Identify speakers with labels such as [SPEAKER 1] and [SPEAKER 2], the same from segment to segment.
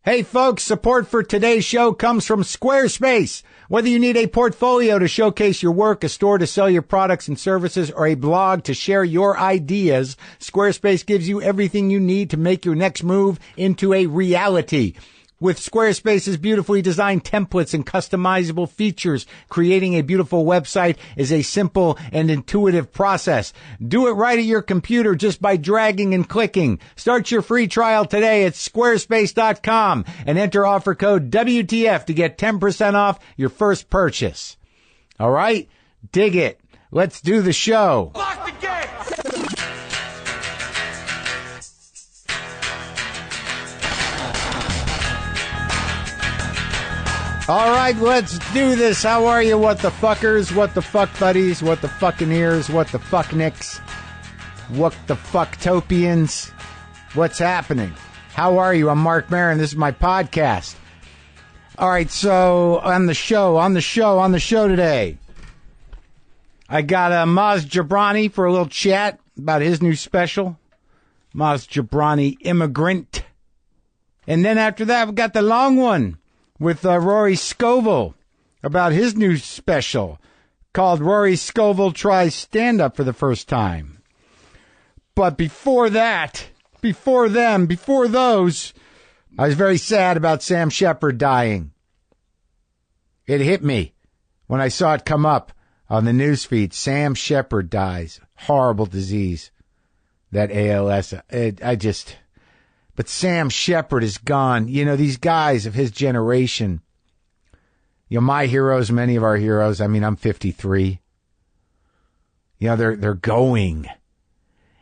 [SPEAKER 1] Hey folks, support for today's show comes from Squarespace. Whether you need a portfolio to showcase your work, a store to sell your products and services, or a blog to share your ideas, Squarespace gives you everything you need to make your next move into a reality. With Squarespace's beautifully designed templates and customizable features, creating a beautiful website is a simple and intuitive process. Do it right at your computer just by dragging and clicking. Start your free trial today at squarespace.com and enter offer code WTF to get 10% off your first purchase. All right? Dig it. Let's do the show.
[SPEAKER 2] Lock the gate!
[SPEAKER 1] All right, let's do this. How are you, what the fuckers, what the fuck buddies, what the fucking ears, what the fuck nicks, what the fucktopians? What's happening? How are you? I'm Marc Maron. This is my podcast. All right, so on the show today, I got Maz Jobrani for a little chat about his new special, Maz Jobrani, Immigrant. And then after that, we got the long one with Rory Scovel about his new special called Rory Scovel Tries Stand-Up for the First Time. But before that, before those, I was very sad about Sam Shepard dying. It hit me when I saw it come up on the newsfeed. Sam Shepard dies. Horrible disease. That ALS. But Sam Shepard is gone. You know, these guys of his generation, you know, my heroes, many of our heroes. I mean, I'm 53. You know, they're going.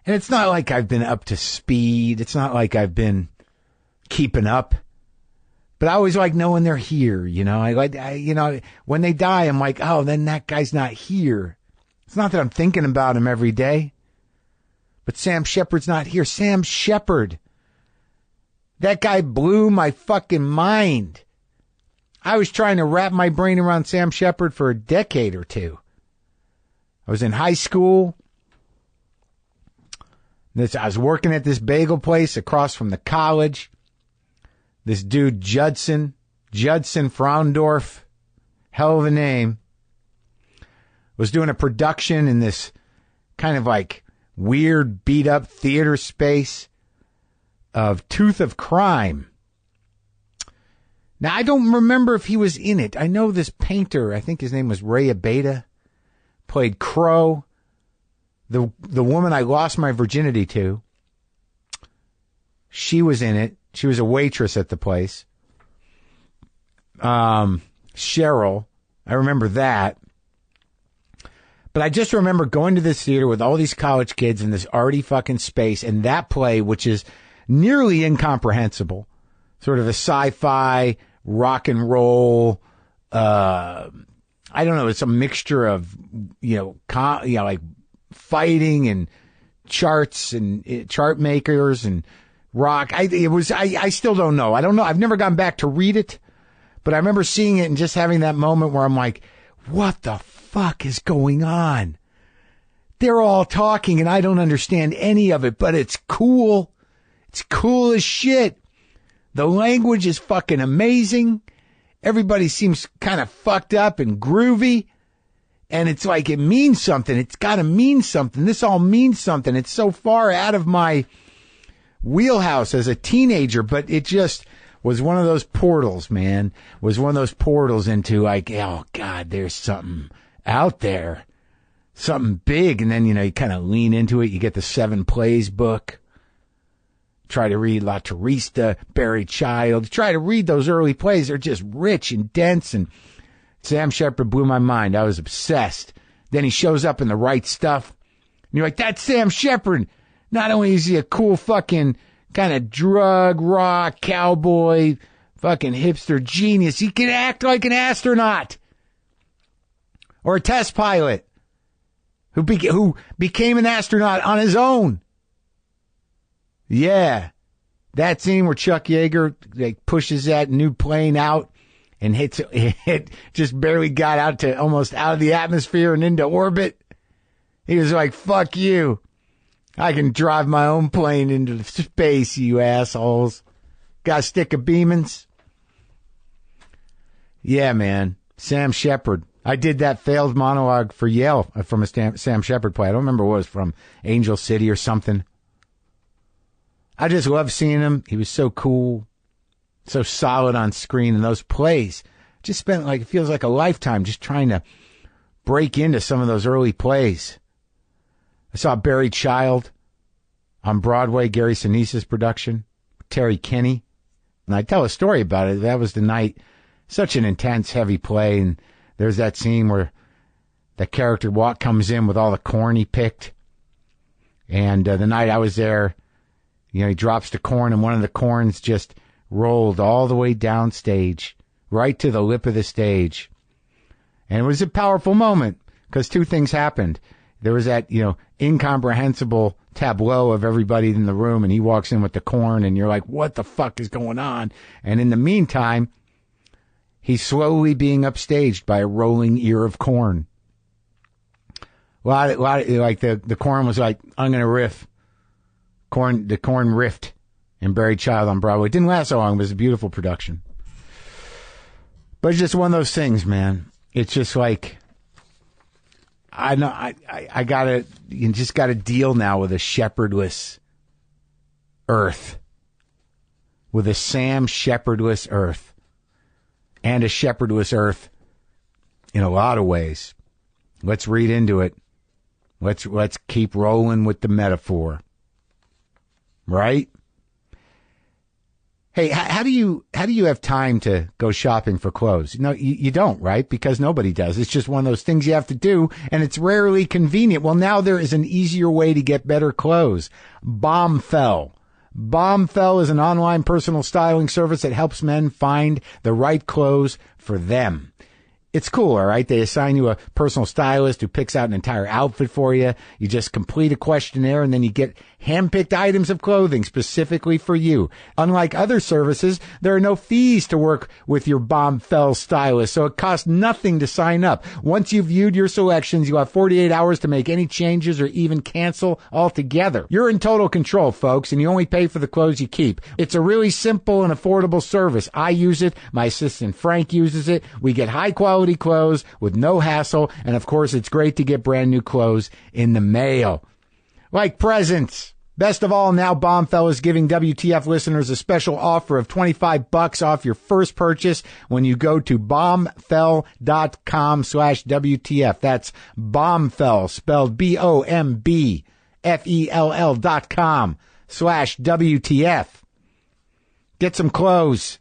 [SPEAKER 1] And it's not like I've been up to speed. It's not like I've been keeping up. But I always like knowing they're here, you know. You know, when they die, I'm like, oh, then that guy's not here. It's not that I'm thinking about him every day. But Sam Shepard's not here. Sam Shepard. That guy blew my fucking mind. I was trying to wrap my brain around Sam Shepard for a decade or two. I was in high school. I was working at this bagel place across from the college. This dude, Judson Fraundorf, hell of a name, was doing a production in this kind of like weird beat up theater space of Tooth of Crime. Now, I don't remember if he was in it. I know this painter, I think his name was Ray Abeda, played Crow, the woman I lost my virginity to. She was in it. She was a waitress at the place. Cheryl, I remember that. But I just remember going to this theater with all these college kids in this arty fucking space, and that play, which is nearly incomprehensible, sort of a sci-fi, rock and roll, I don't know, it's a mixture of, like fighting and charts and chart makers and rock. I still don't know. I don't know. I've never gone back to read it, but I remember seeing it and just having that moment where I'm like, what the fuck is going on? They're all talking and I don't understand any of it, but it's cool. It's cool as shit. The language is fucking amazing. Everybody seems kind of fucked up and groovy. And it's like it means something. It's got to mean something. This all means something. It's so far out of my wheelhouse as a teenager, but it just was one of those portals, man. Was one of those portals into like, oh God, there's something out there. Something big. And then, you kind of lean into it. You get the 7 Plays book. Try to read La Teresa, Buried Child. Try to read those early plays. They're just rich and dense. And Sam Shepard blew my mind. I was obsessed. Then he shows up in The Right Stuff. And you're like, that's Sam Shepard. Not only is he a cool fucking kind of drug, rock, cowboy, fucking hipster genius, he can act like an astronaut. Or a test pilot who became an astronaut on his own. Yeah, that scene where Chuck Yeager pushes that new plane out and it just barely got out to almost out of the atmosphere and into orbit. He was like, fuck you. I can drive my own plane into space, you assholes. Got a stick of Beemans. Yeah, man. Sam Shepard. I did that failed monologue for Yale from a Sam Shepard play. I don't remember what it was from, Angel City or something. I just love seeing him. He was so cool, so solid on screen. And those plays, just spent like, it feels like a lifetime just trying to break into some of those early plays. I saw Buried Child on Broadway, Gary Sinise's production, Terry Kinney. And I tell a story about it. That was the night, such an intense, heavy play. And there's that scene where that character comes in with all the corn he picked. And the night I was there, he drops the corn, and one of the corns just rolled all the way down stage, right to the lip of the stage. And it was a powerful moment because two things happened. There was that, incomprehensible tableau of everybody in the room, and he walks in with the corn, and you're like, what the fuck is going on? And in the meantime, he's slowly being upstaged by a rolling ear of corn. Like the corn was like, I'm going to riff. The corn riffed in Buried Child on Broadway. It didn't last so long, but it was a beautiful production. But it's just one of those things, man. It's just like, I know, you just gotta deal now with a shepherdless earth. With a Sam Shepardless earth. And a shepherdless earth in a lot of ways. Let's read into it. Let's keep rolling with the metaphor. Right? Hey, how do you have time to go shopping for clothes? No, you don't, right? Because nobody does. It's just one of those things you have to do, and it's rarely convenient. Well, now there is an easier way to get better clothes. Bombfell. Bombfell is an online personal styling service that helps men find the right clothes for them. It's cool, all right? They assign you a personal stylist who picks out an entire outfit for you. You just complete a questionnaire, and then you get hand-picked items of clothing specifically for you. Unlike other services, there are no fees to work with your Bombfell stylist, so it costs nothing to sign up. Once you've viewed your selections, you have 48 hours to make any changes or even cancel altogether. You're in total control, folks, and you only pay for the clothes you keep. It's a really simple and affordable service. I use it. My assistant Frank uses it. We get high-quality clothes with no hassle, and of course it's great to get brand new clothes in the mail like presents. Best of all, now Bombfell is giving WTF listeners a special offer of $25 off your first purchase when you go to bombfell.com/WTF. That's Bombfell, spelled BOMBFELL.com/WTF. Get some clothes.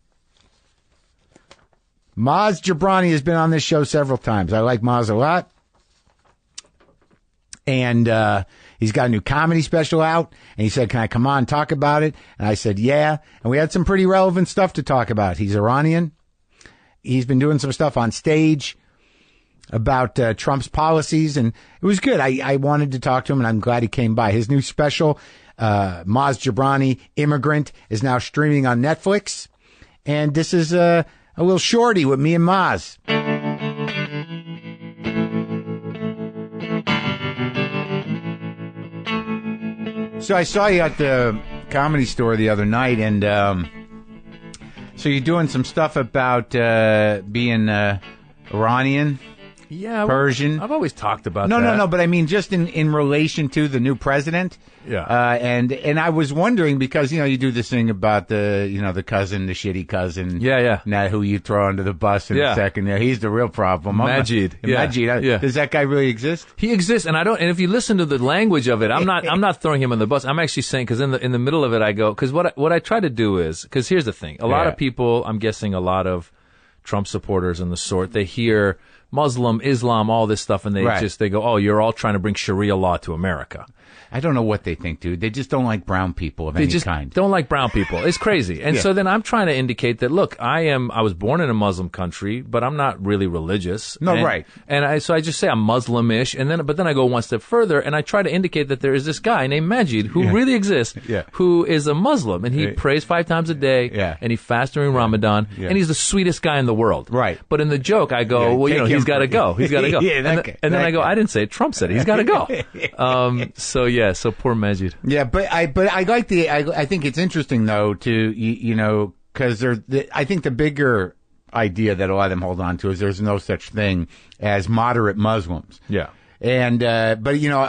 [SPEAKER 1] Maz Jobrani has been on this show several times. I like Maz a lot. And he's got a new comedy special out. And he said, can I come on and talk about it? And I said, yeah. And we had some pretty relevant stuff to talk about. He's Iranian. He's been doing some stuff on stage about Trump's policies. And it was good. I wanted to talk to him, and I'm glad he came by. His new special, Maz Jobrani, Immigrant, is now streaming on Netflix. And this is a little shorty with me and Maz. So I saw you at the Comedy Store the other night, and so you're doing some stuff about being Iranian, Persian.
[SPEAKER 2] I've always talked about
[SPEAKER 1] that.
[SPEAKER 2] No,
[SPEAKER 1] but I mean just in relation to the new president.
[SPEAKER 2] Yeah.
[SPEAKER 1] And I was wondering because, you do this thing about the cousin, the shitty cousin.
[SPEAKER 2] Yeah.
[SPEAKER 1] Now who you throw under the bus in a second. Yeah, he's the real problem.
[SPEAKER 2] Majid.
[SPEAKER 1] Majid.
[SPEAKER 2] Yeah.
[SPEAKER 1] Does that guy really exist?
[SPEAKER 2] He exists, and and if you listen to the language of it, I'm not throwing him on the bus. I'm actually saying, because in the middle of it I go, because what I try to do is, because here's the thing. A lot of people, I'm guessing a lot of Trump supporters and the sort, they hear Muslim, Islam, all this stuff, and they go, oh, you're all trying to bring Sharia law to America.
[SPEAKER 1] I don't know what they think, dude. They just don't like brown people of any kind.
[SPEAKER 2] Don't like brown people. It's crazy. And so then I'm trying to indicate that, look, I was born in a Muslim country, but I'm not really religious. And so I just say I'm Muslimish, but then I go one step further, and I try to indicate that there is this guy named Majid who really exists, who is a Muslim, and he prays 5 times a day, and he fasts during Ramadan, and he's the sweetest guy in the world.
[SPEAKER 1] Right.
[SPEAKER 2] But in the joke, I go, well, he's got to go. He's got to go. And then I go, I didn't say it. Trump said it. He's got to go. So poor Majid.
[SPEAKER 1] Yeah, but I like I think it's interesting though to because I think the bigger idea that a lot of them hold on to is there's no such thing as moderate Muslims.
[SPEAKER 2] Yeah.
[SPEAKER 1] And, but you know,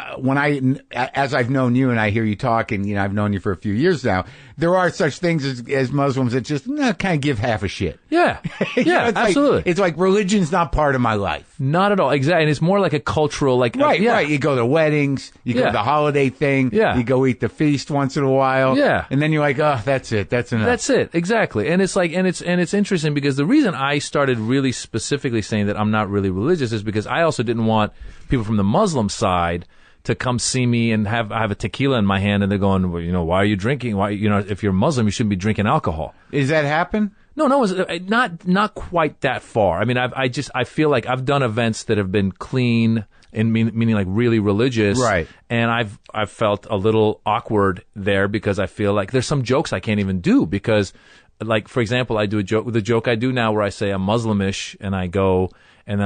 [SPEAKER 1] as I've known you and I hear you talk, and you know, I've known you for a few years now, there are such things as Muslims that just kind of give half a shit.
[SPEAKER 2] Yeah. Yeah, absolutely.
[SPEAKER 1] It's like religion's not part of my life.
[SPEAKER 2] Not at all. Exactly. And it's more like a cultural, like,
[SPEAKER 1] right. You go to weddings, you go to the holiday thing, you go eat the feast once in a while.
[SPEAKER 2] Yeah.
[SPEAKER 1] And then you're like, oh, that's it. That's enough.
[SPEAKER 2] That's it. Exactly. And it's like, and it's interesting because the reason I started really specifically saying that I'm not really religious is because I also didn't want people from the Muslim side to come see me and I have a tequila in my hand and they're going, well, you know, why are you drinking? Why, you know, if you're Muslim, you shouldn't be drinking alcohol.
[SPEAKER 1] Does that happen?
[SPEAKER 2] No, not quite that far. I mean, I feel like I've done events that have been clean and meaning like really religious.
[SPEAKER 1] Right.
[SPEAKER 2] And I've felt a little awkward there because I feel like there's some jokes I can't even do because, like, for example, I do the joke I do now where I say I'm Muslimish and then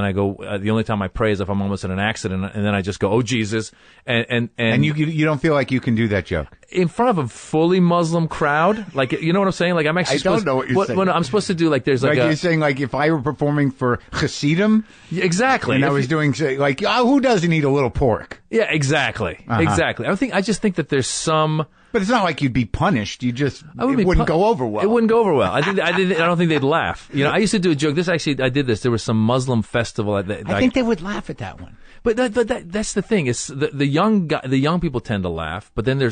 [SPEAKER 2] I go, the only time I pray is if I'm almost in an accident, and then I just go, oh, Jesus. And
[SPEAKER 1] you don't feel like you can do that joke?
[SPEAKER 2] In front of a fully Muslim crowd? Like, you know what I'm saying? Like, I'm actually
[SPEAKER 1] I don't know what you're saying.
[SPEAKER 2] What I'm supposed to do, like, there's like
[SPEAKER 1] you're saying, like, if I were performing for Hasidim?
[SPEAKER 2] Exactly.
[SPEAKER 1] And I was doing, like, who doesn't eat a little pork?
[SPEAKER 2] Yeah, exactly. Uh-huh. Exactly. I just think that there's some...
[SPEAKER 1] But it's not like you'd be punished. It wouldn't go over well.
[SPEAKER 2] It wouldn't go over well. I don't think they'd laugh. You know, I used to do a joke. I did this. There was some Muslim festival. I
[SPEAKER 1] think they would laugh at that one.
[SPEAKER 2] But that's the thing. It's the young people tend to laugh. But then you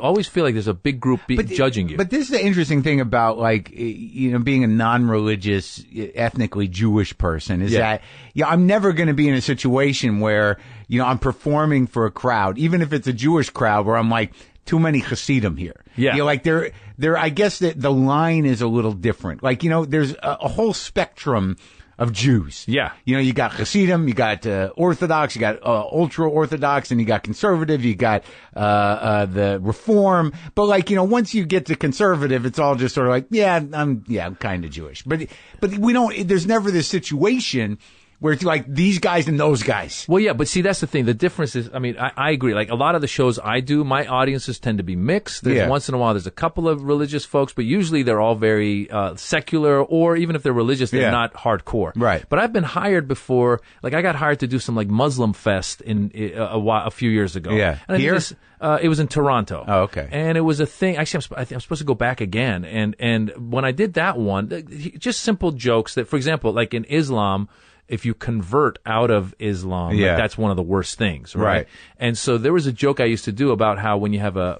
[SPEAKER 2] always feel like there's a big group judging you.
[SPEAKER 1] But this is the interesting thing about, like, you know, being a non-religious, ethnically Jewish person is that I'm never going to be in a situation where, you know, I'm performing for a crowd, even if it's a Jewish crowd, where I'm like, too many Hasidim here.
[SPEAKER 2] Yeah.
[SPEAKER 1] You know, like I guess that the line is a little different. Like, you know, there's a whole spectrum of Jews.
[SPEAKER 2] Yeah.
[SPEAKER 1] You know, you got Hasidim, you got Orthodox, you got ultra Orthodox, and you got conservative, you got the Reform. But, like, you know, once you get to conservative, it's all just sort of like, I'm kind of Jewish. But there's never this situation where it's like these guys and those guys.
[SPEAKER 2] Well, yeah, but see, that's the thing. The difference is, I mean, I agree. Like, a lot of the shows I do, my audiences tend to be mixed. Once in a while, there's a couple of religious folks, but usually they're all very secular, or even if they're religious, they're not hardcore.
[SPEAKER 1] Right.
[SPEAKER 2] But I've been hired before. Like, I got hired to do some, like, Muslim fest in a few years ago.
[SPEAKER 1] Yeah.
[SPEAKER 2] And
[SPEAKER 1] Here?
[SPEAKER 2] It was in Toronto.
[SPEAKER 1] Oh, okay.
[SPEAKER 2] And it was a thing. Actually, I'm supposed to go back again. And when I did that one, just simple jokes that, for example, like in Islam, if you convert out of Islam, like, that's one of the worst things, right? And so there was a joke I used to do about how when you have a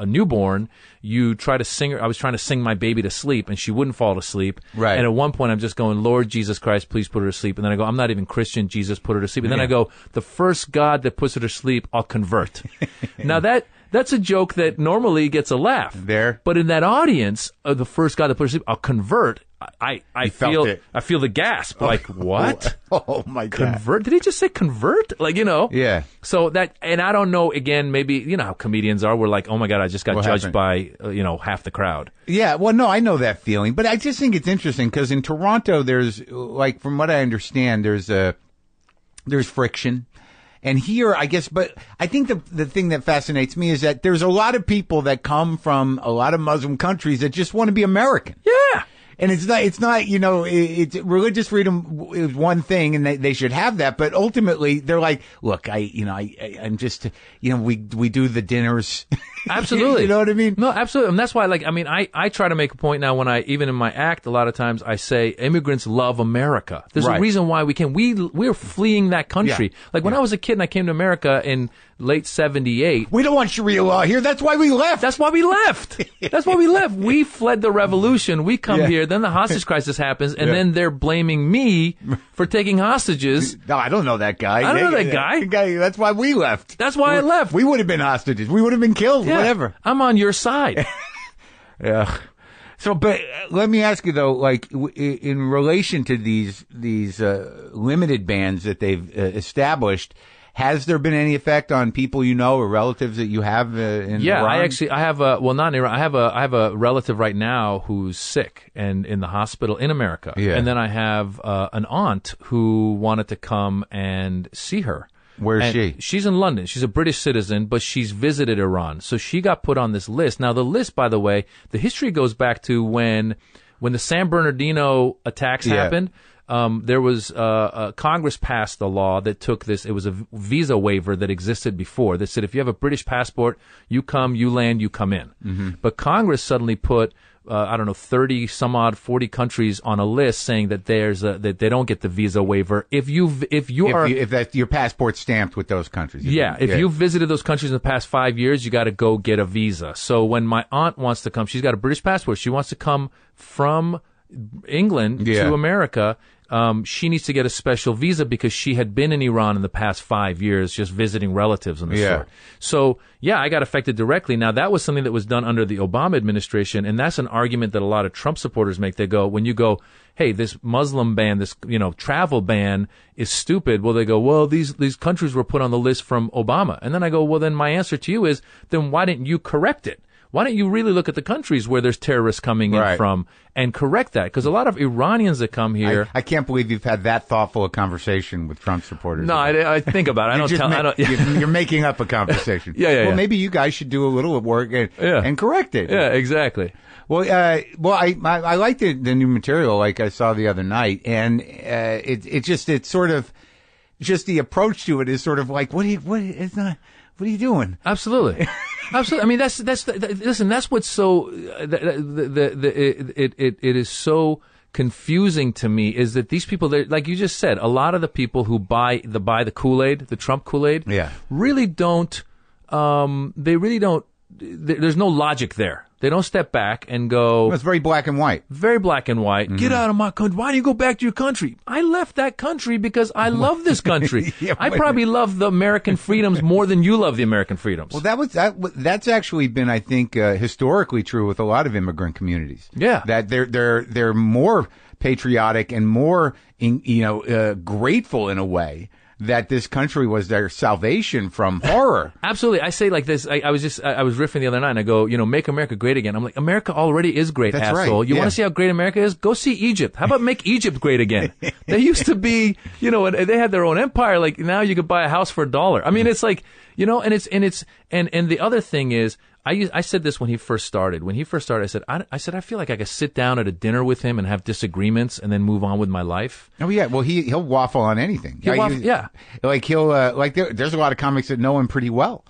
[SPEAKER 2] newborn, you try to sing her. I was trying to sing my baby to sleep, and she wouldn't fall to sleep.
[SPEAKER 1] Right.
[SPEAKER 2] And at one point, I'm just going, Lord Jesus Christ, please put her to sleep. And then I go, I'm not even Christian. Jesus, put her to sleep. And then I go, the first God that puts her to sleep, I'll convert. Now that's a joke that normally gets a laugh. But in that audience, the first God that puts her to sleep, I'll convert. I feel the gasp. Like, what?
[SPEAKER 1] Oh my God.
[SPEAKER 2] Convert? Did he just say convert? Like, you know.
[SPEAKER 1] Yeah.
[SPEAKER 2] So and I don't know, again, maybe, you know how comedians are. We're like, oh my God, I just got judged by, half the crowd.
[SPEAKER 1] Yeah. Well, no, I know that feeling, but I just think it's interesting because in Toronto, there's, like, from what I understand, there's friction. And here, I guess, but I think the thing that fascinates me is that there's a lot of people that come from a lot of Muslim countries that just want to be American.
[SPEAKER 2] Yeah.
[SPEAKER 1] And it's not, you know, it's religious freedom is one thing and they should have that. But ultimately they're like, look, I'm just, you know, we do the dinners.
[SPEAKER 2] Absolutely.
[SPEAKER 1] You know what I mean?
[SPEAKER 2] No, absolutely. And that's why, like, I mean, I try to make a point now when even in my act, a lot of times I say immigrants love America. There's a reason why we're fleeing that country. Yeah. Like when I was a kid and I came to America in late 78.
[SPEAKER 1] We don't want Sharia law here. That's why we left.
[SPEAKER 2] That's why we left. That's why we left. We fled the revolution. We come here. Then the hostage crisis happens. And then they're blaming me for taking hostages.
[SPEAKER 1] No, I don't know that guy.
[SPEAKER 2] I don't know that guy.
[SPEAKER 1] That's why we left.
[SPEAKER 2] That's why I left.
[SPEAKER 1] We would have been hostages. We would have been killed.
[SPEAKER 2] Yeah.
[SPEAKER 1] Whatever.
[SPEAKER 2] I'm on your side.
[SPEAKER 1] Yeah. So, but let me ask you though, like in relation to these limited bans that they've established, has there been any effect on people you know or relatives that you have in Iran?
[SPEAKER 2] I have not in Iran. I have a relative right now who's sick and in the hospital in America.
[SPEAKER 1] Yeah.
[SPEAKER 2] And then I have an aunt who wanted to come and see her.
[SPEAKER 1] Where's she?
[SPEAKER 2] She's in London. She's a British citizen, but she's visited Iran. So she got put on this list. Now, the list, by the way, the history goes back to when the San Bernardino attacks happened. There was Congress passed a law that took this. It was a visa waiver that existed before that said if you have a British passport, you come, you land, you come in. Mm-hmm. But Congress suddenly put 30 some odd 40 countries on a list saying that that they don't get the visa waiver if that's your passport stamped with those countries. If you've visited those countries in the past 5 years, you got to go get a visa. So when my aunt wants to come, she's got a British passport. She wants to come from England to America. She needs to get a special visa because she had been in Iran in the past 5 years just visiting relatives and the sort. So, I got affected directly. Now, that was something that was done under the Obama administration, and that's an argument that a lot of Trump supporters make. They go, when you go, hey, this Muslim ban, this, travel ban is stupid. Well, they go, well, these countries were put on the list from Obama. And then I go, well, then my answer to you is, then why didn't you correct it? Why don't you really look at the countries where there's terrorists coming in from and correct that? Because a lot of Iranians that come here,
[SPEAKER 1] I can't believe you've had that thoughtful a conversation with Trump supporters.
[SPEAKER 2] No, I think about it.
[SPEAKER 1] You're making up a conversation. Well, maybe you guys should do a little work and correct it.
[SPEAKER 2] Yeah, exactly.
[SPEAKER 1] Well, I like the new material, like I saw the other night, and it's sort of just the approach to it is sort of like what are you doing?
[SPEAKER 2] Absolutely. Absolutely. I mean, listen, that's what's so, it is so confusing to me is that these people, like you just said, a lot of the people who buy the Kool-Aid, the Trump Kool-Aid, really don't, there's no logic there. They don't step back and go...
[SPEAKER 1] It's very black and white.
[SPEAKER 2] Very black and white. Mm-hmm. Get out of my country. Why do you go back to your country? I left that country because I love this country. I probably love the American freedoms more than you love the American freedoms.
[SPEAKER 1] Well, that's actually been, I think, historically true with a lot of immigrant communities.
[SPEAKER 2] Yeah.
[SPEAKER 1] That they're more patriotic and more, grateful in a way that this country was their salvation from horror.
[SPEAKER 2] Absolutely. I say like this, I was riffing the other night and I go, make America great again. I'm like, America already is great,
[SPEAKER 1] That's
[SPEAKER 2] asshole.
[SPEAKER 1] Right.
[SPEAKER 2] You want to see how great America is? Go see Egypt. How about make Egypt great again? They used to be, they had their own empire. Like now you could buy a house for $1. I mean, it's like, and the other thing is, I said this when he first started. When he first started, I said, I feel like I could sit down at a dinner with him and have disagreements and then move on with my life.
[SPEAKER 1] Oh yeah, well he'll waffle on anything.
[SPEAKER 2] There's
[SPEAKER 1] a lot of comics that know him pretty well.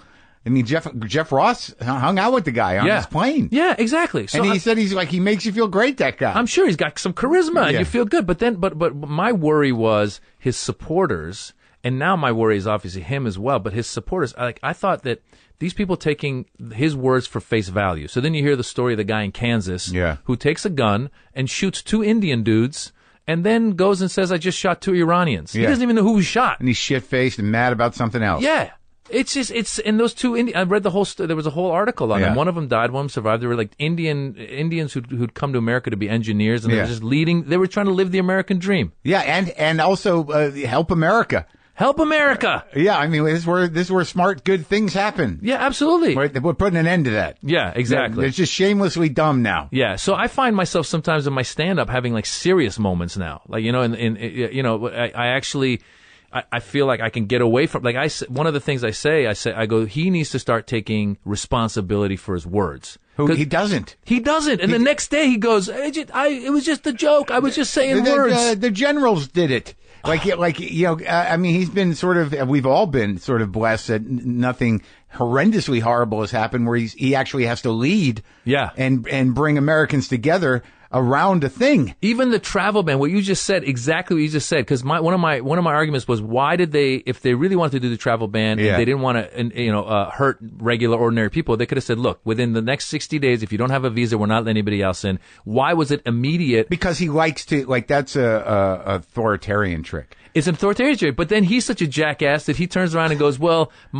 [SPEAKER 1] I mean, Jeff Ross hung out with the guy on his plane.
[SPEAKER 2] Yeah, exactly.
[SPEAKER 1] So and he said he makes you feel great. That guy.
[SPEAKER 2] I'm sure he's got some charisma and you feel good. But my worry was his supporters, and now my worry is obviously him as well. But his supporters, I thought that. These people taking his words for face value. So then you hear the story of the guy in Kansas who takes a gun and shoots 2 Indian dudes and then goes and says, I just shot 2 Iranians. He doesn't even know who he shot.
[SPEAKER 1] And he's shit-faced and mad about something else.
[SPEAKER 2] Yeah. And those 2 I read the whole there was a whole article on them. One of them died, one of them survived. They were like Indians who'd come to America to be engineers and they were just they were trying to live the American dream.
[SPEAKER 1] Yeah, and also help America.
[SPEAKER 2] Help America.
[SPEAKER 1] Yeah, I mean, this is where smart, good things happen.
[SPEAKER 2] Yeah, absolutely.
[SPEAKER 1] We're putting an end to that.
[SPEAKER 2] Yeah, exactly.
[SPEAKER 1] It's just shamelessly dumb now.
[SPEAKER 2] Yeah, so I find myself sometimes in my stand-up having like serious moments now. Like, I feel like I can get away from, one of the things I go, he needs to start taking responsibility for his words.
[SPEAKER 1] He doesn't.
[SPEAKER 2] He doesn't. And the next day he goes, it was just a joke. I was just saying words.
[SPEAKER 1] The generals did it. I mean, he's been we've all been sort of blessed that nothing horrendously horrible has happened where he actually has to lead and bring Americans together around a thing.
[SPEAKER 2] Even the travel ban, exactly what you just said, because one of my arguments was, why did they, if they really wanted to do the travel ban, and they didn't want to, hurt regular, ordinary people, they could have said, look, within the next 60 days, if you don't have a visa, we're not letting anybody else in. Why was it immediate?
[SPEAKER 1] Because he likes to, that's a authoritarian trick.
[SPEAKER 2] It's an authoritarian trick, but then he's such a jackass that he turns around and goes, well, the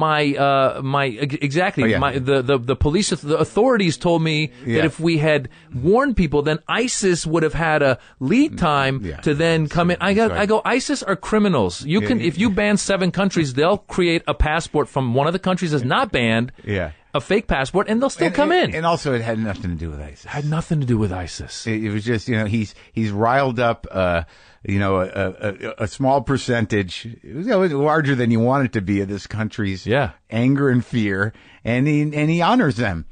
[SPEAKER 2] police, the authorities told me that if we had warned people, then ISIS would have had a lead time to then come in. I go, ISIS are criminals. If you ban 7 countries, they'll create a passport from one of the countries that's not banned.
[SPEAKER 1] Yeah.
[SPEAKER 2] a fake passport, and they'll still come in.
[SPEAKER 1] And also, it had nothing to do with ISIS.
[SPEAKER 2] Had nothing to do with ISIS.
[SPEAKER 1] It was just, he's riled up, a small percentage, it was larger than you want it to be, of this country's anger and fear, and he honors them.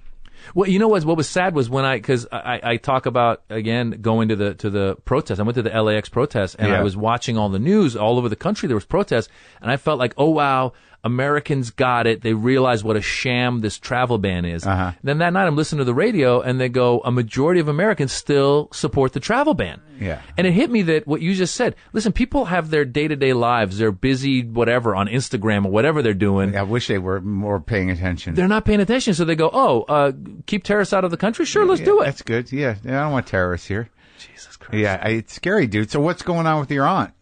[SPEAKER 2] Well, you know what was sad was when because I talk about, again, going to the protest. I went to the LAX protest, and I was watching all the news all over the country. There was protests, and I felt like, oh wow, Americans got it. They realized what a sham this travel ban is. Then that night I'm listening to the radio, and they go, a majority of Americans still support the travel ban.
[SPEAKER 1] Yeah.
[SPEAKER 2] And it hit me that what you just said, listen, people have their day-to-day lives. They're busy, whatever, on Instagram or whatever they're doing.
[SPEAKER 1] I wish they were more paying attention.
[SPEAKER 2] They're not paying attention, so they go, keep terrorists out of the country? Sure, let's do it.
[SPEAKER 1] That's good. Yeah, I don't want terrorists here.
[SPEAKER 2] Jesus Christ.
[SPEAKER 1] Yeah, it's scary, dude. So what's going on with your aunt?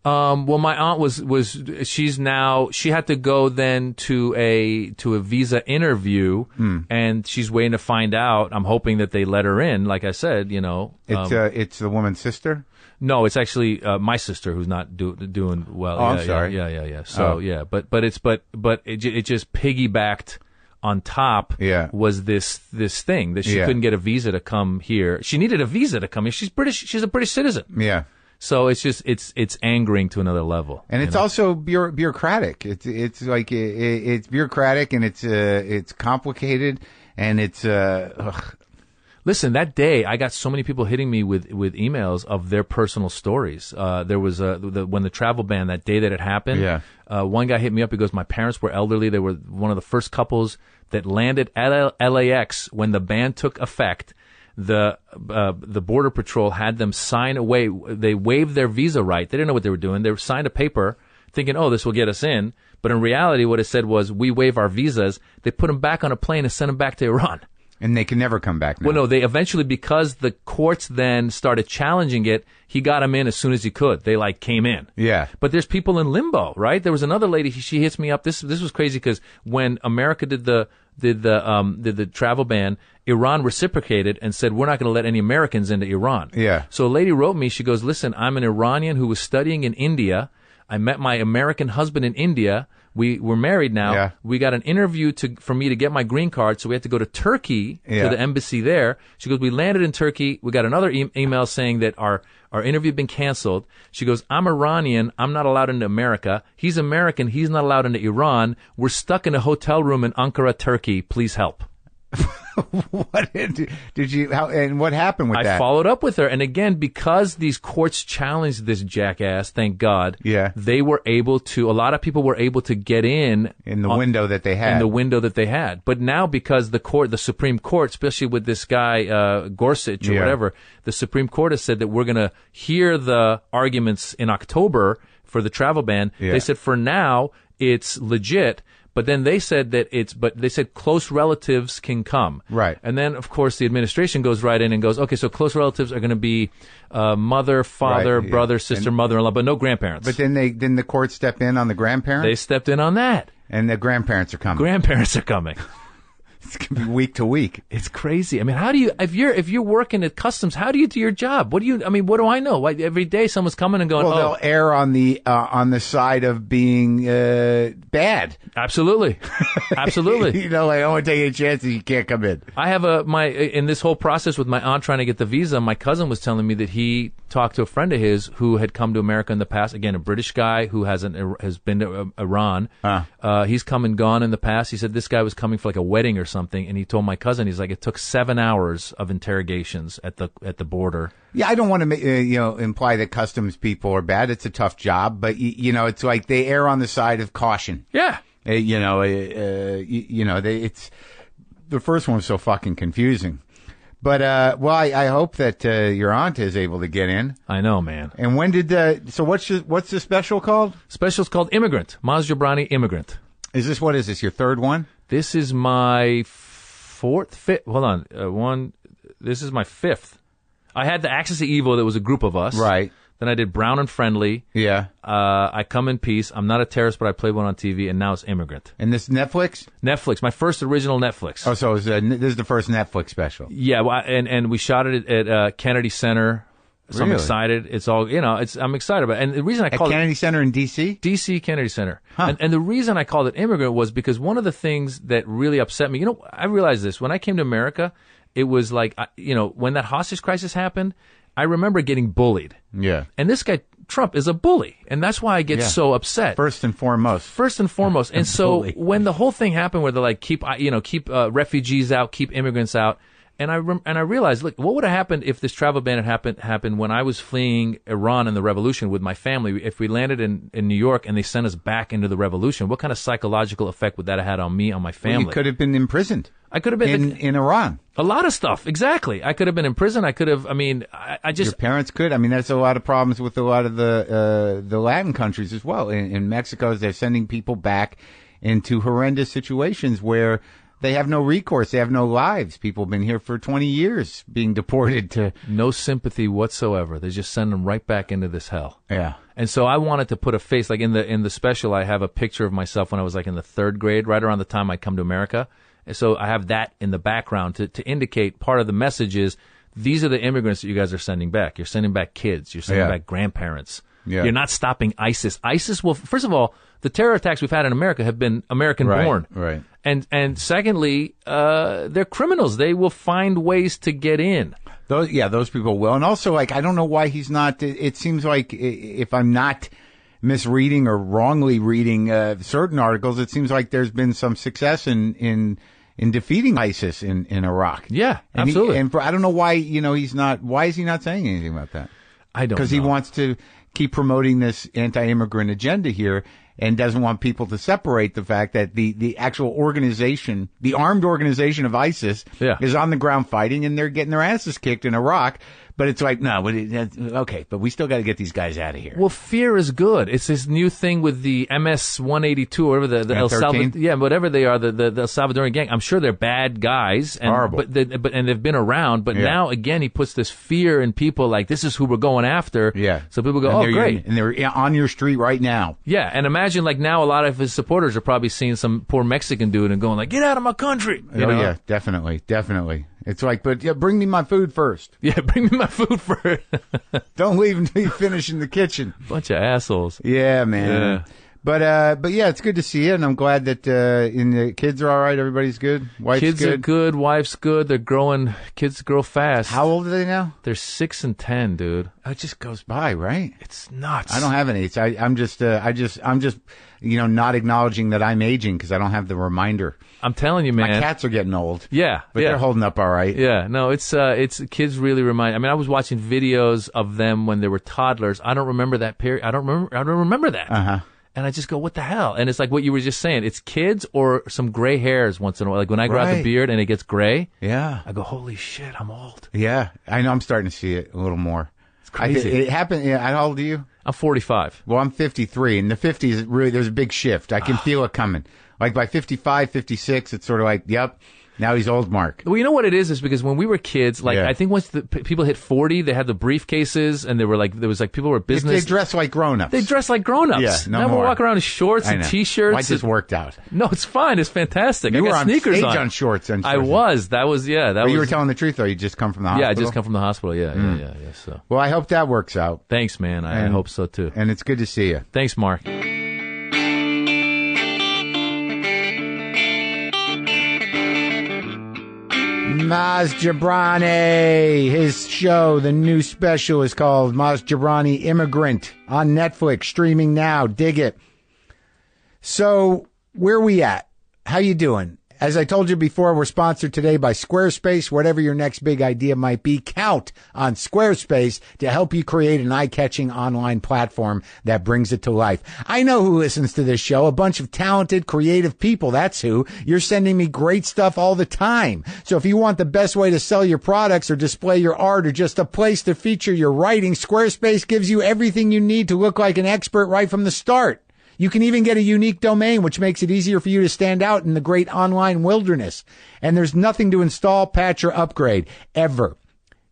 [SPEAKER 2] Well, my aunt she had to go then to a visa interview, and she's waiting to find out. I'm hoping that they let her in. Like I said,
[SPEAKER 1] it's the woman's sister.
[SPEAKER 2] No, it's actually my sister who's not doing well.
[SPEAKER 1] Oh, I'm sorry.
[SPEAKER 2] Yeah. So but it just piggybacked on top.
[SPEAKER 1] Yeah.
[SPEAKER 2] Was this thing that she couldn't get a visa to come here? She needed a visa to come here. She's British. She's a British citizen.
[SPEAKER 1] Yeah.
[SPEAKER 2] So it's just it's angering to another level,
[SPEAKER 1] and it's also bureaucratic. It's like it's bureaucratic, and it's complicated, and it's
[SPEAKER 2] Listen, that day I got so many people hitting me with emails of their personal stories. There was when the travel ban, that day that it happened.
[SPEAKER 1] Yeah.
[SPEAKER 2] One guy hit me up. He goes, "My parents were elderly. They were one of the first couples that landed at LAX when the ban took effect." The Border Patrol had them sign away. They waived their visa right. They didn't know what they were doing. They signed a paper thinking, oh, this will get us in. But in reality, what it said was, we waive our visas. They put them back on a plane and sent them back to Iran.
[SPEAKER 1] And they can never come back now.
[SPEAKER 2] Well, no, they eventually, because the courts then started challenging it, he got them in as soon as he could. They came in.
[SPEAKER 1] Yeah.
[SPEAKER 2] But there's people in limbo, right? There was another lady, she hits me up. This was crazy because when America did the travel ban, Iran reciprocated and said, we're not going to let any Americans into Iran.
[SPEAKER 1] Yeah.
[SPEAKER 2] So a lady wrote me, she goes, listen, I'm an Iranian who was studying in India. I met my American husband in India. We're married now.
[SPEAKER 1] Yeah.
[SPEAKER 2] We got an interview for me to get my green card, so we had to go to Turkey to the embassy there. She goes, we landed in Turkey. We got another email saying that our interview had been canceled. She goes, I'm Iranian. I'm not allowed into America. He's American. He's not allowed into Iran. We're stuck in a hotel room in Ankara, Turkey. Please help.
[SPEAKER 1] What did you? How and what happened with that?
[SPEAKER 2] I followed up with her, and again, because these courts challenged this jackass, thank God.
[SPEAKER 1] Yeah,
[SPEAKER 2] they were able to. A lot of people were able to get in
[SPEAKER 1] the window that they had.
[SPEAKER 2] In the window that they had, but now because the Supreme Court, especially with this guy Gorsuch or whatever, the Supreme Court has said that we're going to hear the arguments in October for the travel ban.
[SPEAKER 1] Yeah.
[SPEAKER 2] They said for now it's legit. But then they said they said close relatives can come.
[SPEAKER 1] Right.
[SPEAKER 2] And then, of course, the administration goes right in and goes, okay, so close relatives are going to be mother, father, brother, sister, mother-in-law, but no grandparents.
[SPEAKER 1] But then the court step in on the grandparents?
[SPEAKER 2] They stepped in on that.
[SPEAKER 1] And the grandparents are coming.
[SPEAKER 2] Grandparents are coming.
[SPEAKER 1] It's going to be week to week.
[SPEAKER 2] It's crazy. I mean, how do you, if you're working at customs, how do you do your job? What do I know? Every day someone's coming and going,
[SPEAKER 1] they'll err on the side of being bad.
[SPEAKER 2] Absolutely. Absolutely.
[SPEAKER 1] I don't want to take any chances. You can't come in.
[SPEAKER 2] I have in this whole process with my aunt trying to get the visa, my cousin was telling me that he talked to a friend of his who had come to America in the past. Again, a British guy who has been to Iran. He's come and gone in the past. He said this guy was coming for a wedding or something, and he told my cousin, he's like, it took 7 hours of interrogations at the border.
[SPEAKER 1] Yeah, I don't want to imply that customs people are bad. It's a tough job, but it's like they err on the side of caution.
[SPEAKER 2] Yeah.
[SPEAKER 1] It's the first one was so fucking confusing. But I hope that your aunt is able to get in.
[SPEAKER 2] I know, man.
[SPEAKER 1] And when did so what's the special called?
[SPEAKER 2] Special's called Immigrant. Maz Jobrani, Immigrant.
[SPEAKER 1] Is this your third one?
[SPEAKER 2] This is my fifth. Hold on, this is my fifth. I had the Axis of Evil. That was a group of us.
[SPEAKER 1] Right.
[SPEAKER 2] Then I did Brown and Friendly.
[SPEAKER 1] Yeah.
[SPEAKER 2] I Come in Peace. I'm Not a Terrorist, but I Played One on TV. And now it's Immigrant.
[SPEAKER 1] And this Netflix?
[SPEAKER 2] Netflix. My first original Netflix.
[SPEAKER 1] Oh, so this is the first Netflix special.
[SPEAKER 2] Yeah, and we shot it at Kennedy Center So I'm excited. It's all, I'm excited about it. And the reason I called
[SPEAKER 1] Kennedy Center in D.C.?
[SPEAKER 2] D.C. Kennedy Center. And the reason I called it immigrant was because one of the things that really upset me, I realized this. When I came to America, it was like, when that hostage crisis happened, I remember getting bullied.
[SPEAKER 1] Yeah.
[SPEAKER 2] And this guy, Trump, is a bully. And that's why I get so upset.
[SPEAKER 1] First and foremost.
[SPEAKER 2] And so when the whole thing happened where they're like, keep refugees out, keep immigrants out. And I realized, look, what would have happened if this travel ban had happened when I was fleeing Iran and the revolution with my family? If we landed in New York and they sent us back into the revolution, what kind of psychological effect would that have had on me, on my family?
[SPEAKER 1] Well, you could have been imprisoned.
[SPEAKER 2] I could have been
[SPEAKER 1] in Iran.
[SPEAKER 2] A lot of stuff, exactly. I could have been in prison. I could have. I just.
[SPEAKER 1] Your parents could. There's a lot of problems with a lot of the Latin countries as well. In Mexico, they're sending people back into horrendous situations where they have no recourse. They have no lives. People have been here for 20 years being deported to...
[SPEAKER 2] No sympathy whatsoever. They just send them right back into this hell.
[SPEAKER 1] Yeah.
[SPEAKER 2] And so I wanted to put a face, like in the special, I have a picture of myself when I was like in the 3rd grade, right around the time I come to America. And so I have that in the background to indicate part of the message is these are the immigrants that you guys are sending back. You're sending back kids. You're sending back grandparents. Yeah. You're not stopping ISIS. ISIS, well, first of all, the terror attacks we've had in America have been American-born.
[SPEAKER 1] Right.
[SPEAKER 2] And secondly, they're criminals. They will find ways to get in.
[SPEAKER 1] Those people will. And also, I don't know why he's not. It seems like if I'm not misreading or wrongly reading certain articles, it seems like there's been some success in defeating ISIS in Iraq.
[SPEAKER 2] Yeah,
[SPEAKER 1] and
[SPEAKER 2] absolutely.
[SPEAKER 1] I don't know why he's not. Why is he not saying anything about that?
[SPEAKER 2] I don't know.
[SPEAKER 1] Because he wants to keep promoting this anti-immigrant agenda here, and doesn't want people to separate the fact that the actual organization, the armed organization of ISIS, is on the ground fighting, and they're getting their asses kicked in Iraq. But it's like, no, okay, but we still got to get these guys out of here.
[SPEAKER 2] Well, fear is good. It's this new thing with the MS-182, or whatever the El Salvador, whatever they are, the Salvadorian gang. I'm sure they're bad guys, and,
[SPEAKER 1] horrible.
[SPEAKER 2] And they've been around. But now again, he puts this fear in people, like this is who we're going after.
[SPEAKER 1] Yeah.
[SPEAKER 2] So people go, oh, great,
[SPEAKER 1] and they're on your street right now.
[SPEAKER 2] Yeah, and imagine like now a lot of his supporters are probably seeing some poor Mexican dude and going like, get out of my country. You know?
[SPEAKER 1] Yeah, definitely. It's like, but bring me my food first.
[SPEAKER 2] Yeah, bring me my food first.
[SPEAKER 1] Don't leave until you finish in the kitchen.
[SPEAKER 2] Bunch of assholes.
[SPEAKER 1] Yeah, man. Yeah. But yeah, it's good to see you, and I'm glad that the kids are all right. Everybody's good. Wife's
[SPEAKER 2] kids
[SPEAKER 1] good.
[SPEAKER 2] Are good. Wife's good. They're growing. Kids grow fast.
[SPEAKER 1] How old are they now?
[SPEAKER 2] They're 6 and 10, dude.
[SPEAKER 1] It just goes by, right?
[SPEAKER 2] It's nuts.
[SPEAKER 1] I don't have any. I'm just not acknowledging that I'm aging because I don't have the reminder.
[SPEAKER 2] I'm telling you, man.
[SPEAKER 1] My cats are getting old.
[SPEAKER 2] Yeah.
[SPEAKER 1] But they're holding up all right.
[SPEAKER 2] Yeah. No, it's kids really remind. I mean, I was watching videos of them when they were toddlers. I don't remember that period. I don't remember that.
[SPEAKER 1] Uh-huh.
[SPEAKER 2] And I just go, what the hell? And it's like what you were just saying. It's kids or some gray hairs once in a while. Like when I grow out the beard and it gets gray.
[SPEAKER 1] Yeah.
[SPEAKER 2] I go, holy shit, I'm old.
[SPEAKER 1] Yeah. I know. I'm starting to see it a little more.
[SPEAKER 2] It's crazy.
[SPEAKER 1] It happened. How old are you?
[SPEAKER 2] I'm 45.
[SPEAKER 1] Well, I'm 53. And the 50s, really, there's a big shift. I can feel it coming. Like by 55, 56, it's sort of like, yep, now he's old, Mark.
[SPEAKER 2] Well, you know what it is because when we were kids, like I think once the people hit 40, they had the briefcases, and they were like, there was like people were business.
[SPEAKER 1] They dress like grown-ups.
[SPEAKER 2] They dress like grown-ups.
[SPEAKER 1] Yeah,
[SPEAKER 2] now we're walking around in shorts and T-shirts.
[SPEAKER 1] Well, I just worked out.
[SPEAKER 2] No, it's fine. It's fantastic.
[SPEAKER 1] You
[SPEAKER 2] I got
[SPEAKER 1] were on
[SPEAKER 2] sneakers
[SPEAKER 1] stage on shorts.
[SPEAKER 2] I was. That was. But
[SPEAKER 1] you were telling the truth, though. You just come from the hospital.
[SPEAKER 2] Yeah, I just come from the hospital. Yeah. So.
[SPEAKER 1] Well, I hope that works out.
[SPEAKER 2] Thanks, man. I hope so too.
[SPEAKER 1] And it's good to see you.
[SPEAKER 2] Thanks, Mark.
[SPEAKER 1] Maz Jobrani, his show, the new special is called Maz Jobrani Immigrant on Netflix, streaming now. Dig it. So, where we at? How you doing? As I told you before, we're sponsored today by Squarespace. Whatever your next big idea might be, count on Squarespace to help you create an eye-catching online platform that brings it to life. I know who listens to this show, a bunch of talented, creative people. That's who. You're sending me great stuff all the time. So if you want the best way to sell your products or display your art or just a place to feature your writing, Squarespace gives you everything you need to look like an expert right from the start. You can even get a unique domain, which makes it easier for you to stand out in the great online wilderness. And there's nothing to install, patch, or upgrade, ever.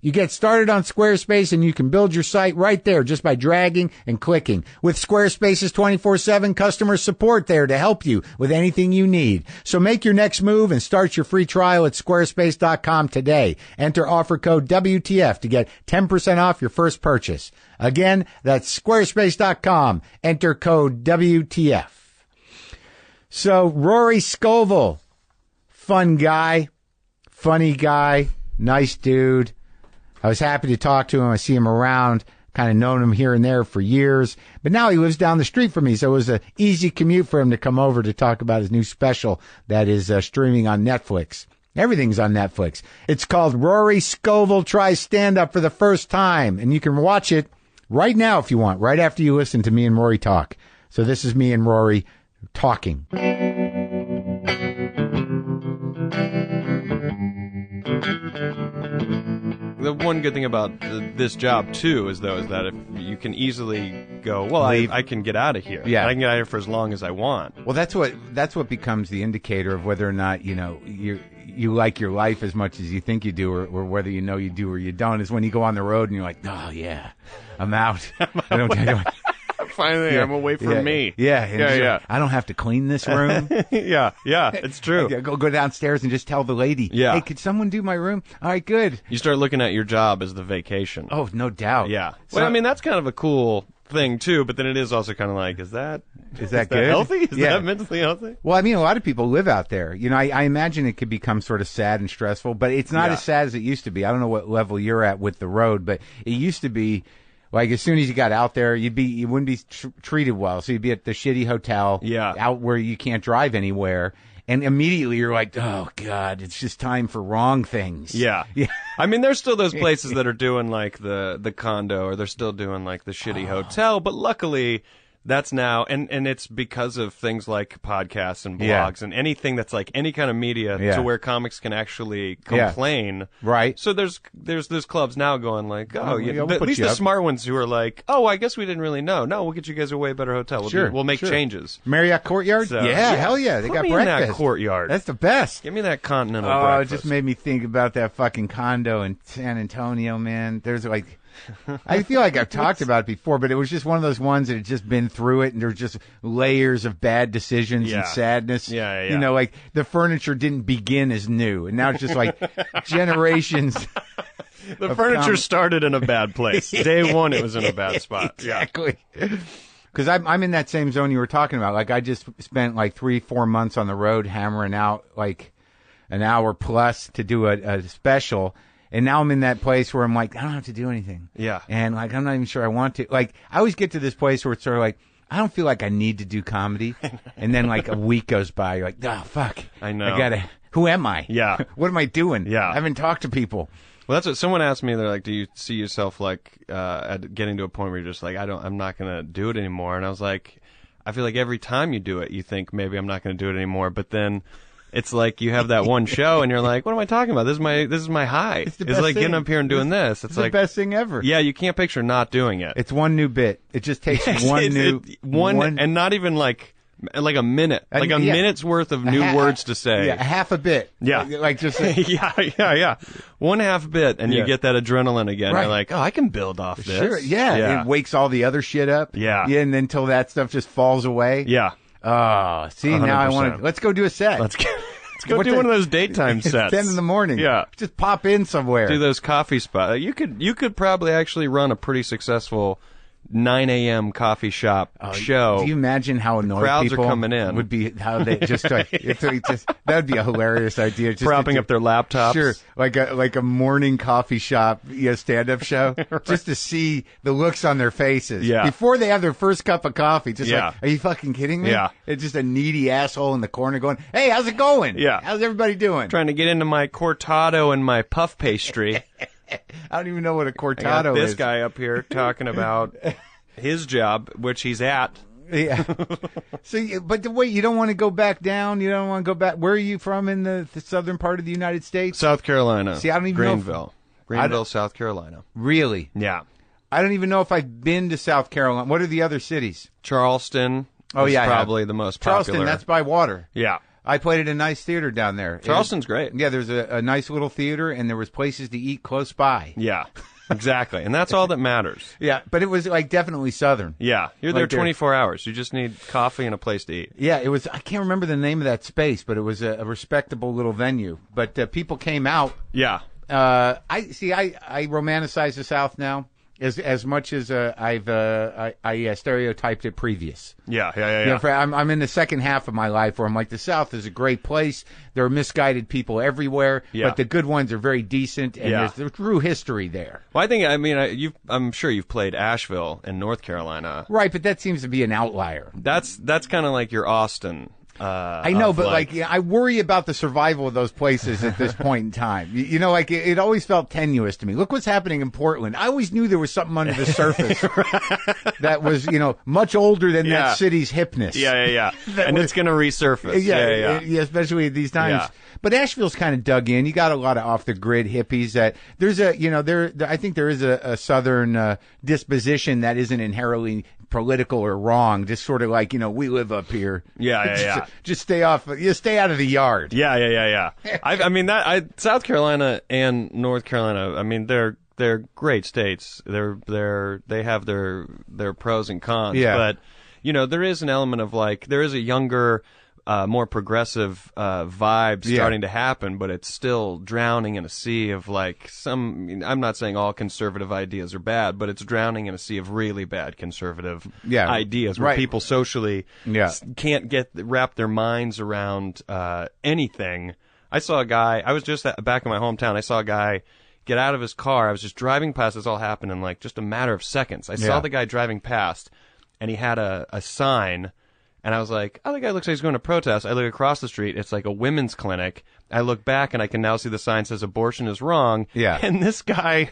[SPEAKER 1] You get started on Squarespace and you can build your site right there just by dragging and clicking. With Squarespace's 24/7 customer support there to help you with anything you need. So make your next move and start your free trial at squarespace.com today. Enter offer code WTF to get 10% off your first purchase. Again, that's squarespace.com. Enter code WTF. So Rory Scovel, fun guy, funny guy, nice dude. I was happy to talk to him. I see him around, kind of known him here and there for years. But now he lives down the street from me, so it was an easy commute for him to come over to talk about his new special that is streaming on Netflix. Everything's on Netflix. It's called Rory Scovel Tries Stand-Up for the First Time, and you can watch it right now if you want, right after you listen to me and Rory talk. So this is me and Rory talking.
[SPEAKER 3] The one good thing about this job, too, is that if you can easily go, well, I can get out of here.
[SPEAKER 1] Yeah.
[SPEAKER 3] I can get out of here for as long as I want.
[SPEAKER 1] Well, that's what becomes the indicator of whether or not, you like your life as much as you think you do, or whether you know you do or you don't, is when you go on the road and you're like, oh, yeah, I'm out. I don't
[SPEAKER 3] Finally, I'm away from me.
[SPEAKER 1] Yeah. I don't have to clean this room.
[SPEAKER 3] Yeah, it's true.
[SPEAKER 1] Go downstairs and just tell the lady, hey, could someone do my room? All right, good.
[SPEAKER 3] You start looking at your job as the vacation.
[SPEAKER 1] Oh, no doubt.
[SPEAKER 3] Yeah. Well, I mean, that's kind of a cool thing, too, but then it is also kind of like, is that
[SPEAKER 1] good?
[SPEAKER 3] Healthy? Is that mentally healthy?
[SPEAKER 1] Well, I mean, a lot of people live out there. I imagine it could become sort of sad and stressful, but it's not as sad as it used to be. I don't know what level you're at with the road, but it used to be like as soon as you got out there, you wouldn't be treated well. So you'd be at the shitty hotel, out where you can't drive anywhere, and immediately you're like, oh God, it's just time for wrong things.
[SPEAKER 3] Yeah. I mean, there's still those places that are doing like the condo, or they're still doing like the shitty hotel, but luckily that's now, and it's because of things like podcasts and blogs and anything that's like any kind of media to where comics can actually complain.
[SPEAKER 1] Right.
[SPEAKER 3] So there's clubs now going like,
[SPEAKER 1] we'll
[SPEAKER 3] at least the
[SPEAKER 1] up.
[SPEAKER 3] smart ones who are like, oh, I guess we didn't really know. No, we'll get you guys a way better hotel. We'll make changes.
[SPEAKER 1] Marriott Courtyard?
[SPEAKER 3] So,
[SPEAKER 1] hell yeah. They got breakfast.
[SPEAKER 3] In that courtyard.
[SPEAKER 1] That's the best.
[SPEAKER 3] Give me that continental breakfast.
[SPEAKER 1] It just made me think about that fucking condo in San Antonio, man. There's like, I feel like I've talked about it before, but it was just one of those ones that had just been through it, and there's just layers of bad decisions and sadness.
[SPEAKER 3] Yeah.
[SPEAKER 1] Like the furniture didn't begin as new, and now it's just like generations.
[SPEAKER 3] The furniture started in a bad place. Day one, it was in a bad spot.
[SPEAKER 1] Exactly. Because I'm in that same zone you were talking about. Like I just spent like 3-4 months on the road hammering out like an hour plus to do a special. And now I'm in that place where I'm like, I don't have to do anything.
[SPEAKER 3] Yeah.
[SPEAKER 1] And like, I'm not even sure I want to. Like, I always get to this place where it's sort of like, I don't feel like I need to do comedy. And then like a week goes by, you're like, oh, fuck.
[SPEAKER 3] I know.
[SPEAKER 1] Who am I?
[SPEAKER 3] Yeah.
[SPEAKER 1] What am I doing?
[SPEAKER 3] Yeah.
[SPEAKER 1] I haven't talked to people.
[SPEAKER 3] Well, that's what someone asked me. They're like, do you see yourself like at getting to a point where you're just like, I'm not going to do it anymore. And I was like, I feel like every time you do it, you think maybe I'm not going to do it anymore. But then it's like you have that one show and you're like, what am I talking about? This is my high. It's like getting up here and doing this. It's like
[SPEAKER 1] the best thing ever.
[SPEAKER 3] Yeah, you can't picture not doing it.
[SPEAKER 1] It's one new bit. It just takes one
[SPEAKER 3] and not even like a minute. Like a minute's worth of new words to say.
[SPEAKER 1] Yeah, half a bit.
[SPEAKER 3] Yeah.
[SPEAKER 1] Like just
[SPEAKER 3] yeah. One half bit and you get that adrenaline again.
[SPEAKER 1] Right.
[SPEAKER 3] You're like, oh, I can build off this.
[SPEAKER 1] Sure. Yeah. It wakes all the other shit up.
[SPEAKER 3] Yeah.
[SPEAKER 1] Yeah, and then until that stuff just falls away.
[SPEAKER 3] Yeah.
[SPEAKER 1] Oh, see,
[SPEAKER 3] 100%.
[SPEAKER 1] Now I want to. Let's go do a set.
[SPEAKER 3] Let's go do one of those daytime sets.
[SPEAKER 1] 10 in the morning.
[SPEAKER 3] Yeah.
[SPEAKER 1] Just pop in somewhere.
[SPEAKER 3] Do those coffee spots. You could probably actually run a pretty successful 9 a.m. coffee shop show.
[SPEAKER 1] Do you imagine how annoyed
[SPEAKER 3] crowds
[SPEAKER 1] people
[SPEAKER 3] are coming in?
[SPEAKER 1] Would be how they just like that would be a hilarious idea. Just
[SPEAKER 3] propping up their laptops.
[SPEAKER 1] Sure, like a morning coffee shop stand-up show, right. Just to see the looks on their faces before they have their first cup of coffee. Just like, are you fucking kidding me?
[SPEAKER 3] Yeah,
[SPEAKER 1] it's just a needy asshole in the corner going, "Hey, how's it going?
[SPEAKER 3] Yeah,
[SPEAKER 1] how's everybody doing?
[SPEAKER 3] Trying to get into my cortado and my puff pastry."
[SPEAKER 1] I don't even know what a cortado
[SPEAKER 3] I got this
[SPEAKER 1] is.
[SPEAKER 3] guy up here talking about his job, which he's at.
[SPEAKER 1] Yeah. So, but wait, you don't want to go back down? You don't want to go back? Where are you from in the southern part of the United States?
[SPEAKER 3] South Carolina.
[SPEAKER 1] See, I don't even
[SPEAKER 3] know. Greenville, South Carolina.
[SPEAKER 1] Really?
[SPEAKER 3] Yeah.
[SPEAKER 1] I don't even know if I've been to South Carolina. What are the other cities?
[SPEAKER 3] Charleston.
[SPEAKER 1] Oh, yeah.
[SPEAKER 3] Probably the most popular.
[SPEAKER 1] Charleston, that's by water.
[SPEAKER 3] Yeah.
[SPEAKER 1] I played at a nice theater down there.
[SPEAKER 3] Charleston's great.
[SPEAKER 1] Yeah, there's a nice little theater, and there was places to eat close by.
[SPEAKER 3] Yeah, exactly. And that's all that matters.
[SPEAKER 1] Yeah, but it was like definitely Southern.
[SPEAKER 3] Yeah, you're there 24 hours. You just need coffee and a place to eat.
[SPEAKER 1] Yeah, it was. I can't remember the name of that space, but it was a respectable little venue. But people came out.
[SPEAKER 3] Yeah.
[SPEAKER 1] I romanticize the South now. As much as I stereotyped it previous.
[SPEAKER 3] Yeah.
[SPEAKER 1] You know, I'm in the second half of my life where I'm like, the South is a great place. There are misguided people everywhere, but the good ones are very decent, and there's true history there.
[SPEAKER 3] Well, I'm sure you've played Asheville in North Carolina.
[SPEAKER 1] Right, but that seems to be an outlier.
[SPEAKER 3] That's kind of like your Austin.
[SPEAKER 1] I know, but I worry about the survival of those places at this point in time. You know, like it always felt tenuous to me. Look what's happening in Portland. I always knew there was something under the surface that was, much older than that city's hipness.
[SPEAKER 3] Yeah. And it's going to resurface. Yeah,
[SPEAKER 1] especially at these times. Yeah. But Asheville's kind of dug in. You got a lot of off the grid hippies that there's I think there is a Southern disposition that isn't inherently political or wrong, just sort of like, we live up here.
[SPEAKER 3] Yeah.
[SPEAKER 1] Just stay out of the yard.
[SPEAKER 3] Yeah. South Carolina and North Carolina, I mean, they're great states. They have their pros and cons.
[SPEAKER 1] Yeah.
[SPEAKER 3] But, there is an element of there is a younger, more progressive vibe starting to happen, but it's still drowning in a sea of I'm not saying all conservative ideas are bad, but it's drowning in a sea of really bad conservative ideas where people socially can't wrap their minds around anything. I saw a guy, I was just back in my hometown, I saw a guy get out of his car. I was just driving past, this all happened in just a matter of seconds. I saw the guy driving past, and he had a sign. And I was like, oh, the guy looks like he's going to protest. I look across the street. It's like a women's clinic. I look back, and I can now see the sign says abortion is wrong.
[SPEAKER 1] Yeah.
[SPEAKER 3] And this guy's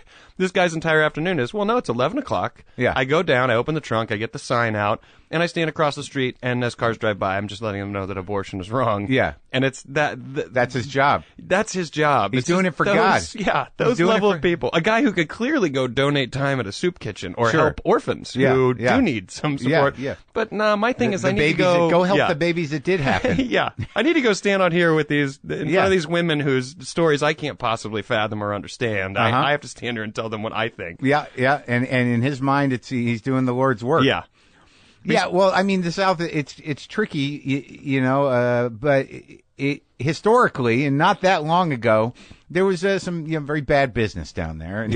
[SPEAKER 3] entire afternoon is, well, no, it's 11 o'clock.
[SPEAKER 1] Yeah.
[SPEAKER 3] I go down, I open the trunk, I get the sign out, and I stand across the street, and as cars drive by, I'm just letting them know that abortion is wrong.
[SPEAKER 1] Yeah.
[SPEAKER 3] And it's
[SPEAKER 1] that's his job.
[SPEAKER 3] That's his job.
[SPEAKER 1] He's doing it for God.
[SPEAKER 3] Yeah, those level of people. A guy who could clearly go donate time at a soup kitchen or help orphans who do need some support.
[SPEAKER 1] Yeah.
[SPEAKER 3] But no, my thing is I need to
[SPEAKER 1] go help the babies that did happen.
[SPEAKER 3] Yeah. I need to go stand out here with in front of these women whose stories I can't possibly fathom or understand. I have to stand here and tell them what I think.
[SPEAKER 1] Yeah. And in his mind, he's doing the Lord's work.
[SPEAKER 3] Yeah.
[SPEAKER 1] Yeah, well, I mean, the South, it's tricky, but historically, and not that long ago, there was some very bad business down there. And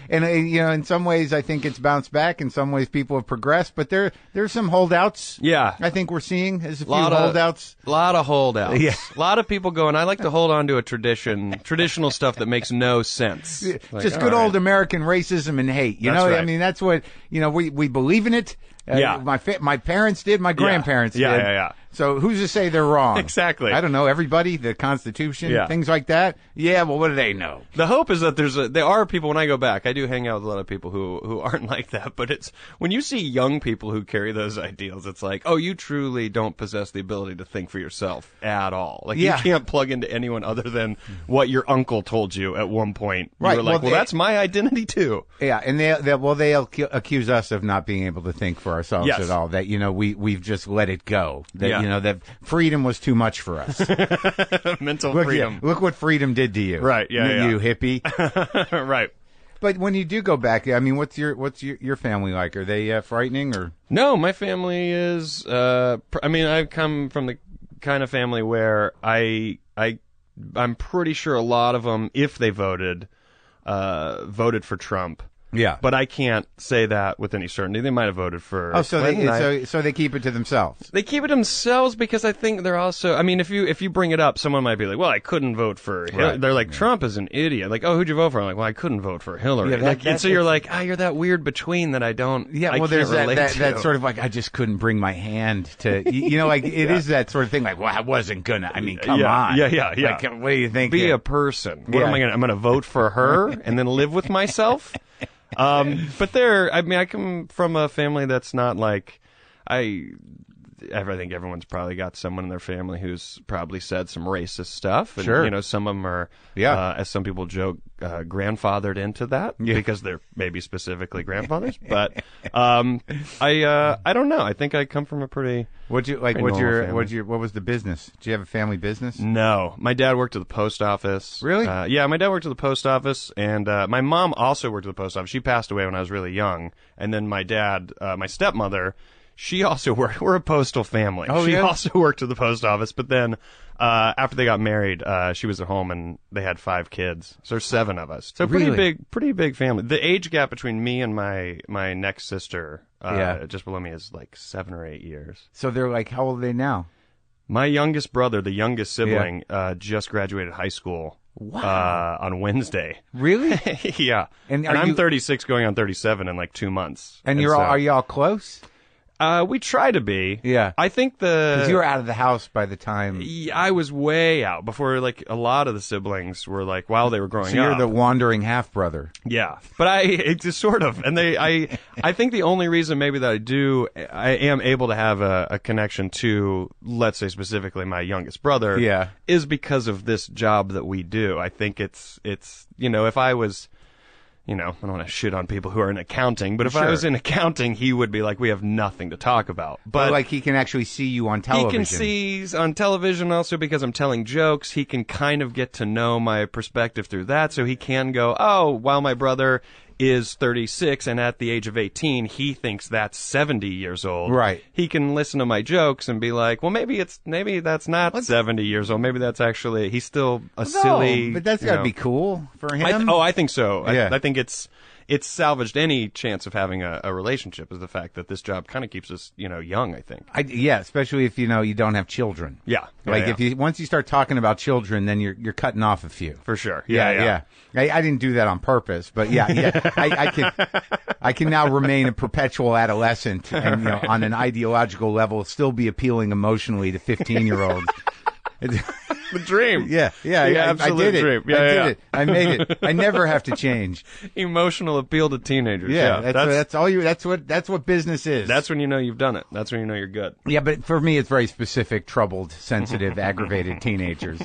[SPEAKER 1] and in some ways, I think it's bounced back. In some ways, people have progressed, but there's some holdouts.
[SPEAKER 3] Yeah,
[SPEAKER 1] I think we're seeing there's a few holdouts.
[SPEAKER 3] A lot of holdouts.
[SPEAKER 1] Yeah,
[SPEAKER 3] a lot of people going. I like to hold on to a traditional stuff that makes no sense.
[SPEAKER 1] Just good old American racism and hate. You know,
[SPEAKER 3] right.
[SPEAKER 1] I mean, that's what we believe in it. My parents did. My grandparents did.
[SPEAKER 3] Yeah.
[SPEAKER 1] So who's to say they're wrong?
[SPEAKER 3] Exactly.
[SPEAKER 1] I don't know. Everybody, the Constitution, things like that. Yeah, well, what do they know?
[SPEAKER 3] The hope is that there are people, when I go back, I do hang out with a lot of people who aren't like that, but it's, when you see young people who carry those ideals, it's like, oh, you truly don't possess the ability to think for yourself at all. Like, you can't plug into anyone other than what your uncle told you at one point. You were like, well, that's my identity too.
[SPEAKER 1] Yeah, and they'll accuse us of not being able to think for ourselves at all, that, we've just let it go. That, that freedom was too much for us.
[SPEAKER 3] Mental
[SPEAKER 1] freedom. Look what freedom did to you.
[SPEAKER 3] Right,
[SPEAKER 1] You hippie.
[SPEAKER 3] Right.
[SPEAKER 1] But when you do go back, I mean, what's your family like? Are they frightening or?
[SPEAKER 3] No, my family is, I come from the kind of family where I'm pretty sure a lot of them, if they voted for Trump.
[SPEAKER 1] Yeah,
[SPEAKER 3] but I can't say that with any certainty. They might have voted for.
[SPEAKER 1] Oh, so they keep it to themselves.
[SPEAKER 3] They keep it to themselves because I think they're also. I mean, if you bring it up, someone might be like, "Well, I couldn't vote for." Hillary. They're like, "Trump is an idiot." Like, "Oh, who'd you vote for?" I'm like, "Well, I couldn't vote for Hillary." And so you're like, "You're that weird between that I don't."
[SPEAKER 1] Yeah, well, there's that sort of like, I just couldn't bring my hand to. Like it is that sort of thing. Like, well, I wasn't gonna. I mean, come on.
[SPEAKER 3] Yeah.
[SPEAKER 1] Like, what do you think?
[SPEAKER 3] Be a person. What am I gonna? I'm gonna vote for her and then live with myself. But I come from a family that's not like, I think everyone's probably got someone in their family who's probably said some racist stuff. And,
[SPEAKER 1] sure.
[SPEAKER 3] You know, some of them are, as some people joke, grandfathered into that because they're maybe specifically grandfathers. But I don't know. I think I come from a pretty
[SPEAKER 1] what was the business? Did you have a family business?
[SPEAKER 3] No, my dad worked at the post office.
[SPEAKER 1] Really?
[SPEAKER 3] Yeah, my dad worked at the post office, and my mom also worked at the post office. She passed away when I was really young, and then my dad, my stepmother. She also worked. We're a postal family.
[SPEAKER 1] Oh,
[SPEAKER 3] she
[SPEAKER 1] yeah?
[SPEAKER 3] also worked at the post office, but then after they got married, she was at home and they had 5 kids. So there's 7 of us. So pretty big family. The age gap between me and my next sister, just below me, is like 7 or 8 years.
[SPEAKER 1] So they're like, how old are they now?
[SPEAKER 3] My youngest brother, the youngest sibling, just graduated high school.
[SPEAKER 1] Wow.
[SPEAKER 3] On Wednesday.
[SPEAKER 1] Really?
[SPEAKER 3] Yeah. And I'm 36 going on 37 in like 2 months.
[SPEAKER 1] And are you all close?
[SPEAKER 3] We try to be.
[SPEAKER 1] Yeah.
[SPEAKER 3] I think
[SPEAKER 1] because you were out of the house by the time.
[SPEAKER 3] I was way out before, like, a lot of the siblings were, like, while they were growing up.
[SPEAKER 1] So you're the wandering half-brother.
[SPEAKER 3] Yeah. But it's just sort of. And I think the only reason maybe that I am able to have a connection to, let's say specifically my youngest brother, is because of this job that we do. I think it's, you know, if I was, you know, I don't want to shit on people who are in accounting, but if I was in accounting, he would be like, we have nothing to talk about. But
[SPEAKER 1] like he can actually see you on television.
[SPEAKER 3] He can see on television also because I'm telling jokes. He can kind of get to know my perspective through that. So he can go, oh, while my brother is 36 and at the age of 18, he thinks that's 70 years old.
[SPEAKER 1] Right.
[SPEAKER 3] He can listen to my jokes and be like, well, maybe that's not 70 years old. Maybe that's actually, he's still silly.
[SPEAKER 1] But that's got to be cool for him.
[SPEAKER 3] I think so. Yeah. I think it's salvaged any chance of having a relationship is the fact that this job kind of keeps us, you know, young, I think.
[SPEAKER 1] Especially if, you know, you don't have children.
[SPEAKER 3] Yeah.
[SPEAKER 1] If once you start talking about children, then you're cutting off a few.
[SPEAKER 3] For sure.
[SPEAKER 1] Yeah. I didn't do that on purpose, but I can now remain a perpetual adolescent and, you know, on an ideological level, still be appealing emotionally to 15-year-olds.
[SPEAKER 3] The dream.
[SPEAKER 1] Yeah.
[SPEAKER 3] Absolute dream. I did it.
[SPEAKER 1] I made it. I never have to change.
[SPEAKER 3] Emotional appeal to teenagers.
[SPEAKER 1] Yeah. That's what business is.
[SPEAKER 3] That's when you know you've done it. That's when you know you're good.
[SPEAKER 1] Yeah, but for me, it's very specific, troubled, sensitive, aggravated teenagers.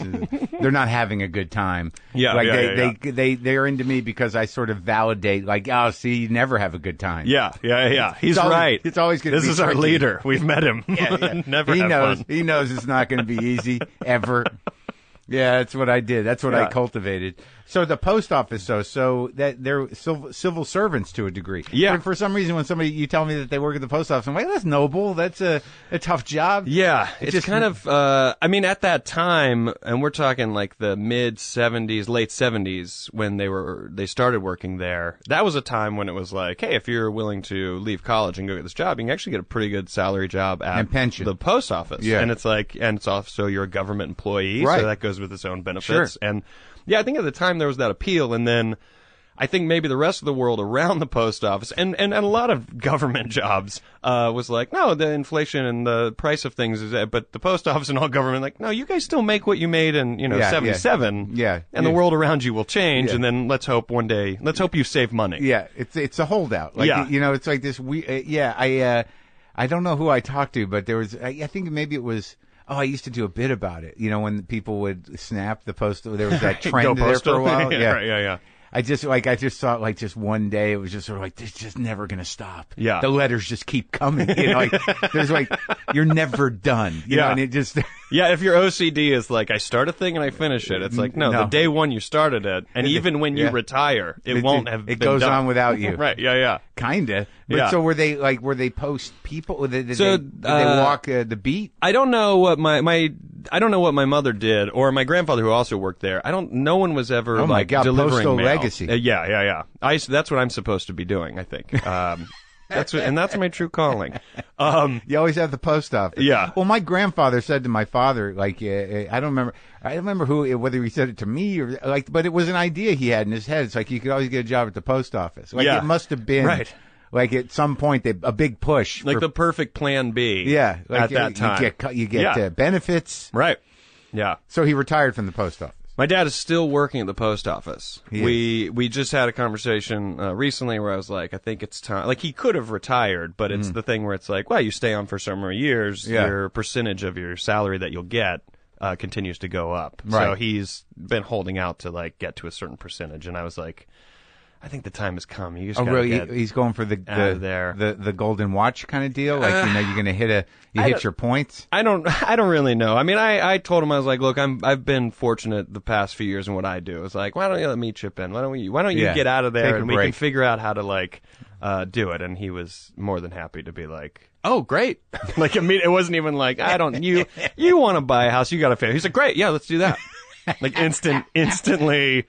[SPEAKER 1] They're not having a good time.
[SPEAKER 3] Yeah.
[SPEAKER 1] They're into me because I sort of validate, like, oh, see, you never have a good time.
[SPEAKER 3] Yeah. He's right.
[SPEAKER 1] It's always going to be
[SPEAKER 3] This is our leader. We've met him.
[SPEAKER 1] Yeah.
[SPEAKER 3] Never
[SPEAKER 1] he
[SPEAKER 3] have
[SPEAKER 1] knows.
[SPEAKER 3] fun.
[SPEAKER 1] He knows it's not going to be easy ever. Yeah, that's what I did. That's what I cultivated. So the post office, though, so that they're civil servants to a degree.
[SPEAKER 3] Yeah.
[SPEAKER 1] But for some reason, when you tell me that they work at the post office, I'm like, that's noble. That's a tough job.
[SPEAKER 3] Yeah. It's just kind of, I mean, at that time, and we're talking like the mid 70s, late 70s, when they started working there, that was a time when it was like, hey, if you're willing to leave college and go get this job, you can actually get a pretty good salary job at the post office.
[SPEAKER 1] Yeah.
[SPEAKER 3] And it's also you're a government employee,
[SPEAKER 1] right.
[SPEAKER 3] So that goes with its own benefits.
[SPEAKER 1] Sure.
[SPEAKER 3] And yeah, I think at the time there was that appeal, and then I think maybe the rest of the world around the post office and a lot of government jobs was like, no, the inflation and the price of things is, but the post office and all government, like, no, you guys still make what you made in 77.
[SPEAKER 1] Yeah.
[SPEAKER 3] And the world around you will change, and then let's hope you save money.
[SPEAKER 1] Yeah, it's a holdout. Like, you know, it's like this. I don't know who I talked to, but there was, I think maybe it was. Oh, I used to do a bit about it. You know, when people would snap the postal, there was that trend there for a while.
[SPEAKER 3] Yeah.
[SPEAKER 1] I just thought like just one day it was just sort of like, this is just never going to stop.
[SPEAKER 3] Yeah.
[SPEAKER 1] The letters just keep coming. You know, like there's like, you're never done. You know, and it just.
[SPEAKER 3] Yeah, if your OCD is like, I start a thing and I finish it, it's like, no. The day one you started it, and even when you retire, it won't have been
[SPEAKER 1] goes
[SPEAKER 3] done.
[SPEAKER 1] on without you.
[SPEAKER 3] Right, yeah.
[SPEAKER 1] Kinda. But so were they post people? Did they walk the beat? I
[SPEAKER 3] don't know what I don't know what my mother did, or my grandfather who also worked there. No one was ever delivering
[SPEAKER 1] postal
[SPEAKER 3] mail.
[SPEAKER 1] Legacy.
[SPEAKER 3] Yeah. That's what I'm supposed to be doing, I think. That's my true calling.
[SPEAKER 1] You always have the post office.
[SPEAKER 3] Yeah.
[SPEAKER 1] Well, my grandfather said to my father, like, I don't remember whether he said it to me or like, but it was an idea he had in his head. It's like you could always get a job at the post office. Like it must have been
[SPEAKER 3] right.
[SPEAKER 1] Like at some point, a big push,
[SPEAKER 3] like the perfect plan B.
[SPEAKER 1] Yeah, like
[SPEAKER 3] at that time
[SPEAKER 1] you get benefits.
[SPEAKER 3] Right. Yeah.
[SPEAKER 1] So he retired from the post office.
[SPEAKER 3] My dad is still working at the post office. We just had a conversation recently where I was like, I think it's time. Like, he could have retired, but it's the thing where it's like, well, you stay on for so many years, your percentage of your salary that you'll get continues to go up. Right. So he's been holding out to like get to a certain percentage, and I was like, I think the time has come. You just
[SPEAKER 1] really? He's going for the golden watch kind of deal. Like you're going to hit your points.
[SPEAKER 3] I don't really know. I mean, I told him, I was like, look, I've been fortunate the past few years in what I do. It's like, why don't you let me chip in? Why don't you get out of there and we can figure out how to like do it? And he was more than happy to be like, oh, great. Like, I mean, it wasn't even like, you want to buy a house, you got to pay. He's like, great, yeah, let's do that. Like instantly.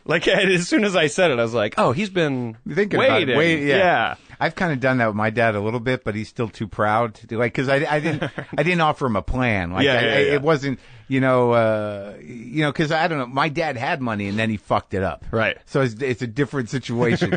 [SPEAKER 3] Like, as soon as I said it, I was like, oh, he's been waiting. Yeah.
[SPEAKER 1] I've kind of done that with my dad a little bit, but he's still too proud to do, like, because I didn't offer him a plan. Like, it wasn't, because I don't know, my dad had money and then he fucked it up.
[SPEAKER 3] Right.
[SPEAKER 1] So it's a different situation,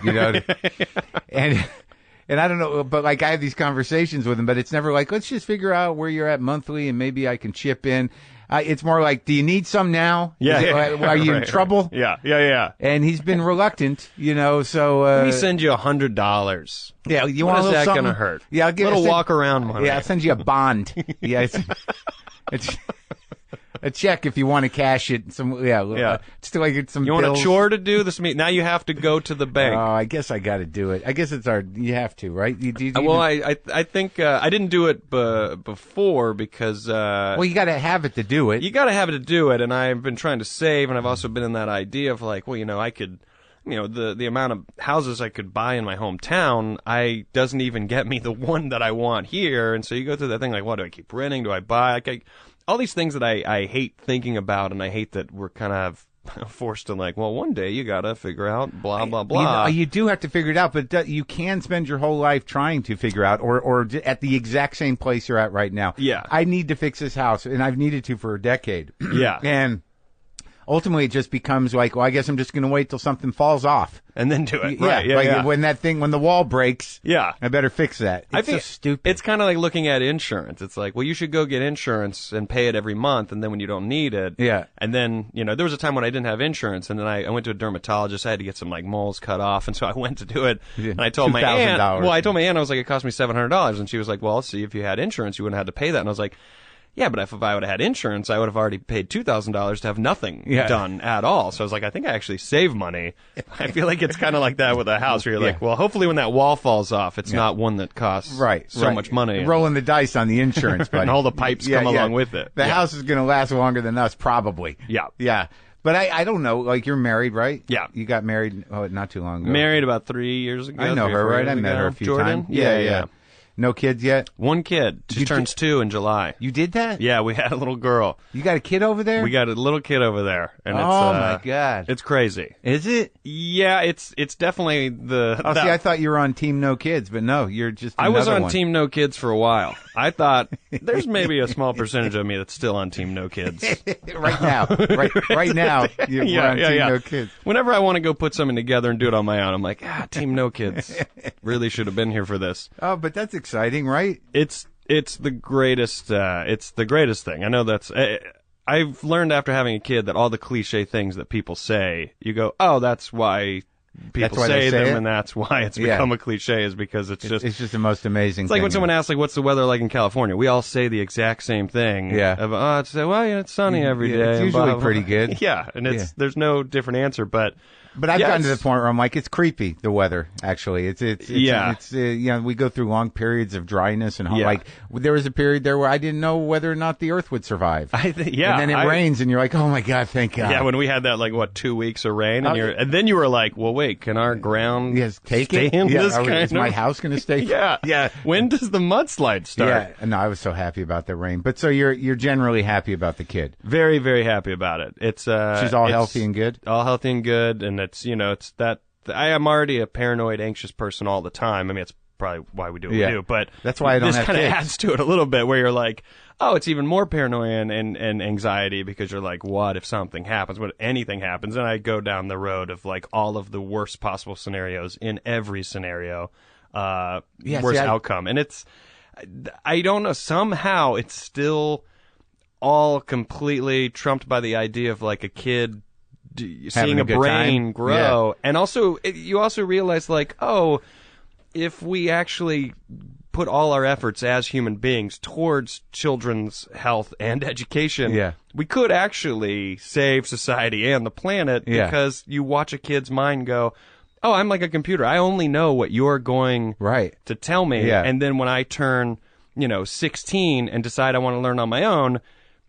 [SPEAKER 1] And I don't know, but like I have these conversations with him, but it's never like, let's just figure out where you're at monthly and maybe I can chip in. It's more like, do you need some now? Are you in trouble?
[SPEAKER 3] Yeah.
[SPEAKER 1] And he's been reluctant, so...
[SPEAKER 3] Let me send you $100.
[SPEAKER 1] Yeah, you want a little
[SPEAKER 3] something? What is that
[SPEAKER 1] going
[SPEAKER 3] to hurt?
[SPEAKER 1] Yeah,
[SPEAKER 3] a little walk around money.
[SPEAKER 1] Yeah, I'll send you a bond. Yeah, it's a check if you want to cash it. Just like some
[SPEAKER 3] You
[SPEAKER 1] bills.
[SPEAKER 3] want a chore to do this? Now you have to go to the bank.
[SPEAKER 1] Oh, I guess I got to do it. I guess you have to, right?
[SPEAKER 3] I think I didn't do it before because...
[SPEAKER 1] you got to have it to do it.
[SPEAKER 3] You got to have it to do it, and I've been trying to save, and I've also been in that idea of like, well, I could... the amount of houses I could buy in my hometown, doesn't even get me the one that I want here. And so you go through that thing like, what, do I keep renting? Do I buy? All these things that I hate thinking about, and I hate that we're kind of forced to like, well, one day you got to figure out blah, blah, blah.
[SPEAKER 1] You do have to figure it out, but you can spend your whole life trying to figure out or at the exact same place you're at right now.
[SPEAKER 3] Yeah.
[SPEAKER 1] I need to fix this house, and I've needed to for a decade.
[SPEAKER 3] Yeah.
[SPEAKER 1] And ultimately, it just becomes like, well, I guess I'm just going to wait till something falls off.
[SPEAKER 3] And then do it.
[SPEAKER 1] Right. Yeah. When the wall breaks, I better fix that. It's so stupid.
[SPEAKER 3] It's kind of like looking at insurance. It's like, well, you should go get insurance and pay it every month, and then when you don't need it.
[SPEAKER 1] Yeah.
[SPEAKER 3] And then, there was a time when I didn't have insurance, and then I went to a dermatologist. I had to get some, like, moles cut off, and so I went to do it. Yeah. And I told my aunt, I was like, it cost me $700, and she was like, well, see, if you had insurance, you wouldn't have to pay that. And I was like, yeah, but if I would have had insurance, I would have already paid $2,000 to have nothing done at all. So I was like, I think I actually save money. I feel like it's kind of like that with a house where you're like, well, hopefully when that wall falls off, it's not one that costs so much money.
[SPEAKER 1] Rolling the dice on the insurance, buddy.
[SPEAKER 3] And all the pipes come along with it.
[SPEAKER 1] The house is going to last longer than us, probably.
[SPEAKER 3] Yeah.
[SPEAKER 1] Yeah. But I don't know. Like, you're married, right?
[SPEAKER 3] Yeah.
[SPEAKER 1] You got married not too long ago.
[SPEAKER 3] Married about 3 years ago.
[SPEAKER 1] I know her, right? I met her a few times. Yeah. No kids yet?
[SPEAKER 3] One kid. She turns 2 in July.
[SPEAKER 1] You did that?
[SPEAKER 3] Yeah, we had a little girl.
[SPEAKER 1] You got a kid over there?
[SPEAKER 3] We got a little kid over there. And
[SPEAKER 1] my God.
[SPEAKER 3] It's crazy.
[SPEAKER 1] Is it?
[SPEAKER 3] Yeah, it's definitely the...
[SPEAKER 1] Oh, see, I thought you were on Team No Kids, but no, you're just
[SPEAKER 3] I was on Team No Kids for a while. I thought there's maybe a small percentage of me that's still on Team No Kids.
[SPEAKER 1] Right now. Right now, you're on Team No Kids.
[SPEAKER 3] Whenever I want to go put something together and do it on my own, I'm like, Team No Kids. Really should have been here for this.
[SPEAKER 1] Oh, but that's exciting, right?
[SPEAKER 3] It's the greatest. It's the greatest thing. I know that's. I've learned after having a kid that all the cliche things that people say, you go, oh, that's why people say them, and that's why it's become a cliche, is because it's just
[SPEAKER 1] the most amazing.
[SPEAKER 3] It's like when someone asks, like, what's the weather like in California? We all say the exact same thing.
[SPEAKER 1] Yeah.
[SPEAKER 3] It's sunny every day.
[SPEAKER 1] It's usually pretty good.
[SPEAKER 3] Yeah, and there's no different answer, but
[SPEAKER 1] I've gotten to the point where I'm like, it's creepy, the weather, actually. It's we go through long periods of dryness, and like, there was a period there where I didn't know whether or not the earth would survive. And then it rains, and you're like, oh my God, thank God.
[SPEAKER 3] Yeah, when we had that, 2 weeks of rain, and then you were like, well, wait, can our ground
[SPEAKER 1] stay
[SPEAKER 3] in this kind
[SPEAKER 1] Is my house going to stay?
[SPEAKER 3] Yeah. When does the mudslide start?
[SPEAKER 1] Yeah, no, I was so happy about the rain. But so you're generally happy about the kid?
[SPEAKER 3] Very, very happy about it. It's
[SPEAKER 1] she's all healthy and good?
[SPEAKER 3] All healthy and good, and it's that I am already a paranoid, anxious person all the time. I mean, it's probably why we do what we do, but
[SPEAKER 1] that's why I don't have kids.
[SPEAKER 3] This kind of adds to it a little bit, where you're like, oh, it's even more paranoia and anxiety, because you're like, what if something happens? What if anything happens? And I go down the road of like all of the worst possible scenarios in every scenario, worst outcome. And I don't know, somehow it's still all completely trumped by the idea of like a kid seeing a brain grow. Yeah. And also, you also realize like, oh, if we actually put all our efforts as human beings towards children's health and education, we could actually save society and the planet because you watch a kid's mind go, oh, I'm like a computer. I only know what you're going to tell me. Yeah. And then when I turn, 16 and decide I want to learn on my own,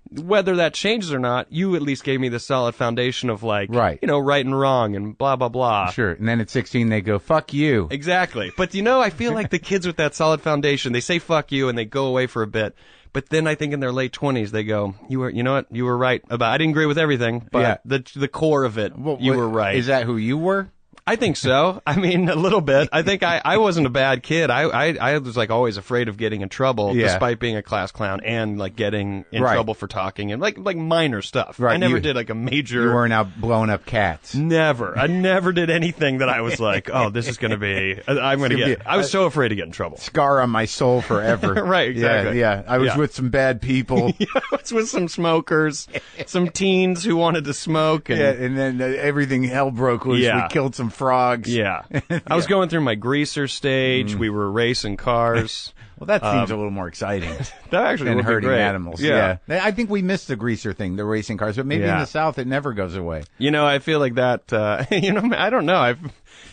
[SPEAKER 3] whether that changes or not, you at least gave me the solid foundation of like, right and wrong and blah, blah, blah.
[SPEAKER 1] Sure. And then at 16, they go, fuck you.
[SPEAKER 3] Exactly. But, I feel like the kids with that solid foundation, they say fuck you and they go away for a bit. But then I think in their late 20s, they go, you were right about, I didn't agree with everything, but the core of it, you were right.
[SPEAKER 1] Is that who you were?
[SPEAKER 3] I think so. I mean, a little bit. I think I wasn't a bad kid. I was like always afraid of getting in trouble, despite being a class clown and like getting in trouble for talking and like minor stuff. Right. I never did like a major.
[SPEAKER 1] You weren't out blowing up cats.
[SPEAKER 3] Never. I never did anything that I was like, oh, this is going to be. I'm going to get. I was so afraid to get in trouble.
[SPEAKER 1] Scar on my soul forever.
[SPEAKER 3] Right. Exactly.
[SPEAKER 1] Yeah. I was with some bad people.
[SPEAKER 3] I was with some smokers, some teens who wanted to smoke,
[SPEAKER 1] and then everything hell broke loose. We killed some frogs.
[SPEAKER 3] Yeah. I was going through my greaser stage. We were racing cars.
[SPEAKER 1] Well, that seems a little more exciting.
[SPEAKER 3] That actually
[SPEAKER 1] than
[SPEAKER 3] would
[SPEAKER 1] hurting
[SPEAKER 3] be great.
[SPEAKER 1] animals. Yeah. I think we missed the greaser thing, the racing cars, but maybe in the South it never goes away.
[SPEAKER 3] I feel like that, I don't know.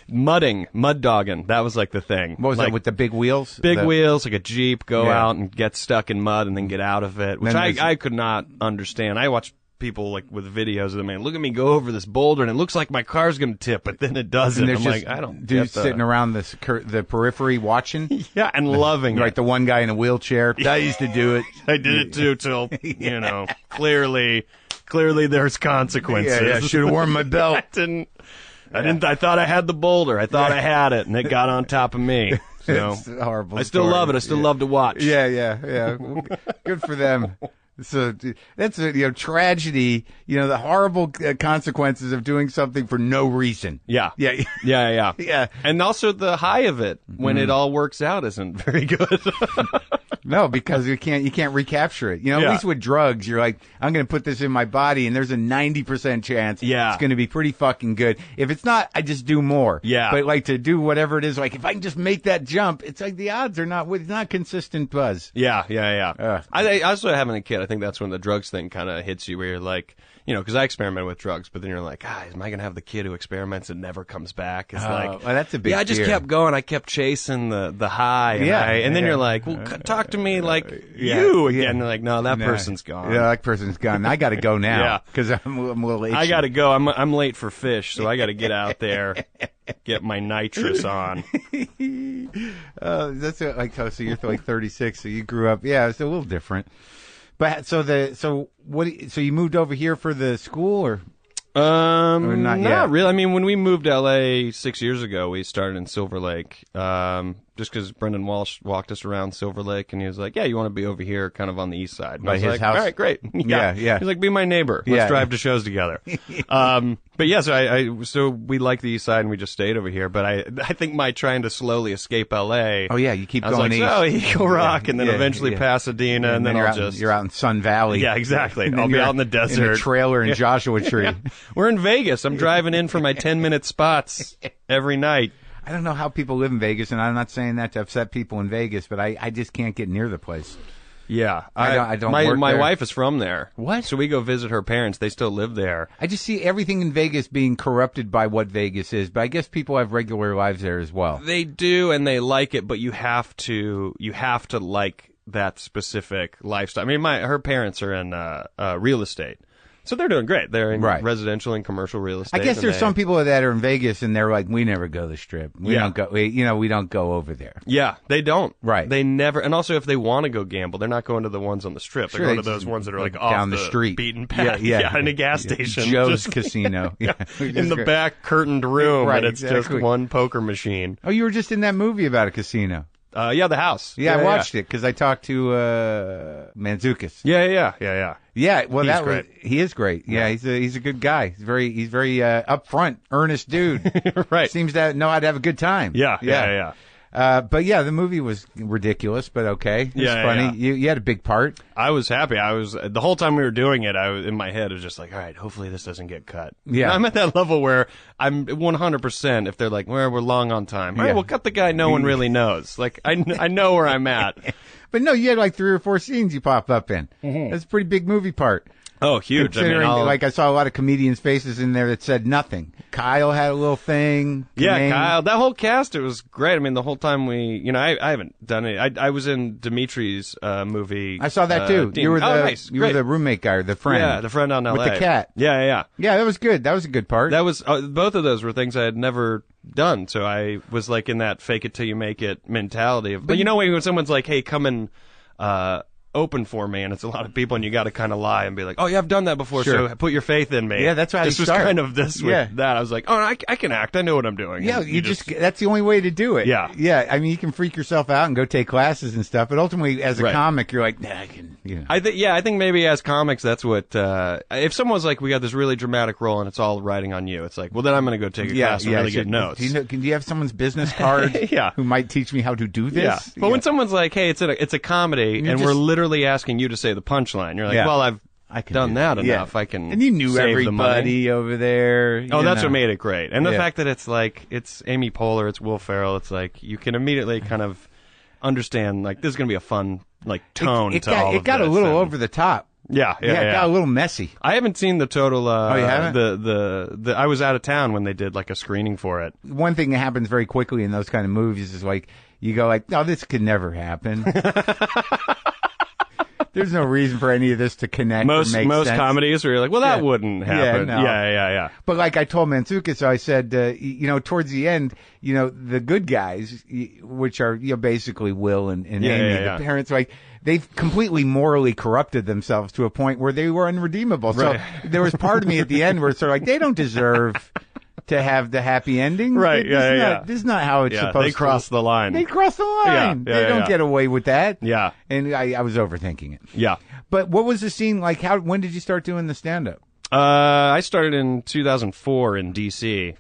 [SPEAKER 3] Mud dogging, that was like the thing.
[SPEAKER 1] What was that, with the big wheels?
[SPEAKER 3] Big wheels, like a Jeep, go out and get stuck in mud and then get out of it, which I could not understand. I watched people like with videos of them, man, look at me go over this boulder and it looks like my car's going to tip, but then it doesn't. I'm like, I don't
[SPEAKER 1] dudes sitting around the periphery watching.
[SPEAKER 3] Yeah, and loving
[SPEAKER 1] it. The one guy in a wheelchair. I used to do it.
[SPEAKER 3] I did it too till, clearly there's consequences.
[SPEAKER 1] Yeah, I should have worn my belt.
[SPEAKER 3] I thought I had the boulder. I thought I had it, and it got on top of me. So
[SPEAKER 1] it's a horrible
[SPEAKER 3] I still love it. I still love to watch.
[SPEAKER 1] Yeah. Good for them. So that's a tragedy. The horrible consequences of doing something for no reason.
[SPEAKER 3] Yeah. And also the high of it when it all works out isn't very good.
[SPEAKER 1] No, because you can't recapture it. At least with drugs, you're like, I'm going to put this in my body, and there's a 90% chance it's going to be pretty fucking good. If it's not, I just do more.
[SPEAKER 3] Yeah.
[SPEAKER 1] But like to do whatever it is, like if I can just make that jump, it's like the odds are not. It's not consistent buzz.
[SPEAKER 3] Yeah. I also having a kid, I think that's when the drugs thing kind of hits you, where you're like, because I experimented with drugs, but then you're like, am I going to have the kid who experiments and never comes back? It's
[SPEAKER 1] well, that's a big
[SPEAKER 3] I just kept going. I kept chasing the high. And then you're like, well, talk to me like you again. And they're like, no, that person's gone.
[SPEAKER 1] Yeah, that person's gone. I got to go now because I'm a little itchy.
[SPEAKER 3] I got to go. I'm late for fish, so I got to get out there, get my nitrous on.
[SPEAKER 1] That's so you're like 36, so you grew up. Yeah, it's a little different. But so you moved over here for the school or
[SPEAKER 3] not really. I mean, when we moved to LA 6 years ago, we started in Silver Lake. Just because Brendan Walsh walked us around Silver Lake, and he was like, "Yeah, you want to be over here, kind of on the east side." And
[SPEAKER 1] by his
[SPEAKER 3] like,
[SPEAKER 1] house.
[SPEAKER 3] All right, great.
[SPEAKER 1] Yeah.
[SPEAKER 3] He's like, "Be my neighbor. Let's drive to shows together." But yeah, so we like the east side, and we just stayed over here. But I think my trying to slowly escape LA.
[SPEAKER 1] Oh yeah, you keep going
[SPEAKER 3] east.
[SPEAKER 1] Oh,
[SPEAKER 3] Eagle Rock, and then eventually Pasadena, and then
[SPEAKER 1] you're out in Sun Valley.
[SPEAKER 3] Yeah, exactly. I'll be out in the desert,
[SPEAKER 1] in a trailer in Joshua Tree.
[SPEAKER 3] Yeah. We're in Vegas. I'm driving in for my 10-minute spots every night.
[SPEAKER 1] I don't know how people live in Vegas, and I'm not saying that to upset people in Vegas, but I just can't get near the place.
[SPEAKER 3] Yeah.
[SPEAKER 1] I don't
[SPEAKER 3] my
[SPEAKER 1] work
[SPEAKER 3] my
[SPEAKER 1] there.
[SPEAKER 3] wife is from there.
[SPEAKER 1] What?
[SPEAKER 3] So we go visit her parents. They still live there.
[SPEAKER 1] I just see everything in Vegas being corrupted by what Vegas is, but I guess people have regular lives there as well.
[SPEAKER 3] They do, and they like it, but you have to like that specific lifestyle. I mean, her parents are in real estate. So they're doing great. They're in residential and commercial real estate.
[SPEAKER 1] I guess there's some people that are in Vegas and they're like, we never go to the Strip. We don't go. We don't go over there.
[SPEAKER 3] Yeah, they don't.
[SPEAKER 1] Right.
[SPEAKER 3] They never. And also, if they want to go gamble, they're not going to the ones on the Strip. They're going to those ones that are like
[SPEAKER 1] down
[SPEAKER 3] off
[SPEAKER 1] the street,
[SPEAKER 3] beaten path. Yeah, in a gas station,
[SPEAKER 1] Joe's Casino.
[SPEAKER 3] In the back curtained room, and it's just one poker machine.
[SPEAKER 1] Oh, you were just in that movie about a casino.
[SPEAKER 3] The house.
[SPEAKER 1] Yeah, I watched it because I talked to Mantzoukas.
[SPEAKER 3] Yeah.
[SPEAKER 1] Yeah, well,
[SPEAKER 3] great.
[SPEAKER 1] He is great. Yeah, he's a good guy. He's very upfront, earnest dude.
[SPEAKER 3] Right.
[SPEAKER 1] Seems to know how to have a good time.
[SPEAKER 3] Yeah.
[SPEAKER 1] But yeah, the movie was ridiculous, but okay. It was funny. Yeah. You had a big part.
[SPEAKER 3] I was happy. The whole time we were doing it, in my head, it was just like, all right, hopefully this doesn't get cut.
[SPEAKER 1] Yeah.
[SPEAKER 3] And I'm at that level where I'm 100% if they're like, well, we're long on time. All right, we'll cut the guy no one really knows. Like, I know where I'm at.
[SPEAKER 1] But no, you had like 3 or 4 scenes you pop up in. Mm-hmm. That's a pretty big movie part.
[SPEAKER 3] Oh, huge.
[SPEAKER 1] Considering, I saw a lot of comedians' faces in there that said nothing. Kyle had a little thing.
[SPEAKER 3] Yeah, Kyle. That whole cast, it was great. I mean, the whole time I haven't done it. I was in Dimitri's movie.
[SPEAKER 1] I saw that too. You were the roommate guy, or the friend.
[SPEAKER 3] Yeah, the friend on LA.
[SPEAKER 1] With the cat.
[SPEAKER 3] Yeah.
[SPEAKER 1] Yeah, that was good. That was a good part.
[SPEAKER 3] That was, both of those were things I had never done. So I was like in that fake it till you make it mentality of, but you know, when someone's like, hey, come and, open for me, and it's a lot of people, and you got to kind of lie and be like, oh yeah, I've done that before,
[SPEAKER 1] sure.
[SPEAKER 3] So put your faith in me.
[SPEAKER 1] Yeah, that's how
[SPEAKER 3] this was kind of this with that. I was like, oh, I can act. I know what I'm doing.
[SPEAKER 1] Yeah, you just that's the only way to do it. Yeah. I mean, you can freak yourself out and go take classes and stuff, but ultimately, as a comic, you're like, nah, I can. You know.
[SPEAKER 3] I think maybe as comics, that's what. If someone's like, we got this really dramatic role, and it's all riding on you, it's like, well, then I'm going to go take a class and really get notes.
[SPEAKER 1] Do you have someone's business card? Who might teach me how to do this?
[SPEAKER 3] Yeah. But when someone's like, hey, it's a comedy, and we're literally asking you to say the punchline. You're like, well, I've done that enough. I can.
[SPEAKER 1] And you knew
[SPEAKER 3] save
[SPEAKER 1] everybody over there.
[SPEAKER 3] That's what made it great. And the fact that it's Amy Poehler, it's Will Ferrell. It's like you can immediately kind of understand like this is going to be a fun tone to all of this.
[SPEAKER 1] It got a little over the top.
[SPEAKER 3] Yeah.
[SPEAKER 1] It got a little messy.
[SPEAKER 3] I haven't seen the total.
[SPEAKER 1] Oh, you haven't?
[SPEAKER 3] The I was out of town when they did like a screening for it.
[SPEAKER 1] One thing that happens very quickly in those kind of movies is like you go like, no, this could never happen. There's no reason for any of this to connect. Most sense.
[SPEAKER 3] Comedies where you're like, well, that wouldn't happen. Yeah.
[SPEAKER 1] But like I told Mansuka, so I said, towards the end, the good guys, which are basically Will and Amy, the parents, like they've completely morally corrupted themselves to a point where they were unredeemable. So there was part of me at the end where it's sort of like they don't deserve to have the happy ending.
[SPEAKER 3] Right,
[SPEAKER 1] This is not how it's supposed to.
[SPEAKER 3] They cross the line.
[SPEAKER 1] They cross the line. They don't get away with that.
[SPEAKER 3] Yeah.
[SPEAKER 1] And I was overthinking it.
[SPEAKER 3] Yeah.
[SPEAKER 1] But what was the scene like? When did you start doing the stand-up?
[SPEAKER 3] I started in 2004 in D.C.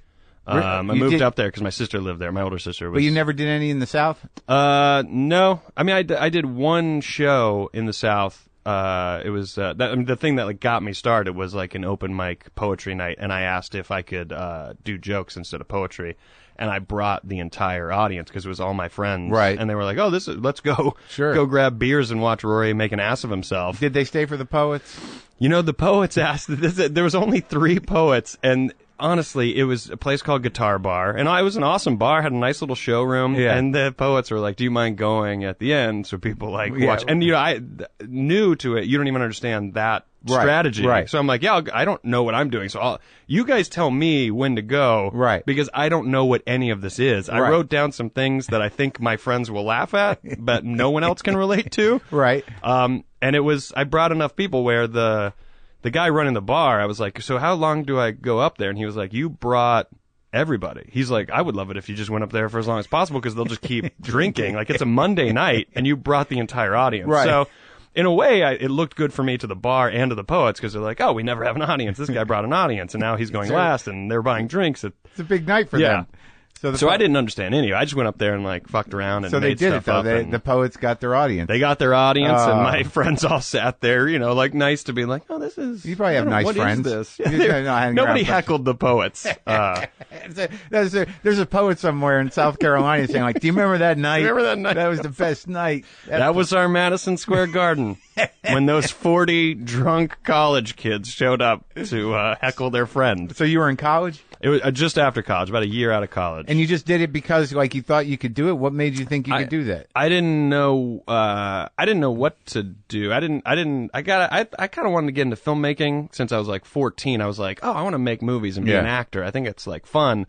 [SPEAKER 3] I moved up there because my sister lived there. My older sister was.
[SPEAKER 1] But you never did any in the South?
[SPEAKER 3] No. I mean, I did one show in the South. It was the thing that got me started was like an open mic poetry night, and I asked if I could do jokes instead of poetry, and I brought the entire audience because it was all my friends,
[SPEAKER 1] right?
[SPEAKER 3] And they were like, "Oh, let's go, go grab beers and watch Rory make an ass of himself."
[SPEAKER 1] Did they stay for the poets?
[SPEAKER 3] The poets asked. There was only 3 poets, and honestly, it was a place called Guitar Bar, and it was an awesome bar, had a nice little showroom, and the poets were like, do you mind going at the end so people watch? And, I new to it, you don't even understand that strategy.
[SPEAKER 1] Right.
[SPEAKER 3] So I'm like, I don't know what I'm doing, so you guys tell me when to go,
[SPEAKER 1] right?
[SPEAKER 3] Because I don't know what any of this is. I wrote down some things that I think my friends will laugh at, but no one else can relate to.
[SPEAKER 1] Right.
[SPEAKER 3] And I brought enough people where the guy running the bar, I was like, so how long do I go up there? And he was like, you brought everybody. He's like, I would love it if you just went up there for as long as possible because they'll just keep drinking. Like, it's a Monday night, and you brought the entire audience.
[SPEAKER 1] Right.
[SPEAKER 3] So, in a way, it looked good for me to the bar and to the poets because they're like, oh, we never have an audience. This guy brought an audience, and now he's going last, and they're buying drinks.
[SPEAKER 1] It's a big night for them.
[SPEAKER 3] So I didn't understand any of it. I just went up there and fucked around and
[SPEAKER 1] so
[SPEAKER 3] made stuff up.
[SPEAKER 1] The poets got their audience.
[SPEAKER 3] They got their audience, and my friends all sat there, nice to be like, oh, this is.
[SPEAKER 1] You probably have nice friends.
[SPEAKER 3] What is this? Nobody heckled the poets.
[SPEAKER 1] There's a poet somewhere in South Carolina saying, like, do you remember that night?
[SPEAKER 3] Remember that night?
[SPEAKER 1] That was the best night.
[SPEAKER 3] That was our Madison Square Garden when those 40 drunk college kids showed up to heckle their friend.
[SPEAKER 1] So you were in college?
[SPEAKER 3] It was just after college, about a year out of college.
[SPEAKER 1] And you just did it because, you thought you could do it? What made you think you could do that?
[SPEAKER 3] I didn't know. I didn't know what to do. I kind of wanted to get into filmmaking since I was 14. I was like, oh, I want to make movies and be an actor. I think it's fun.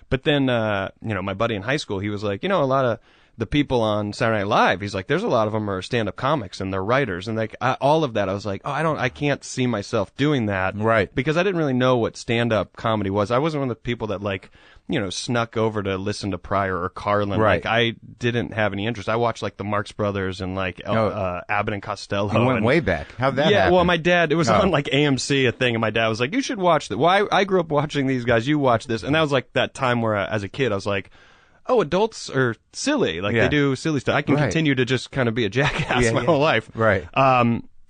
[SPEAKER 3] But then, my buddy in high school, he was like, a lot of the people on Saturday Night Live, he's like, there's a lot of them are stand-up comics and they're writers, and all of that. I was like, I can't see myself doing that,
[SPEAKER 1] right?
[SPEAKER 3] Because I didn't really know what stand-up comedy was. I wasn't one of the people that snuck over to listen to Pryor or Carlin.
[SPEAKER 1] Right.
[SPEAKER 3] I didn't have any interest. I watched the Marx Brothers and Abbott and Costello.
[SPEAKER 1] You went way back. How'd that happen?
[SPEAKER 3] Yeah, well, my dad, it was on AMC, a thing, and my dad was like, you should watch that. Well, I grew up watching these guys. You watch this, and that was that time where as a kid I was like, oh, adults are silly. Like, they do silly stuff. I can continue to just kind of be a jackass my whole life.
[SPEAKER 1] Right.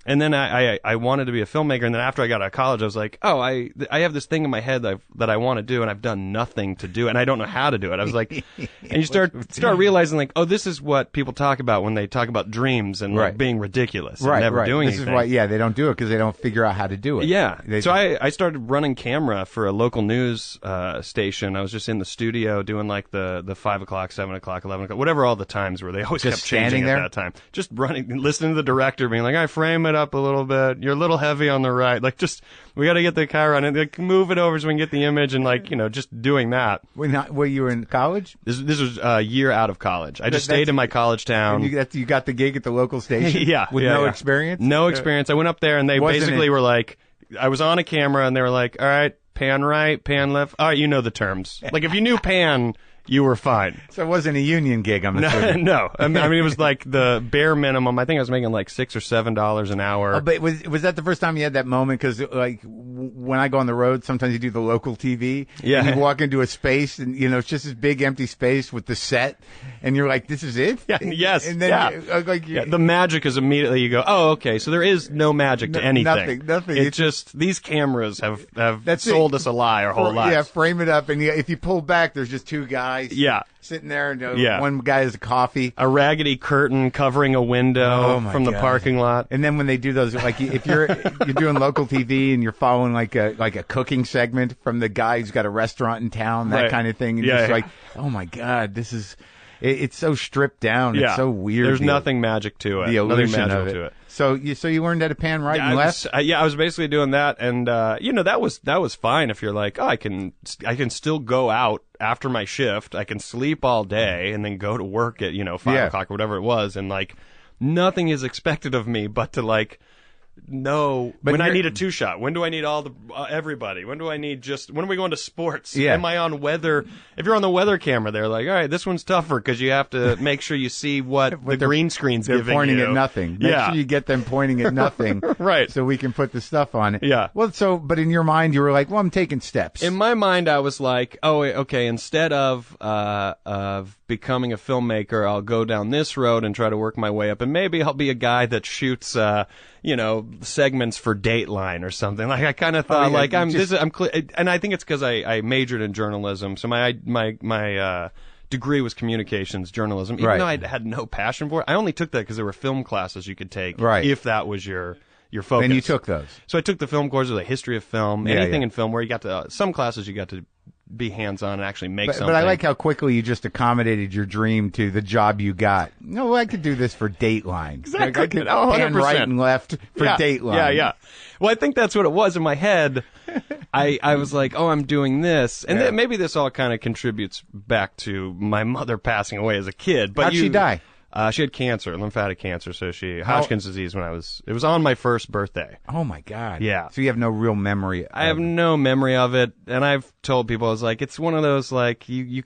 [SPEAKER 3] And then I wanted to be a filmmaker, and then after I got out of college, I was like, oh, I have this thing in my head that I want to do, and I've done nothing to do it, and I don't know how to do it. I was like, and you start realizing, like, oh, this is what people talk about when they talk about dreams and like, being ridiculous and never doing anything.
[SPEAKER 1] This is why, they don't do it because they don't figure out how to do it.
[SPEAKER 3] Yeah. So I started running camera for a local news station. I was just in the studio doing like the 5 o'clock, 7 o'clock, 11 o'clock, whatever all the times were. They always kept changing at that time. Just running, listening to the director, being like, I frame it up a little bit. You're a little heavy on the right. Like, just, we got to get the camera on it. Like, move it over so we can get the image, and like, just doing that.
[SPEAKER 1] Were you in college?
[SPEAKER 3] This was a year out of college. I just stayed in my college town.
[SPEAKER 1] You got the gig at the local station? With no experience?
[SPEAKER 3] No experience. I went up there and they basically were like, I was on a camera and they were like, all right, pan right, pan left. All right, you know the terms. Like, if you knew pan, you were fine.
[SPEAKER 1] So it wasn't a union gig, I'm assuming.
[SPEAKER 3] No. I mean, it was like the bare minimum. I think I was making like $6 or $7 an hour.
[SPEAKER 1] Oh, but was that the first time you had that moment? Because like when I go on the road, sometimes you do the local TV.
[SPEAKER 3] Yeah.
[SPEAKER 1] And you walk into a space, and it's just this big empty space with the set, and you're like, "This is it."
[SPEAKER 3] Yeah. Yes.
[SPEAKER 1] And then
[SPEAKER 3] the magic is immediately you go, "Oh, okay." So there is no magic to anything.
[SPEAKER 1] Nothing.
[SPEAKER 3] It's just these cameras have sold us a lie our whole lives.
[SPEAKER 1] Yeah, frame it up, and if you pull back, there's just two guys. Sitting there, and one guy has a coffee,
[SPEAKER 3] a raggedy curtain covering a window from the parking lot.
[SPEAKER 1] And then when they do those, like if you're doing local TV and you're following like a cooking segment from the guy who's got a restaurant in town, that kind of thing, and it's like, oh my God, this is. It's so stripped down. It's so weird.
[SPEAKER 3] There's nothing magic to it.
[SPEAKER 1] The illusion
[SPEAKER 3] nothing
[SPEAKER 1] of
[SPEAKER 3] magical to it.
[SPEAKER 1] So you learned how to pan right and left.
[SPEAKER 3] I was basically doing that, and that was fine. If you're like, oh, I can still go out after my shift. I can sleep all day and then go to work at 5 o'clock or whatever it was, and like nothing is expected of me but to like. No, when I need a 2-shot. When do I need everybody? When do I need when are we going to sports?
[SPEAKER 1] Yeah.
[SPEAKER 3] Am I on weather? If you're on the weather camera, they're like, all right, this one's tougher because you have to make sure you see what the green screen's giving you.
[SPEAKER 1] They're pointing at nothing. Make sure you get them pointing at nothing.
[SPEAKER 3] Right.
[SPEAKER 1] So we can put the stuff on it.
[SPEAKER 3] Yeah.
[SPEAKER 1] Well, but in your mind, you were like, well, I'm taking steps.
[SPEAKER 3] In my mind, I was like, oh, okay, instead of becoming a filmmaker, I'll go down this road and try to work my way up, and maybe I'll be a guy that shoots segments for Dateline or something. Like, I kind of thought, and I think it's because I majored in journalism, so my degree was communications journalism, even though I had no passion for it. I only took that because there were film classes you could take if that was your focus.
[SPEAKER 1] And you took those.
[SPEAKER 3] So I took the film courses, like history of film, anything in film, where you got to some classes you got to be hands-on and actually make something.
[SPEAKER 1] But I like how quickly you just accommodated your dream to the job you got. No, I could do this for Dateline.
[SPEAKER 3] Exactly.
[SPEAKER 1] I could pan right and left for Dateline.
[SPEAKER 3] Yeah. Well, I think that's what it was in my head. I was like, oh, I'm doing this. And then maybe this all kind of contributes back to my mother passing away as a kid. But
[SPEAKER 1] how'd she die?
[SPEAKER 3] She had cancer, lymphatic cancer, so Hodgkin's disease it was on my first birthday.
[SPEAKER 1] Oh my God.
[SPEAKER 3] Yeah.
[SPEAKER 1] So you have no real memory.
[SPEAKER 3] I have no memory of it, and I've told people, I was like, it's one of those, like, you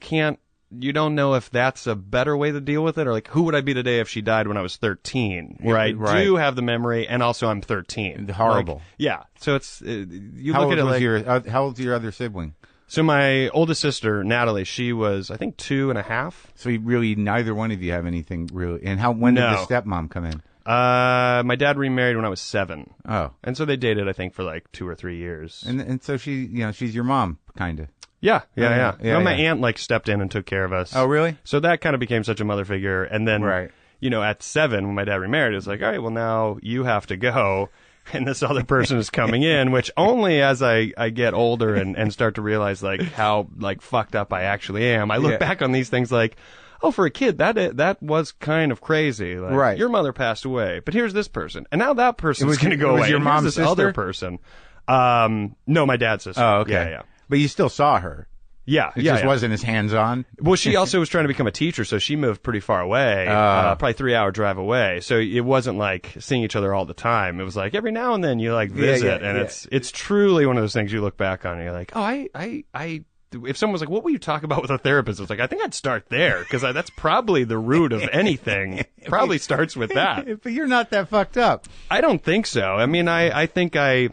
[SPEAKER 3] don't know if that's a better way to deal with it, or like, who would I be today if she died when I was 13? Where I do have the memory, and also I'm 13.
[SPEAKER 1] Horrible.
[SPEAKER 3] Like, yeah. So it's, you
[SPEAKER 1] how
[SPEAKER 3] look at it like.
[SPEAKER 1] How old's your other sibling?
[SPEAKER 3] So my oldest sister, Natalie, she was, I think, 2.5.
[SPEAKER 1] So really, neither one of you have anything really. And when did the stepmom come in?
[SPEAKER 3] My dad remarried when I was 7.
[SPEAKER 1] Oh.
[SPEAKER 3] And so they dated, I think, for like 2 or 3 years.
[SPEAKER 1] And so she's your mom, kind of.
[SPEAKER 3] Yeah. My aunt like stepped in and took care of us.
[SPEAKER 1] Oh, really?
[SPEAKER 3] So that kind of became such a mother figure. And then, at 7, when my dad remarried, it was like, all right, well, now you have to go. And this other person is coming in, which only as I get older and start to realize like how like fucked up I actually am. I look back on these things like, oh, for a kid, that was kind of crazy. Like, your mother passed away, but here's this person, and now that person's going to go away.
[SPEAKER 1] Was your mom's
[SPEAKER 3] this
[SPEAKER 1] sister?
[SPEAKER 3] Other person? No, my dad's sister.
[SPEAKER 1] Oh, okay.
[SPEAKER 3] Yeah.
[SPEAKER 1] But you still saw her.
[SPEAKER 3] Yeah,
[SPEAKER 1] it just wasn't as hands-on.
[SPEAKER 3] Well, she also was trying to become a teacher, so she moved pretty far away, probably 3-hour drive away. So it wasn't like seeing each other all the time. It was like every now and then you like visit, and it's truly one of those things you look back on and you're like, oh, I. If someone was like, what will you talk about with a therapist? It's like, I think I'd start there, because that's probably the root of anything. Probably starts with that.
[SPEAKER 1] But you're not that fucked up.
[SPEAKER 3] I don't think so. I mean, I think I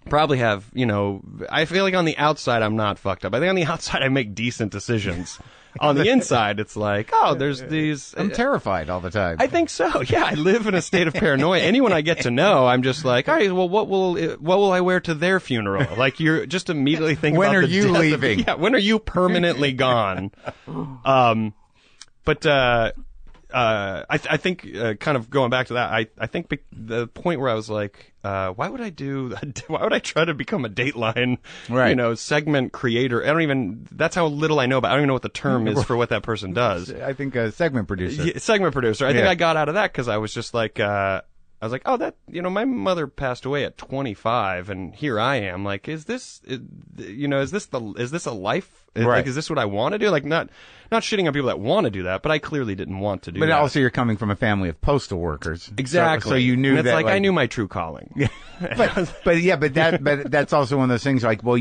[SPEAKER 3] probably have, I feel like on the outside I'm not fucked up. I think on the outside I make decent decisions. on the inside, it's like, oh, there's these.
[SPEAKER 1] I'm terrified all the time.
[SPEAKER 3] I think so. Yeah, I live in a state of paranoia. Anyone I get to know, I'm just like, all right, well, what will I wear to their funeral? Like, you're just immediately thinking
[SPEAKER 1] when
[SPEAKER 3] about
[SPEAKER 1] are you leaving?
[SPEAKER 3] When are you permanently gone? I think kind of going back to that, I think the point where I was like, why would I try to become a Dateline, segment creator? That's how little I know about. I don't even know what the term is for what that person does.
[SPEAKER 1] I think a segment producer.
[SPEAKER 3] Yeah, segment producer. I think I got out of that because I was just like, I was like, oh, my mother passed away at 25, and here I am. Like, is this a life?
[SPEAKER 1] Right.
[SPEAKER 3] Like, is this what I want to do? Like, not shitting on people that want to do that, but I clearly didn't want to do that.
[SPEAKER 1] But also, you're coming from a family of postal workers,
[SPEAKER 3] exactly.
[SPEAKER 1] So you knew
[SPEAKER 3] and it's
[SPEAKER 1] that.
[SPEAKER 3] Like I knew my true calling.
[SPEAKER 1] Yeah. but that's also one of those things. Like, well,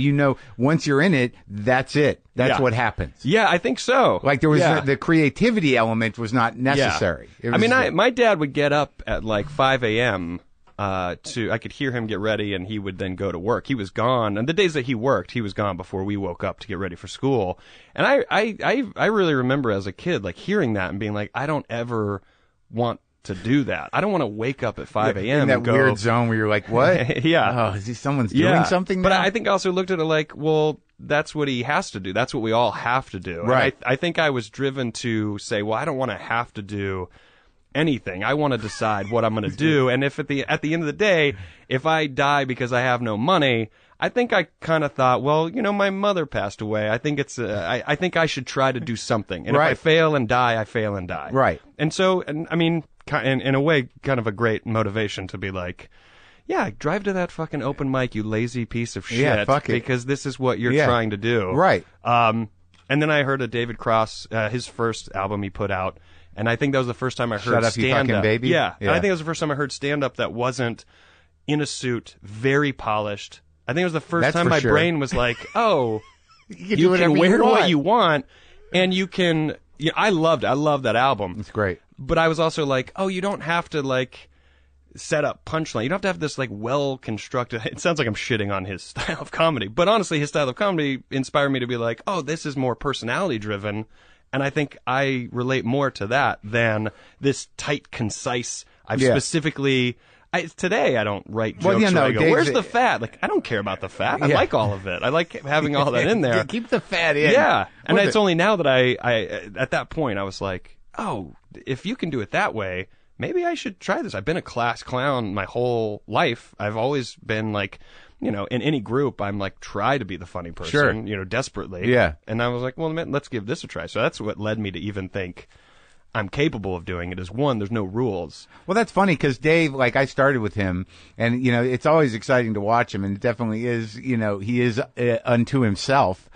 [SPEAKER 1] once you're in it, that's it. That's what happens.
[SPEAKER 3] Yeah, I think so.
[SPEAKER 1] Like there was the creativity element was not necessary.
[SPEAKER 3] Yeah. My dad would get up at like 5 a.m. I could hear him get ready, and he would then go to work. He was gone, and the days that he worked, he was gone before we woke up to get ready for school. And I really remember as a kid, like hearing that and being like, I don't ever want to do that. I don't want to wake up at 5 a.m.
[SPEAKER 1] in that
[SPEAKER 3] and go,
[SPEAKER 1] weird zone where you're like, what?
[SPEAKER 3] Yeah.
[SPEAKER 1] Oh, someone's doing something now?
[SPEAKER 3] But I think I also looked at it like, well, that's what he has to do. That's what we all have to do.
[SPEAKER 1] Right.
[SPEAKER 3] And I think I was driven to say, well, I don't want to have to do anything. I want to decide what I'm going to do. And if at the end of the day, if I die because I have no money, I think I kind of thought, well, my mother passed away. I think I think I should try to do something. And if I fail and die, I fail and die.
[SPEAKER 1] Right.
[SPEAKER 3] And so, in a way, kind of a great motivation to be like, yeah, drive to that fucking open mic, you lazy piece of shit.
[SPEAKER 1] Yeah, fuck it.
[SPEAKER 3] Because this is what you're trying to do.
[SPEAKER 1] Right.
[SPEAKER 3] And then I heard of David Cross, his first album he put out. And I think that was the first time I heard
[SPEAKER 1] Shut Up, You
[SPEAKER 3] stand-up.
[SPEAKER 1] Fucking Baby?
[SPEAKER 3] Yeah. And I think it was the first time I heard stand-up that wasn't in a suit, very polished. I think it was the first time my brain was like, oh, you can wear what you want, and you can... Yeah, I love that album.
[SPEAKER 1] It's great.
[SPEAKER 3] But I was also like, oh, you don't have to, like, set up punchline. You don't have to have this, like, well-constructed... It sounds like I'm shitting on his style of comedy. But honestly, his style of comedy inspired me to be like, oh, this is more personality-driven. And I think I relate more to that than this tight, concise... specifically... Today, I don't write jokes where I go, where's the fat? Like, I don't care about the fat. I like all of it. I like having all that in there.
[SPEAKER 1] Keep the fat in.
[SPEAKER 3] Yeah. And it's only now that I at that point, I was like, oh, if you can do it that way, maybe I should try this. I've been a class clown my whole life. I've always been like, in any group, I'm like, try to be the funny person, desperately.
[SPEAKER 1] Yeah.
[SPEAKER 3] And I was like, well, let's give this a try. So that's what led me to even think I'm capable of doing it. Is one, there's no rules.
[SPEAKER 1] Well, that's funny because Dave, like I started with him, and it's always exciting to watch him, and it definitely is. He is unto himself.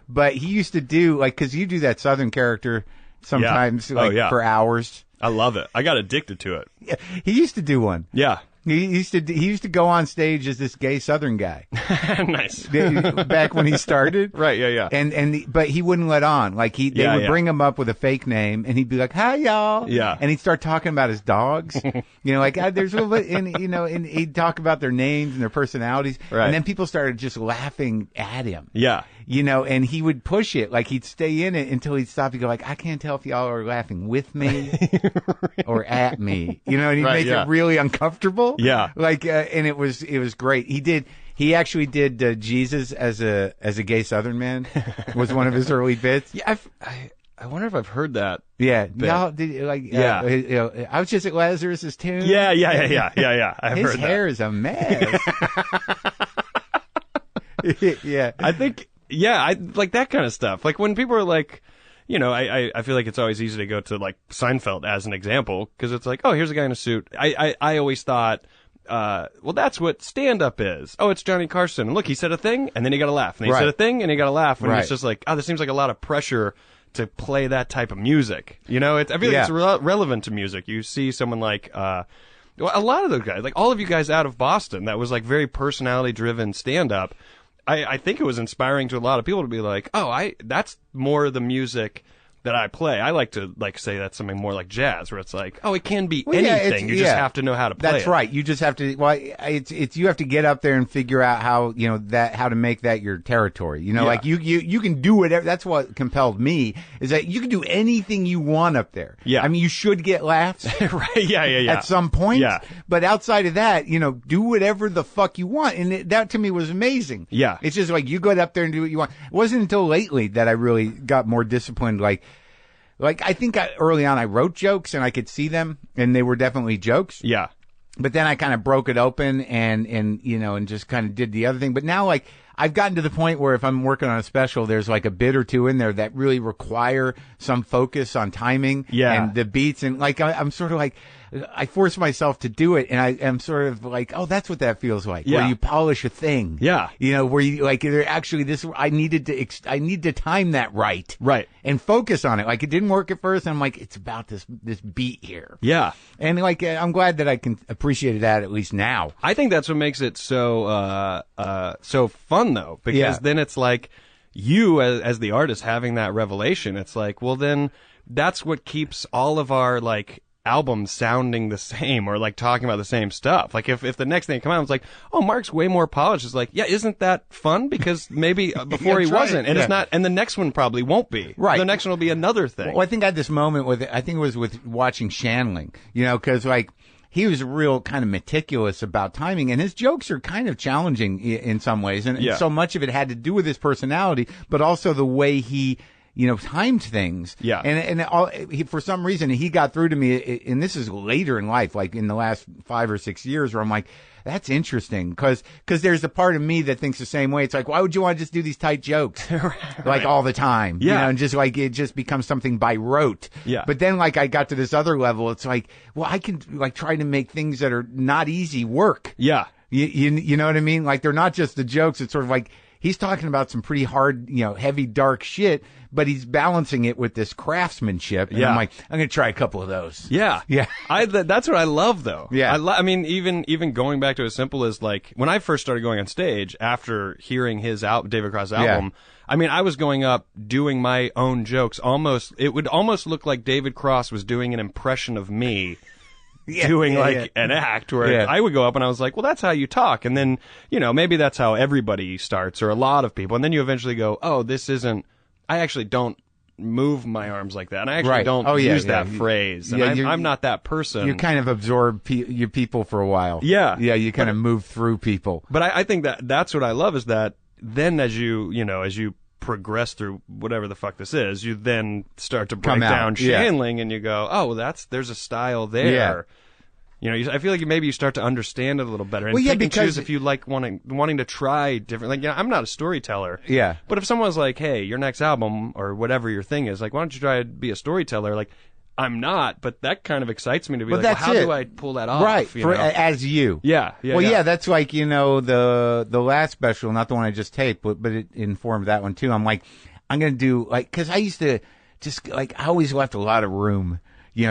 [SPEAKER 1] But he used to do because you do that Southern character sometimes, for hours.
[SPEAKER 3] I love it. I got addicted to it.
[SPEAKER 1] Yeah, he used to do one.
[SPEAKER 3] Yeah.
[SPEAKER 1] He used to go on stage as this gay Southern guy.
[SPEAKER 3] Nice.
[SPEAKER 1] Back when he started.
[SPEAKER 3] Right, yeah.
[SPEAKER 1] But he wouldn't let on. Like they would bring him up with a fake name and he'd be like, "Hi y'all."
[SPEAKER 3] Yeah.
[SPEAKER 1] And he'd start talking about his dogs. There's a little bit and he'd talk about their names and their personalities.
[SPEAKER 3] Right.
[SPEAKER 1] And then people started just laughing at him.
[SPEAKER 3] Yeah.
[SPEAKER 1] And he would push it. Like he'd stay in it until he'd stop. He'd go like, "I can't tell if y'all are laughing with me or at me." And he'd make it really uncomfortable.
[SPEAKER 3] Yeah.
[SPEAKER 1] And it was great. He actually did Jesus as a gay Southern man was one of his early bits.
[SPEAKER 3] Yeah. I wonder if I've heard that.
[SPEAKER 1] Yeah.
[SPEAKER 3] Bit.
[SPEAKER 1] Y'all did I was just at Lazarus's tomb.
[SPEAKER 3] Yeah. I've
[SPEAKER 1] his
[SPEAKER 3] heard
[SPEAKER 1] hair
[SPEAKER 3] that.
[SPEAKER 1] is a mess. Yeah.
[SPEAKER 3] I think, I like that kind of stuff. Like when people are like, I feel like it's always easy to go to like Seinfeld as an example because it's like, oh, here's a guy in a suit. I always thought, well, that's what stand-up is. Oh, it's Johnny Carson. And look, he said a thing, and then he got a laugh. And he said a thing, and he got a laugh. And it's just like, oh, this seems like a lot of pressure to play that type of music. I feel like it's relevant to music. You see someone like, a lot of those guys, like all of you guys out of Boston, that was like very personality-driven stand-up. I think it was inspiring to a lot of people to be like, oh, that's more the music that I play. I like to say that's something more like jazz, where it's like, oh, it can be anything. You just have to know how to play
[SPEAKER 1] That's right. You just have to. Well, it's you have to get up there and figure out how how to make that your territory. Like you can do whatever. That's what compelled me, is that you can do anything you want up there.
[SPEAKER 3] Yeah.
[SPEAKER 1] I mean, you should get laughs.
[SPEAKER 3] Right. Yeah.
[SPEAKER 1] At some point.
[SPEAKER 3] Yeah.
[SPEAKER 1] But outside of that, do whatever the fuck you want, and that to me was amazing.
[SPEAKER 3] Yeah.
[SPEAKER 1] It's just like you go up there and do what you want. It wasn't until lately that I really got more disciplined. Like I think early on I wrote jokes and I could see them and they were definitely jokes.
[SPEAKER 3] Yeah.
[SPEAKER 1] But then I kind of broke it open and just kind of did the other thing. But now I've gotten to the point where if I'm working on a special, there's like a bit or two in there that really require some focus on timing and the beats. And I'm sort of like, I force myself to do it, and I am sort of like, oh, that's what that feels like.
[SPEAKER 3] Yeah.
[SPEAKER 1] Where you polish a thing.
[SPEAKER 3] Yeah.
[SPEAKER 1] Where you I need to time that right.
[SPEAKER 3] Right.
[SPEAKER 1] And focus on it. Like it didn't work at first, and I'm like, it's about this beat here.
[SPEAKER 3] Yeah.
[SPEAKER 1] And I'm glad that I can appreciate that at least now.
[SPEAKER 3] I think that's what makes it so fun though, because then it's like you as the artist having that revelation. It's like, well, then that's what keeps all of our albums sounding the same, or talking about the same stuff. Like if the next thing come out, it's like, oh, Mark's way more polished. It's like, yeah, isn't that fun? Because maybe before he wasn't, and it's not, and the next one probably won't be. Right. The next one will be another thing.
[SPEAKER 1] Well, I think I had this moment I think it was with watching Shandling, because he was real kind of meticulous about timing, and his jokes are kind of challenging in some ways. And so much of it had to do with his personality, but also the way he timed things. Yeah. And for some reason, he got through to me, and this is later in life, like in the last 5 or 6 years, where I'm like, that's interesting. Cause there's a part of me that thinks the same way. It's like, why would you want to just do these tight jokes? Right. All the time.
[SPEAKER 3] Yeah.
[SPEAKER 1] And just it just becomes something by rote.
[SPEAKER 3] Yeah.
[SPEAKER 1] But then I got to this other level. It's like, well, I can try to make things that are not easy work.
[SPEAKER 3] Yeah.
[SPEAKER 1] You know what I mean? They're not just the jokes. It's sort of like, he's talking about some pretty hard, heavy, dark shit, but he's balancing it with this craftsmanship. And I'm like, I'm going to try a couple of those. Yeah. Yeah.
[SPEAKER 3] That's what I love, though.
[SPEAKER 1] Yeah.
[SPEAKER 3] I mean, even going back to as simple as when I first started going on stage after hearing his David Cross album, I mean, I was going up doing my own jokes. It would almost look like David Cross was doing an impression of me. Doing an act where I would go up and I was like, well, that's how you talk. And then, maybe that's how everybody starts, or a lot of people. And then you eventually go, oh, I actually don't move my arms like that. And I actually don't use that phrase. And I'm not that person.
[SPEAKER 1] You kind of absorb your people for a while.
[SPEAKER 3] Yeah.
[SPEAKER 1] Yeah, you kind of move through people.
[SPEAKER 3] But I think that's what I love, is that then as you progress through whatever the fuck this is, you then start to break down Shandling, and you go, oh, there's a style there. I feel like maybe you start to understand it a little better, and pick and choose if you like wanting to try different. I'm not a storyteller. Yeah. But if someone's like, hey, your next album or whatever your thing is, why don't you try to be a storyteller? I'm not, but that kind of excites me to be how do I pull that off?
[SPEAKER 1] Right, as you.
[SPEAKER 3] Yeah.
[SPEAKER 1] That's like, the last special, not the one I just taped, but it informed that one too. I'm like, I'm going to do, because I used to just, I always left a lot of room,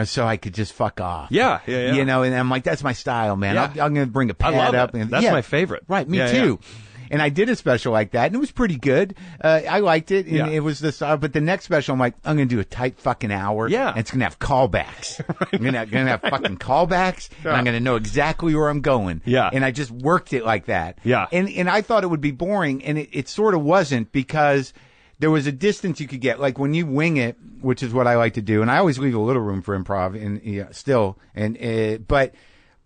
[SPEAKER 1] so I could just fuck off. Yeah. And I'm like, that's my style, man. I'm going to bring a pad up. And,
[SPEAKER 3] that's my favorite.
[SPEAKER 1] Right, me too. Yeah. And I did a special like that, and it was pretty good. I liked it, and it was but the next special, I'm like, I'm going to do a tight fucking hour. Yeah. And it's going to have callbacks. I'm going to have fucking callbacks, and I'm going to know exactly where I'm going. Yeah. And I just worked it like that. Yeah. And I thought it would be boring, and it sort of wasn't, because there was a distance you could get. Like when you wing it, which is what I like to do, and I always leave a little room for improv,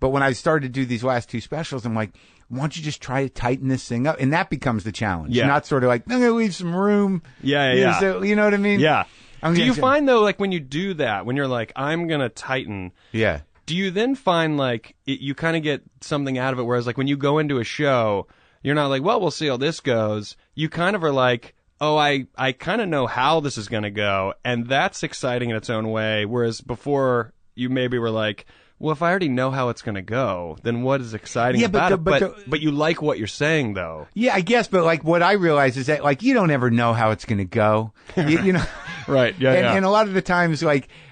[SPEAKER 1] but when I started to do these last two specials, I'm like, why don't you just try to tighten this thing up? And that becomes the challenge. Yeah. Not sort of like, I'm going to leave some room. Yeah. So, you know what I mean?
[SPEAKER 3] Yeah. Do you find, though, when you do that, when you're like, I'm going to tighten. Yeah. Do you then find, you kind of get something out of it, whereas, when you go into a show, you're not like, well, we'll see how this goes. You kind of are like, oh, I kind of know how this is going to go, and that's exciting in its own way, whereas before you maybe were like, well, if I already know how it's going to go, then what is exciting about it? But you like what you're saying, though.
[SPEAKER 1] Yeah, I guess, but what I realize is that you don't ever know how it's going to go. You know.
[SPEAKER 3] Right. Yeah.
[SPEAKER 1] And a lot of the times,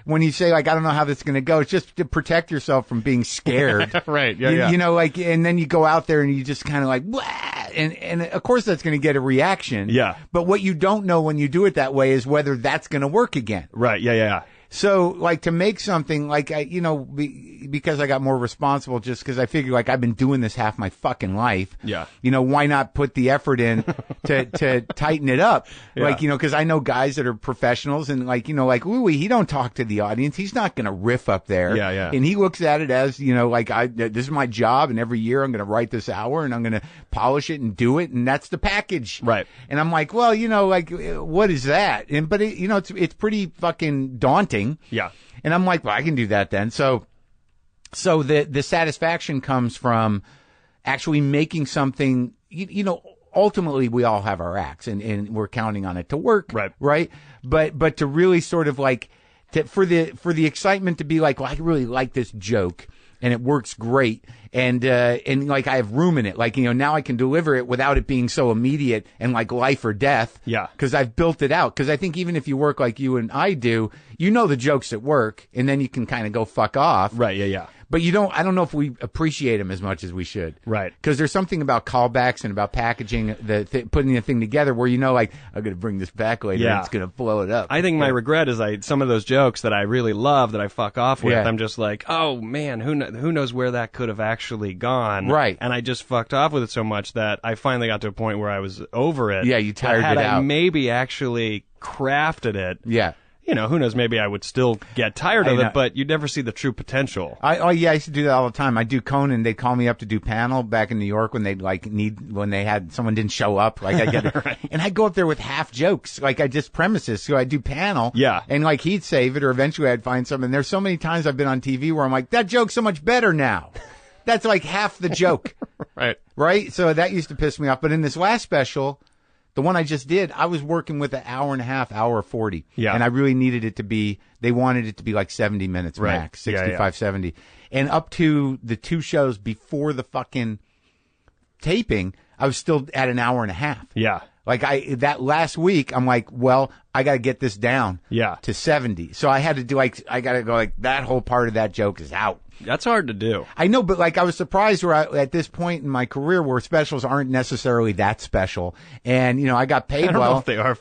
[SPEAKER 1] when you say I don't know how this is going to go, it's just to protect yourself from being scared.
[SPEAKER 3] Right. Yeah.
[SPEAKER 1] And then you go out there and you just kind of blah, Yeah, and of course that's going to get a reaction.
[SPEAKER 3] Yeah.
[SPEAKER 1] But what you don't know when you do it that way is whether that's going to work again.
[SPEAKER 3] Right. Yeah.
[SPEAKER 1] So, like, to make something, like, because I got more responsible, just because I figured, like, I've been doing this half my fucking life.
[SPEAKER 3] Yeah.
[SPEAKER 1] Why not put the effort in to tighten it up?
[SPEAKER 3] Yeah.
[SPEAKER 1] Like, because I know guys that are professionals and, like, like Louis, he don't talk to the audience. He's not going to riff up there.
[SPEAKER 3] Yeah.
[SPEAKER 1] And he looks at it as, like, this is my job, and every year I'm going to write this hour, and I'm going to polish it and do it, and that's the package.
[SPEAKER 3] Right.
[SPEAKER 1] And I'm like, well, like, what is that? But it's pretty fucking daunting.
[SPEAKER 3] Yeah.
[SPEAKER 1] And I'm like, well, I can do that then. So the satisfaction comes from actually making something, ultimately we all have our acts and we're counting on it to work.
[SPEAKER 3] Right.
[SPEAKER 1] Right. But to really sort of like, for the excitement to be like, well, I really like this joke and it works great. And like I have room in it. Like, now I can deliver it without it being so immediate and like life or death.
[SPEAKER 3] Yeah.
[SPEAKER 1] Cause I've built it out. Cause I think even if you work like you and I do, the jokes that work and then you can kind of go fuck off.
[SPEAKER 3] Right. Yeah.
[SPEAKER 1] But I don't know if we appreciate them as much as we should.
[SPEAKER 3] Right.
[SPEAKER 1] Because there's something about callbacks and about packaging, putting the thing together where like, I'm going to bring this back later and it's going to blow it up.
[SPEAKER 3] I think my regret is some of those jokes that I really love that I fuck off with,
[SPEAKER 1] Yeah.
[SPEAKER 3] I'm just like, oh man, who knows where that could have actually gone.
[SPEAKER 1] Right.
[SPEAKER 3] And I just fucked off with it so much that I finally got to a point where I was over it.
[SPEAKER 1] Yeah, you tired
[SPEAKER 3] but had
[SPEAKER 1] it out.
[SPEAKER 3] I maybe actually crafted it.
[SPEAKER 1] Yeah.
[SPEAKER 3] Who knows, maybe I would still get tired of it, but you'd never see the true potential.
[SPEAKER 1] I used to do that all the time. I do Conan. They'd call me up to do panel back in New York when they'd when they had someone didn't show up. Like I get
[SPEAKER 3] Right.
[SPEAKER 1] and I'd go up there with half jokes. Like I just premises. So I'd do panel.
[SPEAKER 3] Yeah.
[SPEAKER 1] And like he'd save it or eventually I'd find something. There's so many times I've been on TV where I'm like, that joke's so much better now. That's like half the joke.
[SPEAKER 3] Right.
[SPEAKER 1] Right? So that used to piss me off. But in this last special, the one I just did, I was working with an hour and a half, hour 40.
[SPEAKER 3] Yeah.
[SPEAKER 1] And I really needed it to be, they wanted it to be like 70 minutes
[SPEAKER 3] Right.
[SPEAKER 1] max, 65,
[SPEAKER 3] Yeah.
[SPEAKER 1] 70. And up to the two shows before the fucking taping, I was still at an hour and a half.
[SPEAKER 3] Yeah.
[SPEAKER 1] Like that last week, I'm like, well, I got to get this down to 70. So I had to do I got to go like that whole part of that joke is out.
[SPEAKER 3] That's hard to do.
[SPEAKER 1] I know, but like I was surprised at this point in my career where specials aren't necessarily that special. And, I got paid
[SPEAKER 3] I don't
[SPEAKER 1] well.
[SPEAKER 3] know if they are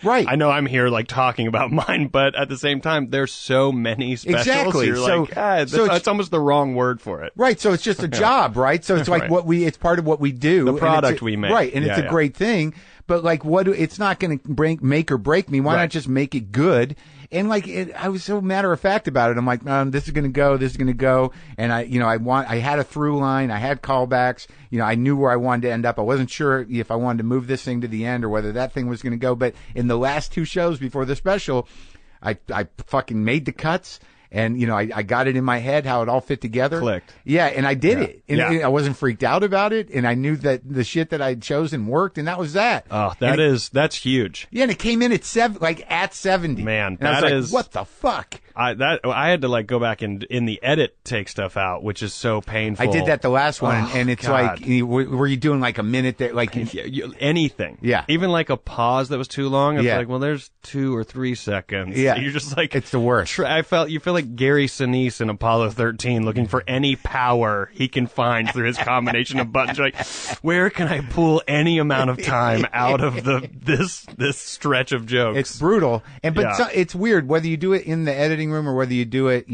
[SPEAKER 1] Right.
[SPEAKER 3] I know I'm here like talking about mine, but at the same time, there's so many specials.
[SPEAKER 1] Exactly.
[SPEAKER 3] You're
[SPEAKER 1] So-
[SPEAKER 3] like,
[SPEAKER 1] so
[SPEAKER 3] it's almost the wrong word for it.
[SPEAKER 1] Right, so it's just a job, right? So it's like
[SPEAKER 3] Right.
[SPEAKER 1] it's part of what we do.
[SPEAKER 3] The
[SPEAKER 1] and
[SPEAKER 3] product
[SPEAKER 1] it's
[SPEAKER 3] we make.
[SPEAKER 1] Right, and it's
[SPEAKER 3] Yeah,
[SPEAKER 1] a
[SPEAKER 3] yeah.
[SPEAKER 1] great thing. But like, it's not going to make or break me. Why
[SPEAKER 3] Right.
[SPEAKER 1] not just make it good? And like, I was so matter of fact about it. I'm like, this is going to go, this is going to go. And I had a through line. I had callbacks. I knew where I wanted to end up. I wasn't sure if I wanted to move this thing to the end or whether that thing was going to go. But in the last two shows before the special, I fucking made the cuts. And, I got it in my head how it all fit together.
[SPEAKER 3] Clicked.
[SPEAKER 1] Yeah, and I did it. And
[SPEAKER 3] Yeah.
[SPEAKER 1] I wasn't freaked out about it. And I knew that the shit that I'd chosen worked, and that was that.
[SPEAKER 3] Oh,
[SPEAKER 1] And
[SPEAKER 3] that's huge.
[SPEAKER 1] yeah, and it came in at 70.
[SPEAKER 3] Man,
[SPEAKER 1] and I was
[SPEAKER 3] that
[SPEAKER 1] like,
[SPEAKER 3] is-
[SPEAKER 1] what the fuck?
[SPEAKER 3] I had to like go back and in the edit take stuff out, which is so painful.
[SPEAKER 1] I did that the last one,
[SPEAKER 3] Oh,
[SPEAKER 1] and it's
[SPEAKER 3] God.
[SPEAKER 1] like, were you doing like a minute there? Like,
[SPEAKER 3] Anything.
[SPEAKER 1] Yeah.
[SPEAKER 3] Even like a pause that was too long. It's
[SPEAKER 1] Yeah.
[SPEAKER 3] like, well, there's 2 or 3 seconds.
[SPEAKER 1] Yeah.
[SPEAKER 3] You're just like,
[SPEAKER 1] it's the worst.
[SPEAKER 3] you feel like Gary Sinise in Apollo 13 looking for any power he can find through his combination of buttons. You're like, where can I pull any amount of time out of this stretch of jokes?
[SPEAKER 1] It's brutal, but
[SPEAKER 3] Yeah.
[SPEAKER 1] it's weird whether you do it in the editing room or whether you do it,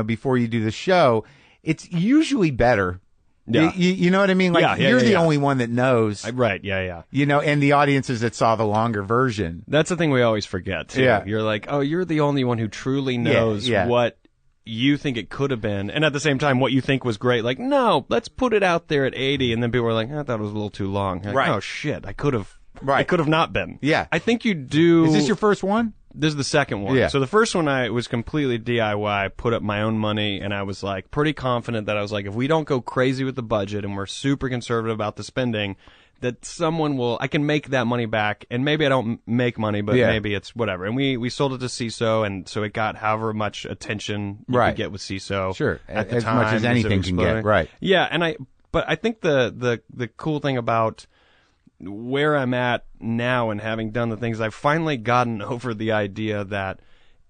[SPEAKER 1] before you do the show. It's usually better.
[SPEAKER 3] Yeah.
[SPEAKER 1] You know what I mean? Like
[SPEAKER 3] Yeah,
[SPEAKER 1] you're the
[SPEAKER 3] yeah.
[SPEAKER 1] only one that knows.
[SPEAKER 3] Right, yeah.
[SPEAKER 1] And the audiences that saw the longer version.
[SPEAKER 3] That's the thing we always forget, too.
[SPEAKER 1] Yeah.
[SPEAKER 3] You're like, oh, you're the only one who truly knows
[SPEAKER 1] yeah.
[SPEAKER 3] what you think it could have been. And at the same time, what you think was great. Like, no, let's put it out there at 80. And then people are like, I thought it was a little too long. Like,
[SPEAKER 1] Right.
[SPEAKER 3] Oh, shit, I could have.
[SPEAKER 1] Right.
[SPEAKER 3] I could have not been.
[SPEAKER 1] Yeah.
[SPEAKER 3] I think you do.
[SPEAKER 1] Is this your first one?
[SPEAKER 3] This is the second one.
[SPEAKER 1] Yeah.
[SPEAKER 3] So the first one I was completely DIY, put up my own money, and I was like pretty confident that I was like, if we don't go crazy with the budget and we're super conservative about the spending, that I can make that money back, and maybe I don't make money, but
[SPEAKER 1] Yeah.
[SPEAKER 3] maybe it's whatever. And we sold it to CISO, and so it got however much attention you
[SPEAKER 1] Right.
[SPEAKER 3] could get with CISO.
[SPEAKER 1] Sure.
[SPEAKER 3] At the
[SPEAKER 1] As
[SPEAKER 3] time,
[SPEAKER 1] much as anything
[SPEAKER 3] it
[SPEAKER 1] can
[SPEAKER 3] was
[SPEAKER 1] get, right.
[SPEAKER 3] Yeah, but I think the cool thing about where I'm at now and having done the things, I've finally gotten over the idea that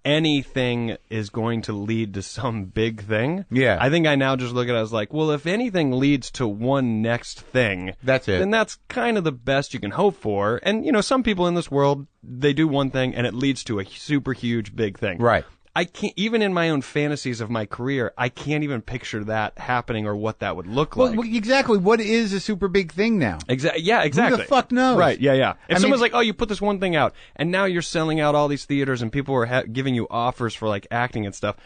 [SPEAKER 3] anything is going to lead to some big thing.
[SPEAKER 1] Yeah.
[SPEAKER 3] I think I now just look at it as like, well, if anything leads to one next thing,
[SPEAKER 1] that's it.
[SPEAKER 3] Then that's kind of the best you can hope for. And, you know, some people in this world, they do one thing and it leads to a super huge big thing.
[SPEAKER 1] Right.
[SPEAKER 3] I can't, even in my own fantasies of my career, I can't even picture that happening or what that would look like.
[SPEAKER 1] Well, exactly. What is a super big thing now?
[SPEAKER 3] Yeah, exactly.
[SPEAKER 1] Who the fuck knows?
[SPEAKER 3] Right, yeah. If someone's like, oh, you put this one thing out, and now you're selling out all these theaters, and people are giving you offers for, like, acting and stuff,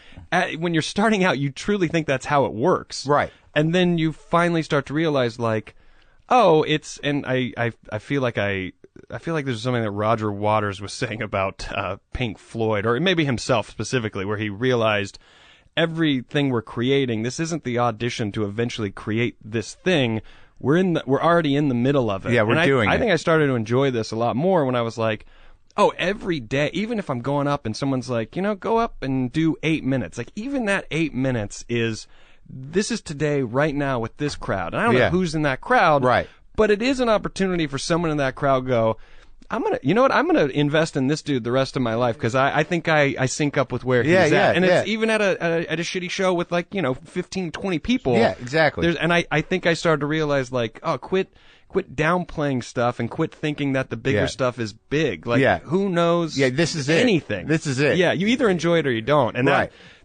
[SPEAKER 3] when you're starting out, you truly think that's how it works.
[SPEAKER 1] Right.
[SPEAKER 3] And then you finally start to realize, like, oh, it's, and I feel like I feel like there's something that Roger Waters was saying about Pink Floyd, or maybe himself specifically, where he realized everything we're creating, this isn't the audition to eventually create this thing. We're already in the middle of it.
[SPEAKER 1] Yeah, we're doing it.
[SPEAKER 3] I think I started to enjoy this a lot more when I was like, oh, every day, even if I'm going up and someone's like, you know, go up and do 8 minutes. Like, even that 8 minutes this is today, right now, with this crowd. And I don't know who's in that crowd.
[SPEAKER 1] Right.
[SPEAKER 3] But it is an opportunity for someone in that crowd go, I'm gonna invest in this dude the rest of my life because I think I sync up with where he's at. And it's even at a shitty show with, like, you know, 15, 20 people.
[SPEAKER 1] Yeah, exactly.
[SPEAKER 3] And I think I started to realize, like, oh, quit downplaying stuff and quit thinking that the bigger stuff is big. Like, who knows?
[SPEAKER 1] Yeah, this is
[SPEAKER 3] anything.
[SPEAKER 1] This is it.
[SPEAKER 3] Yeah, you either enjoy it or you don't. And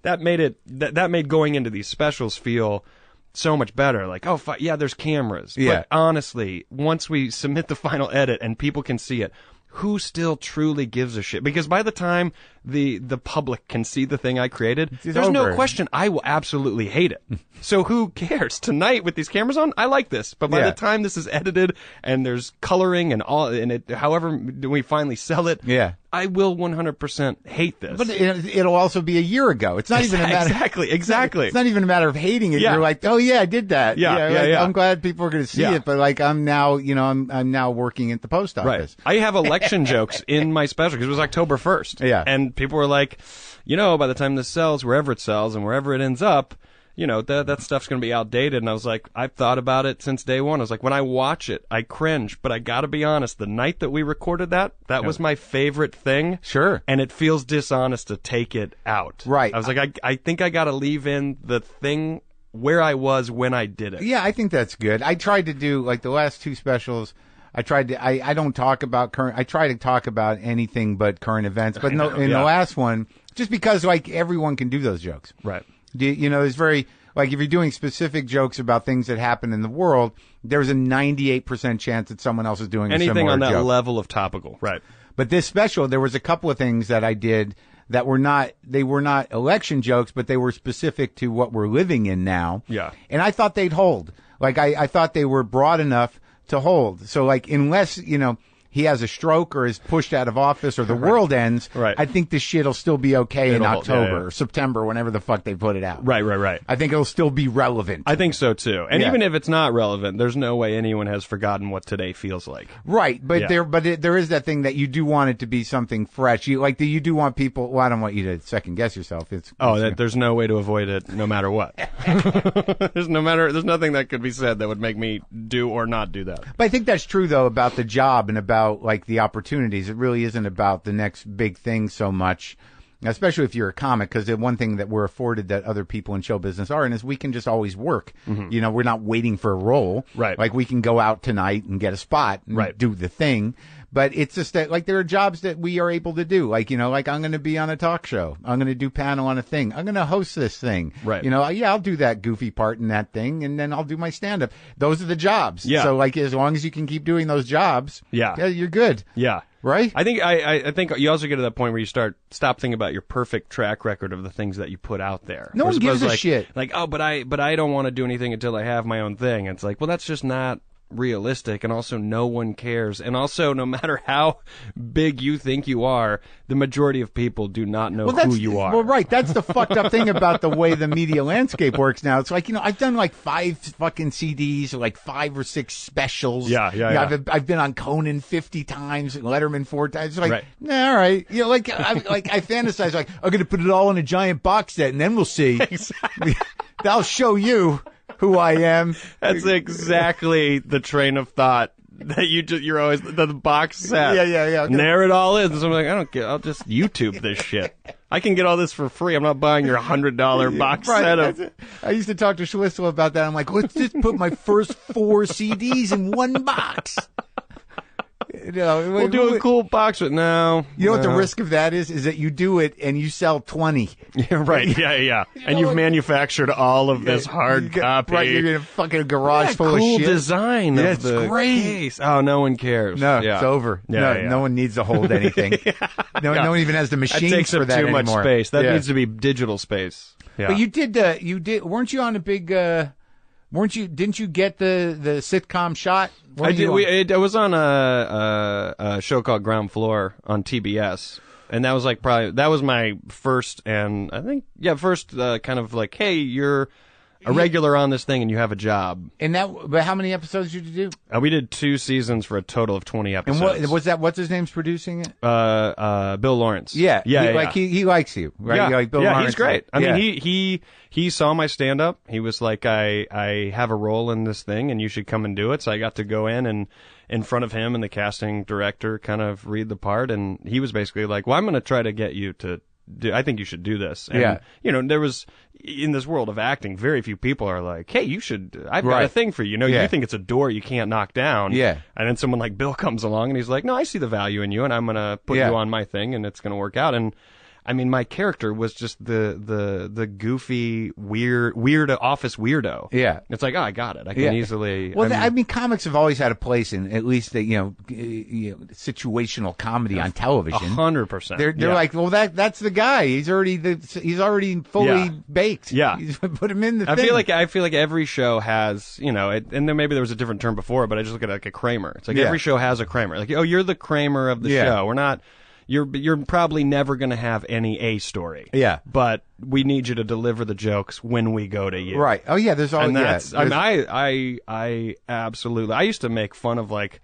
[SPEAKER 3] that made going into these specials feel so much better. Like, oh, there's cameras.
[SPEAKER 1] Yeah.
[SPEAKER 3] But honestly, once we submit the final edit and people can see it, who still truly gives a shit? Because by the time the public can see the thing I created, there's no question I will absolutely hate it. So who cares? Tonight with these cameras on, I like this. But by the time this is edited and there's coloring and all, and it, however we finally sell it, I will 100% hate this.
[SPEAKER 1] But it'll also be a year ago. It's not even a matter.
[SPEAKER 3] Exactly.
[SPEAKER 1] It's not even a matter of hating it. You're like, oh yeah, I did that.
[SPEAKER 3] Yeah.
[SPEAKER 1] I'm glad people are going to see it. But like, I'm now, I'm now working at the post office.
[SPEAKER 3] Right. I have election jokes in my special because it was October 1st.
[SPEAKER 1] Yeah.
[SPEAKER 3] And people were like, by the time this sells, wherever it sells and wherever it ends up, that stuff's going to be outdated. And I was like, I've thought about it since day one. I was like, when I watch it, I cringe. But I got to be honest, the night that we recorded that was my favorite thing.
[SPEAKER 1] Sure.
[SPEAKER 3] And it feels dishonest to take it out.
[SPEAKER 1] Right.
[SPEAKER 3] I was like, I think I got to leave in the thing where I was when I did it.
[SPEAKER 1] Yeah, I think that's good. I tried to do, like, the last two specials. I don't talk about I try to talk about anything but current events. But in the last one, just because, like, everyone can do those jokes.
[SPEAKER 3] Right.
[SPEAKER 1] It's very, like, if you're doing specific jokes about things that happen in the world, there's a 98% chance that someone else is doing
[SPEAKER 3] anything
[SPEAKER 1] a similar
[SPEAKER 3] on that
[SPEAKER 1] joke.
[SPEAKER 3] level of topical. Right.
[SPEAKER 1] But this special, there was a couple of things that I did that were not election jokes, but they were specific to what we're living in now.
[SPEAKER 3] Yeah.
[SPEAKER 1] And I thought they'd hold. Like, I thought they were broad enough to hold. So, like, unless, he has a stroke or is pushed out of office or the world ends, I think this shit'll still be okay in October or September, whenever the fuck they put it out.
[SPEAKER 3] Right.
[SPEAKER 1] I think it'll still be relevant.
[SPEAKER 3] I think so too. And even if it's not relevant, there's no way anyone has forgotten what today feels like.
[SPEAKER 1] Right, but there is that thing that you do want it to be something fresh. You do want people. Well, I don't want you to second guess yourself.
[SPEAKER 3] There's no way to avoid it, no matter what. There's nothing that could be said that would make me do or not do that.
[SPEAKER 1] But I think that's true though about the job and about, like, the opportunities. It really isn't about the next big thing so much, especially if you're a comic, because the one thing that we're afforded that other people in show business aren't is we can just always work. Mm-hmm. We're not waiting for a role.
[SPEAKER 3] Right.
[SPEAKER 1] Like, we can go out tonight and get a spot and do the thing. But it's just that, like, there are jobs that we are able to do. Like, like, I'm going to be on a talk show. I'm going to do panel on a thing. I'm going to host this thing.
[SPEAKER 3] Right.
[SPEAKER 1] I'll do that goofy part in that thing, and then I'll do my stand-up. Those are the jobs.
[SPEAKER 3] Yeah.
[SPEAKER 1] So, like, as long as you can keep doing those jobs, you're good.
[SPEAKER 3] Yeah.
[SPEAKER 1] Right?
[SPEAKER 3] I think you also get to that point where you stop thinking about your perfect track record of the things that you put out there.
[SPEAKER 1] No one gives a shit.
[SPEAKER 3] Like, oh, but I don't want to do anything until I have my own thing. It's like, well, that's just not realistic, and also no one cares. And also, no matter how big you think you are, the majority of people do not know who you are.
[SPEAKER 1] Well, right. That's the fucked up thing about the way the media landscape works now. It's like, I've done like 5 fucking CDs or like 5 or 6 specials.
[SPEAKER 3] Yeah.
[SPEAKER 1] I've been on Conan 50 times, Letterman 4 times. It's like, all right. I fantasize, like, I'm going to put it all in a giant box set, and then we'll see.
[SPEAKER 3] Exactly.
[SPEAKER 1] I'll show you who I am.
[SPEAKER 3] That's exactly the train of thought that you're always the box set.
[SPEAKER 1] Yeah.
[SPEAKER 3] And there it all is. And so I'm like, I don't care. I'll just YouTube this shit. I can get all this for free. I'm not buying your $100 box set of.
[SPEAKER 1] I used to talk to Schlissel about that. I'm like, let's just put my first 4 CDs in one box.
[SPEAKER 3] We'll do a cool box, but no.
[SPEAKER 1] You know what the risk of that is that you do it and you sell 20.
[SPEAKER 3] Yeah, right. Yeah. And you've manufactured all of this hard copy.
[SPEAKER 1] Right, you're in a fucking garage full of shit.
[SPEAKER 3] Cool design of the
[SPEAKER 1] great.
[SPEAKER 3] case. Oh, no one cares.
[SPEAKER 1] No, it's over. No one needs to hold anything. No one even has the machines for that
[SPEAKER 3] takes up too
[SPEAKER 1] anymore.
[SPEAKER 3] much space. That needs to be digital space. Yeah.
[SPEAKER 1] But you did, weren't you on a big, didn't you get the sitcom shot?
[SPEAKER 3] I did. I was on a show called Ground Floor on TBS, and that was that was my first, and I think first kind of like, hey, you're a regular on this thing and you have a job.
[SPEAKER 1] And but how many episodes did you do?
[SPEAKER 3] We did 2 seasons for a total of 20 episodes.
[SPEAKER 1] And what's his name's producing it?
[SPEAKER 3] Bill Lawrence.
[SPEAKER 1] Yeah. He likes you, right?
[SPEAKER 3] Yeah,
[SPEAKER 1] like Bill Lawrence.
[SPEAKER 3] He's great. I mean, he saw my stand-up. He was like, I have a role in this thing and you should come and do it. So I got to go in front of him and the casting director kind of read the part. And he was basically like, well, I'm going to try to get you to I think you should do this. And, there was, in this world of acting, very few people are like, hey, I've got a thing for you. You think it's a door you can't knock down. Yeah. And then someone like Bill comes along and he's like, no, I see the value in you and I'm going to put you on my thing and it's going to work out. And I mean, my character was just the goofy, weird office weirdo. Yeah. It's like, oh, I got it. I can easily.
[SPEAKER 1] Well, I mean, comics have always had a place in at least the, situational comedy on television.
[SPEAKER 3] 100%.
[SPEAKER 1] They're like, well, that's the guy. He's already fully baked.
[SPEAKER 3] Yeah.
[SPEAKER 1] Put him in the thing.
[SPEAKER 3] I feel like every show has, and then maybe there was a different term before, but I just look at it like a Kramer. It's like every show has a Kramer. Like, oh, you're the Kramer of the show. We're not. You're probably never going to have any A story. Yeah. But we need you to deliver the jokes when we go to you.
[SPEAKER 1] Right. Oh, yeah, there's all...
[SPEAKER 3] And that's... I absolutely... I used to make fun of, like,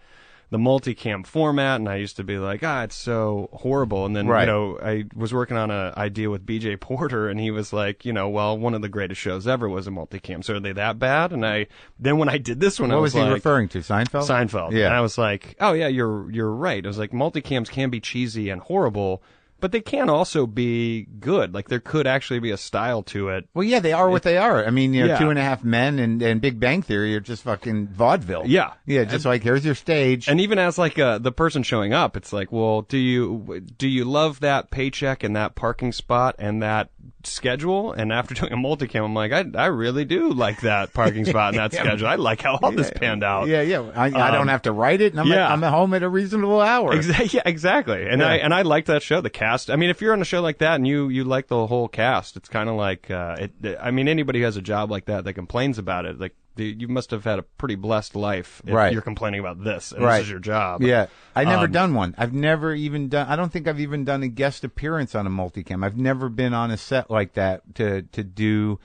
[SPEAKER 3] the multicam format, and I used to be like, it's so horrible. And then, I was working on an idea with BJ Porter, and he was like, well, one of the greatest shows ever was a multicam. So are they that bad? And then when I did this one,
[SPEAKER 1] what was he referring to? Seinfeld?
[SPEAKER 3] Seinfeld. Yeah. And I was like, oh yeah, you're right. I was like, multicams can be cheesy and horrible, but they can also be good. Like, there could actually be a style to it.
[SPEAKER 1] Well, yeah, they are what they are. I mean, 2.5 Men and Big Bang Theory are just fucking vaudeville. Yeah. Yeah, just like, here's your stage.
[SPEAKER 3] And even as, like, the person showing up, it's like, well, do you love that paycheck and that parking spot and that schedule? And after doing a multicam, I'm like, I really do like that parking spot and that schedule. I like how all this panned out.
[SPEAKER 1] Yeah. I don't have to write it, and I'm at home at a reasonable hour.
[SPEAKER 3] Exactly. And I liked that show, the cast. I mean, if you're on a show like that and you like the whole cast, it's kind of like, I mean, anybody who has a job like that complains about it, like, you must have had a pretty blessed life if you're complaining about this, and this is your job.
[SPEAKER 1] Yeah. I've never done one. I've never even done, I don't think I've even done a guest appearance on a multicam. I've never been on a set like that to do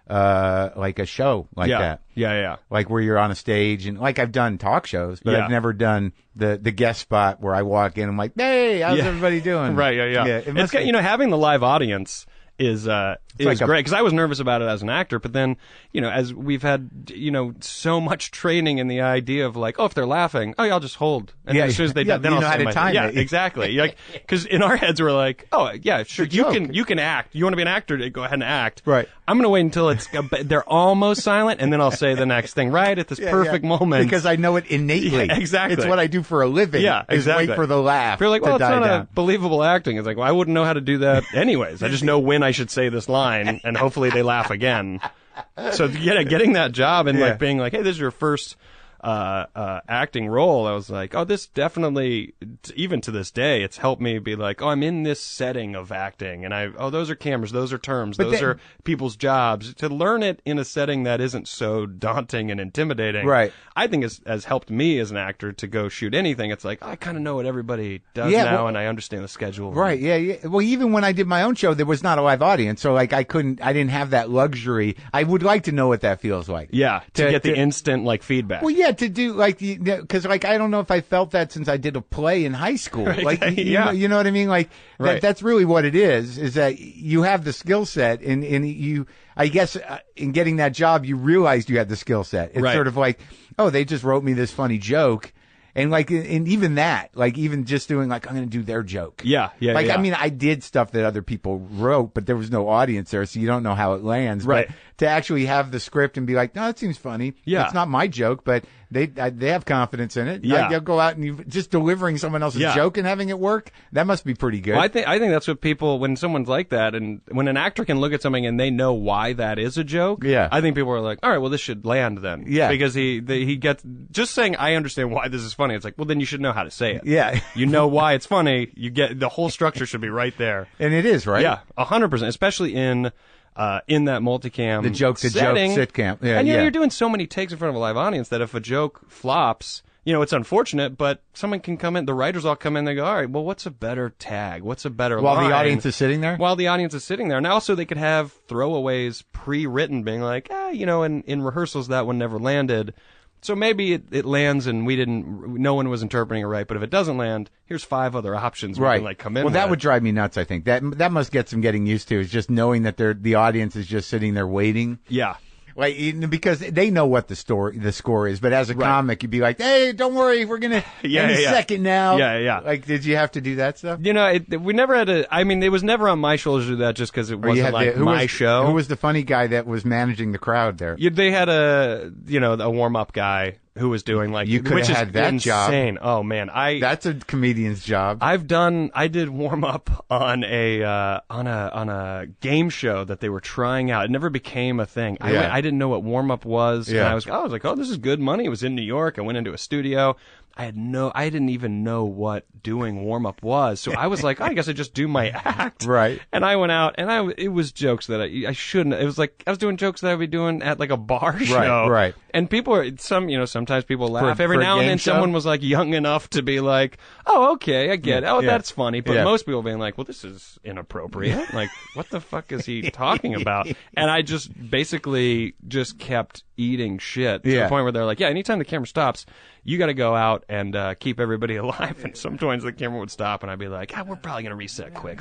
[SPEAKER 1] like a show like that.
[SPEAKER 3] Yeah.
[SPEAKER 1] Like where you're on a stage, and like I've done talk shows, but I've never done the guest spot where I walk in and I'm like, hey, how's everybody doing?
[SPEAKER 3] Right, yeah. It's having the live audience is great, because I was nervous about it as an actor, but then, as we've had, so much training in the idea of like, oh, if they're laughing, oh, yeah, I'll just hold. And as soon as they do, then I'll
[SPEAKER 1] know how to time it.
[SPEAKER 3] Yeah, exactly. Because in our heads we're like, oh, yeah, sure, you can act. You want to be an actor, go ahead and act.
[SPEAKER 1] Right.
[SPEAKER 3] I'm going to wait until they're almost silent, and then I'll say the next thing right at this perfect moment.
[SPEAKER 1] Because I know it innately.
[SPEAKER 3] Yeah, exactly.
[SPEAKER 1] It's what I do for a living.
[SPEAKER 3] Yeah, exactly.
[SPEAKER 1] Is wait for the laugh.
[SPEAKER 3] You're like, well,
[SPEAKER 1] it's
[SPEAKER 3] not
[SPEAKER 1] down.
[SPEAKER 3] believable acting. It's like, well, I wouldn't know how to do that anyways. I just know when I should say this line, and hopefully they laugh again. So getting that job and like being like, hey, this is your first acting role, I was like, oh, this definitely, even to this day, it's helped me be like, oh, I'm in this setting of acting, and those are cameras, those are terms, those are people's jobs. To learn it in a setting that isn't so daunting and intimidating, right? I think has helped me as an actor to go shoot anything. It's like, I kind of know what everybody does now, and I understand the schedule.
[SPEAKER 1] Right? Yeah. Well, even when I did my own show, there was not a live audience, so like I didn't have that luxury. I would like to know what that feels like.
[SPEAKER 3] Yeah, to get the instant like feedback.
[SPEAKER 1] Well, yeah. To do like, because like I don't know if I felt that since I did a play in high school. Right. Like, you know what I mean? Like that's really what it is that you have the skill set, and you, I guess, in getting that job, you realized you had the skill set. It's sort of like, oh, they just wrote me this funny joke, And like, and even that, like even just doing like, I'm going to do their joke.
[SPEAKER 3] Yeah.
[SPEAKER 1] Like,
[SPEAKER 3] yeah.
[SPEAKER 1] I mean, I did stuff that other people wrote, but there was no audience there, so you don't know how it lands.
[SPEAKER 3] Right.
[SPEAKER 1] But to actually have the script and be like, no, that seems funny.
[SPEAKER 3] Yeah.
[SPEAKER 1] It's not my joke, but they have confidence in it.
[SPEAKER 3] Yeah.
[SPEAKER 1] Like, they'll go out and you just delivering someone else's joke and having it work. That must be pretty good.
[SPEAKER 3] Well, I think that's what people, when someone's like that, and when an actor can look at something and they know why that is a joke.
[SPEAKER 1] Yeah.
[SPEAKER 3] I think people are like, all right, well, this should land then.
[SPEAKER 1] Yeah.
[SPEAKER 3] Because he gets, just saying, I understand why this is funny. It's like, well, then you should know how to say it.
[SPEAKER 1] Yeah.
[SPEAKER 3] You know why it's funny. You get, the whole structure should be right there.
[SPEAKER 1] And it is, right?
[SPEAKER 3] Yeah. 100%. Especially in that multicam
[SPEAKER 1] The joke
[SPEAKER 3] setting.
[SPEAKER 1] sitcam. Yeah,
[SPEAKER 3] and
[SPEAKER 1] yeah.
[SPEAKER 3] you're doing so many takes in front of a live audience that if a joke flops, it's unfortunate, but someone can come in, the writers all come in, they go, all right, well, what's a better tag? What's a better
[SPEAKER 1] While
[SPEAKER 3] line?
[SPEAKER 1] the audience is sitting there?
[SPEAKER 3] While the audience is sitting there. And also they could have throwaways pre-written being like, in rehearsals that one never landed. So maybe it lands and no one was interpreting it right, but if it doesn't land, here's 5 other options we
[SPEAKER 1] Right.
[SPEAKER 3] can like come in
[SPEAKER 1] Well, that
[SPEAKER 3] with.
[SPEAKER 1] would drive me nuts, I think. That must get some getting used to, is just knowing that the audience is just sitting there waiting.
[SPEAKER 3] Yeah.
[SPEAKER 1] Like, because they know what the score is, but as a comic, you'd be like, "Hey, don't worry, we're gonna any second now."
[SPEAKER 3] Yeah.
[SPEAKER 1] Like, did you have to do that stuff?
[SPEAKER 3] We never had to. I mean, it was never on my shoulders to do that, just because it wasn't like my show.
[SPEAKER 1] Who was the funny guy that was managing the crowd there?
[SPEAKER 3] They had a warm up guy who was doing like,
[SPEAKER 1] You could
[SPEAKER 3] which
[SPEAKER 1] have
[SPEAKER 3] is
[SPEAKER 1] had that
[SPEAKER 3] insane.
[SPEAKER 1] job.
[SPEAKER 3] Oh man,
[SPEAKER 1] That's a comedian's job.
[SPEAKER 3] I did warm up on a game show that they were trying out. It never became a thing.
[SPEAKER 1] Yeah.
[SPEAKER 3] I didn't know what warm up was.
[SPEAKER 1] Yeah.
[SPEAKER 3] And I was like, oh, this is good money. It was in New York. I went into a studio. I didn't even know what doing warm up was. So I was like, I guess I just do my act.
[SPEAKER 1] Right.
[SPEAKER 3] And I went out and it was jokes that I shouldn't. It was like I was doing jokes that I would be doing at like a bar show.
[SPEAKER 1] Right.
[SPEAKER 3] And people are sometimes people laugh.
[SPEAKER 1] For
[SPEAKER 3] Every
[SPEAKER 1] a
[SPEAKER 3] now and
[SPEAKER 1] game
[SPEAKER 3] then
[SPEAKER 1] show?
[SPEAKER 3] someone was like young enough to be like, oh, okay, I get it. Oh,
[SPEAKER 1] Yeah.
[SPEAKER 3] that's funny. But
[SPEAKER 1] Yeah.
[SPEAKER 3] most people being like, well, this is inappropriate. Like, what the fuck is he talking about? And I just basically just kept eating shit to the
[SPEAKER 1] Yeah.
[SPEAKER 3] point where they're like, yeah, anytime the camera stops, you got to go out and keep everybody alive. And sometimes the camera would stop, and I'd be like, we're probably gonna reset quick.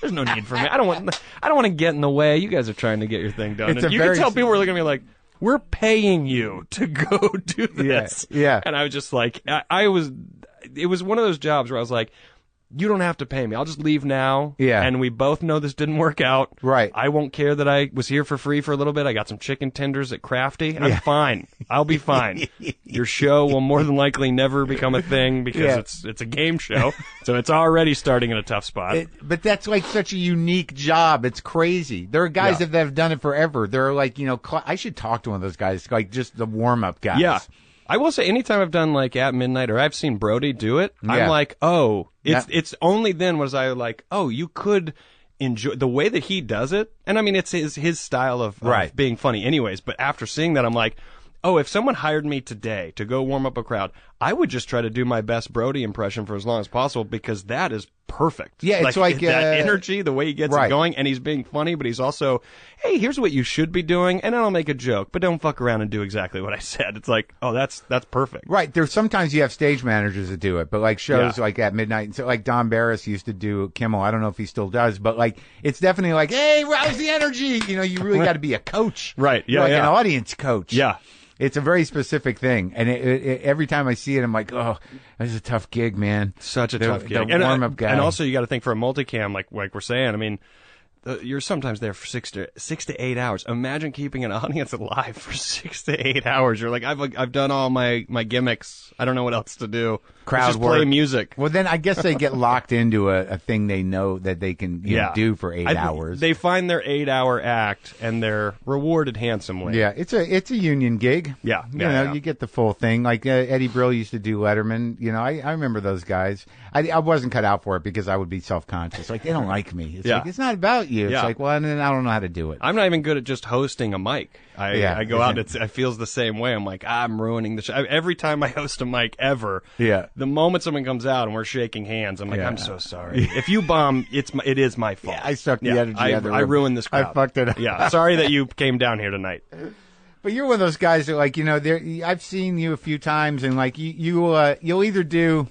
[SPEAKER 3] There's no need for me. I don't want to get in the way. You guys are trying to get your thing done.
[SPEAKER 1] It's
[SPEAKER 3] And
[SPEAKER 1] a
[SPEAKER 3] you can
[SPEAKER 1] very-
[SPEAKER 3] tell people were looking at me like, we're paying you to go do this.
[SPEAKER 1] Yeah.
[SPEAKER 3] And I was just like, it was one of those jobs where I was like, you don't have to pay me. I'll just leave now.
[SPEAKER 1] Yeah.
[SPEAKER 3] And we both know this didn't work out.
[SPEAKER 1] Right.
[SPEAKER 3] I won't care that I was here for free for a little bit. I got some chicken tenders at Crafty. I'm fine. I'll be fine. Your show will more than likely never become a thing because it's a game show. So it's already starting in a tough spot.
[SPEAKER 1] But that's like such a unique job. It's crazy. There are guys that have done it forever. They're like, I should talk to one of those guys, like just the warm-up guys.
[SPEAKER 3] Yeah. I will say, anytime I've done like At Midnight or I've seen Brody do it, I'm like, oh, it's only then was I like, oh, you could enjoy the way that he does it. And I mean, it's his style of being funny anyways. But after seeing that, I'm like, oh, if someone hired me today to go warm up a crowd, I would just try to do my best Brody impression for as long as possible, because that is perfect.
[SPEAKER 1] Yeah, it's like
[SPEAKER 3] that energy, the way he gets it going, and he's being funny, but he's also, hey, here's what you should be doing, and then I'll make a joke, but don't fuck around and do exactly what I said. It's like, oh, that's perfect.
[SPEAKER 1] Right. There's sometimes you have stage managers that do it, but like shows like At Midnight, and so like Don Barris used to do Kimmel. I don't know if he still does, but like it's definitely like, hey, how's the energy? You really got to be a coach,
[SPEAKER 3] right? Yeah,
[SPEAKER 1] You're like an audience coach.
[SPEAKER 3] Yeah.
[SPEAKER 1] It's a very specific thing, and every time I see it, I'm like, "Oh, this is a tough gig, man."
[SPEAKER 3] Such a tough gig.
[SPEAKER 1] The warm-up guy,
[SPEAKER 3] and also you got to think for a multicam, like we're saying. I mean, you're sometimes there for 6 to 8 hours. Imagine keeping an audience alive for 6 to 8 hours. You're like, I've done all my gimmicks. I don't know what else to do.
[SPEAKER 1] Crowd
[SPEAKER 3] just
[SPEAKER 1] work.
[SPEAKER 3] play music.
[SPEAKER 1] Well, then I guess they get locked into a thing they know that they can do for 8 hours.
[SPEAKER 3] They find their 8-hour act and they're rewarded handsomely.
[SPEAKER 1] Yeah, it's a union gig.
[SPEAKER 3] Yeah,
[SPEAKER 1] You get the full thing. Like Eddie Brill used to do Letterman. I remember those guys. I wasn't cut out for it because I would be self-conscious. Like, they don't like me. It's like, it's not about you. It's like, well, then I don't know how to do it.
[SPEAKER 3] I'm not even good at just hosting a mic. I go out, it feels the same way. I'm like, I'm ruining the show. Every time I host a mic ever, the moment someone comes out and we're shaking hands, I'm like, I'm so sorry. If you bomb, it is my fault.
[SPEAKER 1] I sucked the energy out of the room.
[SPEAKER 3] I ruined this crowd.
[SPEAKER 1] I fucked it up.
[SPEAKER 3] Yeah, sorry that you came down here tonight.
[SPEAKER 1] But you're one of those guys that, like, I've seen you a few times, and like you'll either do,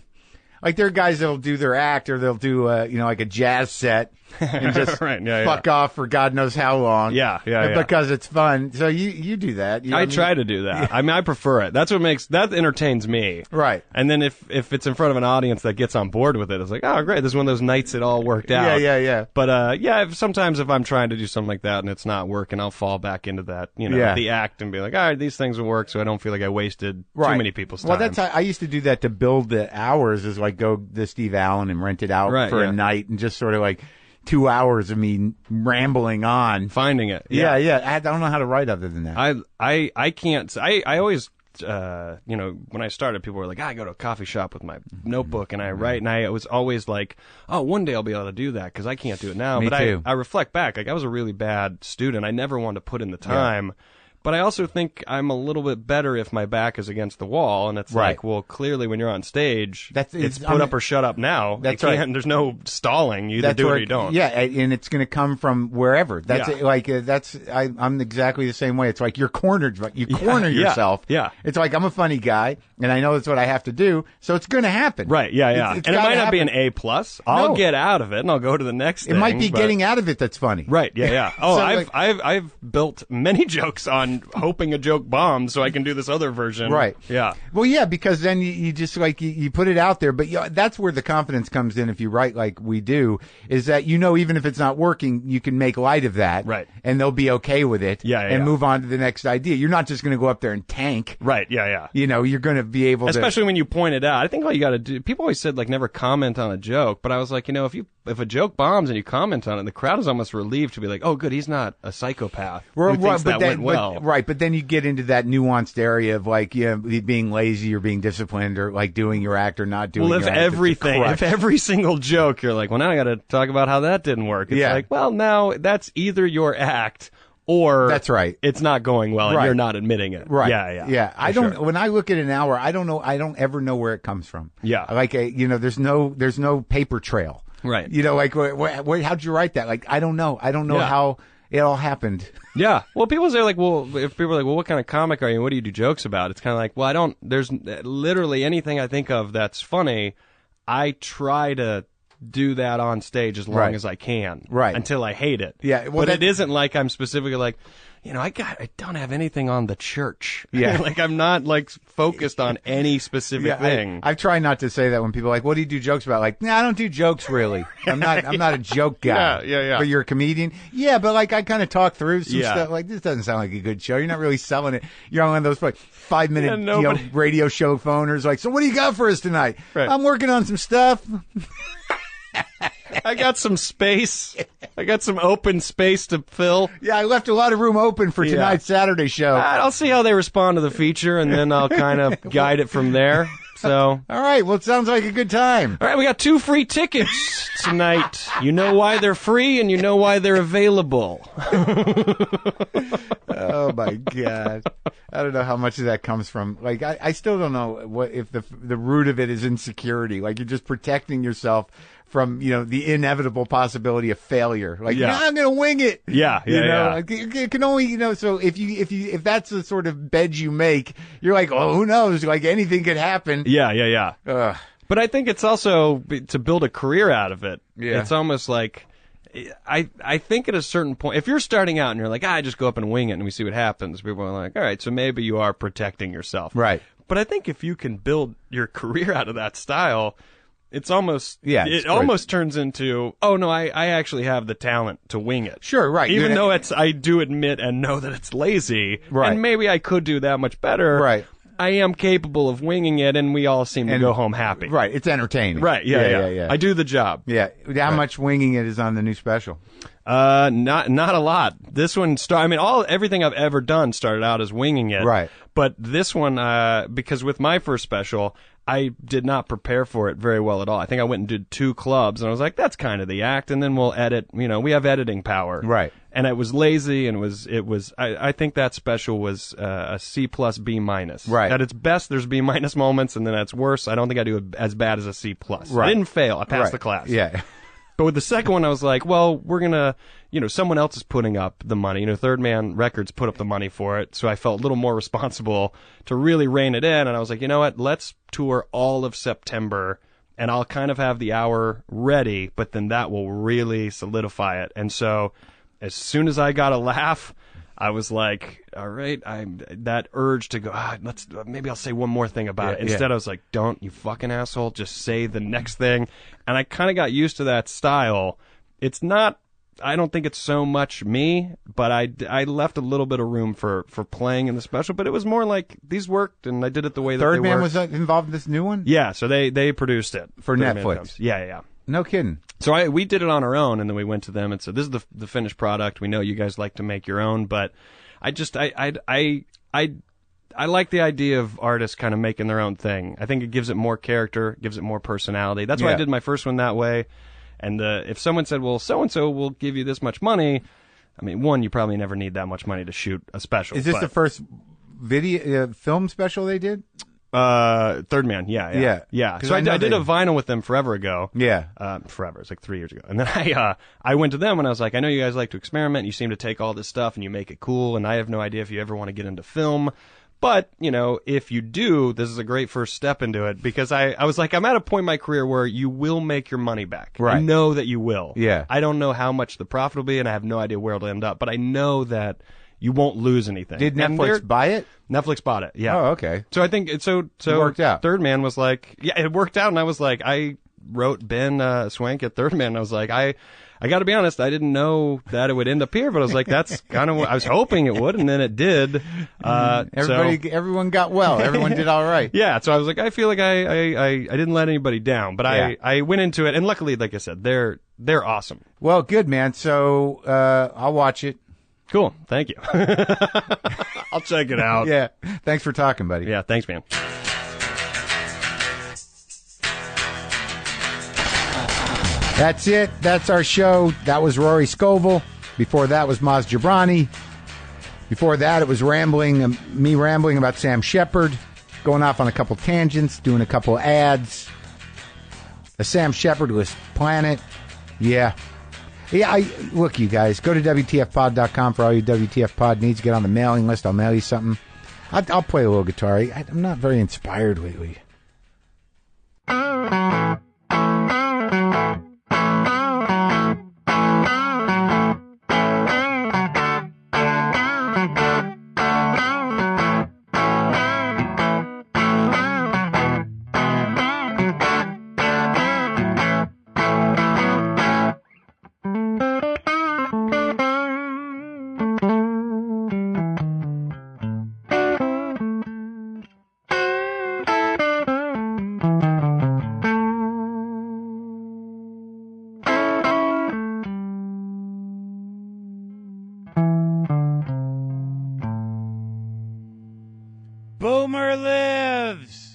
[SPEAKER 1] like, there are guys that'll do their act, or they'll do like a jazz set, and just
[SPEAKER 3] right,
[SPEAKER 1] fuck off for God knows how long.
[SPEAKER 3] Yeah.
[SPEAKER 1] Because it's fun. So you do that.
[SPEAKER 3] I try to do that. I mean, I prefer it. That entertains me.
[SPEAKER 1] Right.
[SPEAKER 3] And then if it's in front of an audience that gets on board with it, it's like, oh, great, this is one of those nights it all worked out.
[SPEAKER 1] Yeah.
[SPEAKER 3] But sometimes if I'm trying to do something like that and it's not working, I'll fall back into that, the act and be like, all right, these things will work, so I don't feel like I wasted too many people's time.
[SPEAKER 1] Well, that's how I used to do that to build the hours, is like go to Steve Allen and rent it out for a night and just sort of like 2 hours of me rambling on.
[SPEAKER 3] Finding it.
[SPEAKER 1] Yeah. I don't know how to write other than that.
[SPEAKER 3] I can't. I always, when I started, people were like, I go to a coffee shop with my notebook and I write, and I was always like, oh, one day I'll be able to do that because I can't do it now.
[SPEAKER 1] Me too.
[SPEAKER 3] I reflect back, like I was a really bad student. I never wanted to put in the time. Yeah. But I also think I'm a little bit better if my back is against the wall, and it's like, well, clearly when you're on stage, it's put up or shut up now.
[SPEAKER 1] That's right.
[SPEAKER 3] There's no stalling. You either do it or you don't.
[SPEAKER 1] Yeah, and it's going to come from wherever. That's I'm exactly the same way. It's like you're cornered. You corner yourself.
[SPEAKER 3] Yeah.
[SPEAKER 1] It's like I'm a funny guy, and I know that's what I have to do, so it's going to happen.
[SPEAKER 3] Right. Yeah. And it might not be an A+. I'll get out of it, and I'll go to the next thing.
[SPEAKER 1] It might be getting out of it that's funny.
[SPEAKER 3] Right. Yeah. Oh, so I've built many jokes on hoping a joke bombs so I can do this other version.
[SPEAKER 1] Right.
[SPEAKER 3] Yeah.
[SPEAKER 1] Well, yeah, because then you just like you put it out there, but that's where the confidence comes in if you write like we do, is that even if it's not working, you can make light of that.
[SPEAKER 3] Right.
[SPEAKER 1] And they'll be okay with it. And move on to the next idea. You're not just going to go up there and tank.
[SPEAKER 3] Right. Yeah.
[SPEAKER 1] You're going to be able to.
[SPEAKER 3] Especially when you point it out. I think all you got to do, people always said like never comment on a joke, but I was like, if a joke bombs and you comment on it, the crowd is almost relieved to be like, oh, good, he's not a psychopath who thinks that went well.
[SPEAKER 1] But then you get into that nuanced area of like, being lazy or being disciplined or like doing your act or not doing your act.
[SPEAKER 3] If every single joke, you're like, well, now I got to talk about how that didn't work. It's like, well, now that's either your act or
[SPEAKER 1] that's right.
[SPEAKER 3] It's not going well and you're not admitting it.
[SPEAKER 1] Right.
[SPEAKER 3] Yeah.
[SPEAKER 1] When I look at an hour, I don't ever know where it comes from.
[SPEAKER 3] Yeah.
[SPEAKER 1] Like, there's no paper trail.
[SPEAKER 3] Right.
[SPEAKER 1] Like, how'd you write that? Like, I don't know. I don't know how it all happened.
[SPEAKER 3] Yeah. Well, people say like, if people are like, well, what kind of comic are you? And what do you do jokes about? It's kind of like, well, there's literally anything I think of that's funny. I try to do that on stage as long as I can. Right. Until I hate it.
[SPEAKER 1] Yeah. Well,
[SPEAKER 3] but it isn't like I'm specifically like, I don't have anything on the church. Yeah. Like I'm not like focused on any specific thing.
[SPEAKER 1] I try not to say that when people are like, what do you do jokes about? Like, I don't do jokes really. I'm not a joke guy.
[SPEAKER 3] Yeah.
[SPEAKER 1] But you're a comedian. Yeah, but like I kind of talk through some stuff. Like, this doesn't sound like a good show. You're not really selling it. You're on one of those like 5-minute radio show phoners. Like, so what do you got for us tonight? Right. I'm working on some stuff.
[SPEAKER 3] I got some space. I got some open space to fill.
[SPEAKER 1] Yeah, I left a lot of room open for tonight's Saturday show.
[SPEAKER 3] I'll see how they respond to the feature, and then I'll kind of guide it from there. So,
[SPEAKER 1] all right. Well, it sounds like a good time.
[SPEAKER 3] All right, we got 2 free tickets tonight. You know why they're free, and you know why they're available.
[SPEAKER 1] Oh my God! I don't know how much of that comes from. Like, I still don't know if the root of it is insecurity. Like, you're just protecting yourself from the inevitable possibility of failure. Like, I'm gonna wing it.
[SPEAKER 3] Yeah.
[SPEAKER 1] Like, it can only So if that's the sort of bed you make, you're like, oh, who knows? Like, anything could happen.
[SPEAKER 3] Yeah. But I think it's also to build a career out of it.
[SPEAKER 1] Yeah.
[SPEAKER 3] It's almost like I think at a certain point, if you're starting out and you're like, I just go up and wing it and we see what happens, people are like, all right, so maybe you are protecting yourself.
[SPEAKER 1] Right.
[SPEAKER 3] But I think if you can build your career out of that style, it's almost it almost turns into, oh no, I actually have the talent to wing it.
[SPEAKER 1] Sure, right.
[SPEAKER 3] Even though I do admit and know that it's lazy, right, and maybe I could do that much better.
[SPEAKER 1] Right.
[SPEAKER 3] I am capable of winging it, and we all seem to go home happy.
[SPEAKER 1] Right, it's entertaining.
[SPEAKER 3] Right, yeah. I do the job.
[SPEAKER 1] Yeah. How much winging it is on the new special?
[SPEAKER 3] Not a lot. This one everything I've ever done started out as winging it.
[SPEAKER 1] Right.
[SPEAKER 3] But this one, because with my first special, I did not prepare for it very well at all. I think I went and did 2 clubs, and I was like, that's kind of the act, and then we'll edit. We have editing power.
[SPEAKER 1] Right. And
[SPEAKER 3] it was lazy, and it was. I think that special was a C+, B-.
[SPEAKER 1] Right.
[SPEAKER 3] At its best, there's B- moments, and then at its worst, I don't think I do it as bad as a C+.
[SPEAKER 1] Right.
[SPEAKER 3] I didn't fail. I passed the class.
[SPEAKER 1] Yeah.
[SPEAKER 3] But with the second one, I was like, well, we're going to, someone else is putting up the money. Third Man Records put up the money for it. So I felt a little more responsible to really rein it in. And I was like, you know what? Let's tour all of September and I'll kind of have the hour ready, but then that will really solidify it. And so as soon as I got a laugh, I was like, all right, that urge to go, maybe I'll say one more thing about it. Instead, I was like, don't, you fucking asshole, just say the next thing. And I kind of got used to that style. It's not, I don't think it's so much me, but I left a little bit of room for playing in the special, but it was more like these worked and I did it the way that
[SPEAKER 1] Third
[SPEAKER 3] they
[SPEAKER 1] Man
[SPEAKER 3] worked.
[SPEAKER 1] was involved in this new one?
[SPEAKER 3] Yeah, so they produced it.
[SPEAKER 1] For
[SPEAKER 3] Third
[SPEAKER 1] Netflix?
[SPEAKER 3] Yeah.
[SPEAKER 1] No kidding.
[SPEAKER 3] So we did it on our own, and then we went to them and said, this is the finished product. We know you guys like to make your own, but I like the idea of artists kind of making their own thing. I think it gives it more character, gives it more personality. That's why I did my first one that way. And if someone said, well, so-and-so will give you this much money, I mean, one, you probably never need that much money to shoot a special.
[SPEAKER 1] Is this the first film special they did?
[SPEAKER 3] Third Man, yeah. So I did a vinyl with them forever ago.
[SPEAKER 1] Yeah.
[SPEAKER 3] Forever. It's like 3 years ago. And then I went to them and I was like, I know you guys like to experiment. You seem to take all this stuff and you make it cool. And I have no idea if you ever want to get into film. But, you know, if you do, this is a great first step into it, because I was like, I'm at a point in my career where you will make your money back.
[SPEAKER 1] Right.
[SPEAKER 3] I know that you will.
[SPEAKER 1] Yeah.
[SPEAKER 3] I don't know how much the profit will be, and I have no idea where it'll end up, but I know that you won't lose anything.
[SPEAKER 1] Did Netflix buy it?
[SPEAKER 3] Netflix bought it, yeah.
[SPEAKER 1] Oh, okay.
[SPEAKER 3] So I think so
[SPEAKER 1] it worked out.
[SPEAKER 3] Third Man was like, yeah, it worked out, and I was like, I wrote Ben Swank at Third Man, and I was like, I got to be honest, I didn't know that it would end up here, but I was like, that's kind of what I was hoping it would, and then it did.
[SPEAKER 1] Everyone got well. Everyone did all right.
[SPEAKER 3] Yeah, so I was like, I feel like I didn't let anybody down, but I went into it, and luckily, like I said, they're awesome.
[SPEAKER 1] Well, good, man. So I'll watch it.
[SPEAKER 3] Cool, thank you. I'll check it out.
[SPEAKER 1] Yeah, thanks for talking, buddy.
[SPEAKER 3] Yeah, thanks, man.
[SPEAKER 1] That's it. That's our show. That was Rory Scovel. Before that was Maz Jobrani. Before that, it was me rambling about Sam Shepard, going off on a couple tangents, doing a couple ads. A Sam Shepard-less planet. Yeah. Look, you guys, go to WTFpod.com for all your WTF pod needs. Get on the mailing list. I'll mail you something. I'll play a little guitar. I'm not very inspired lately. Boomer lives!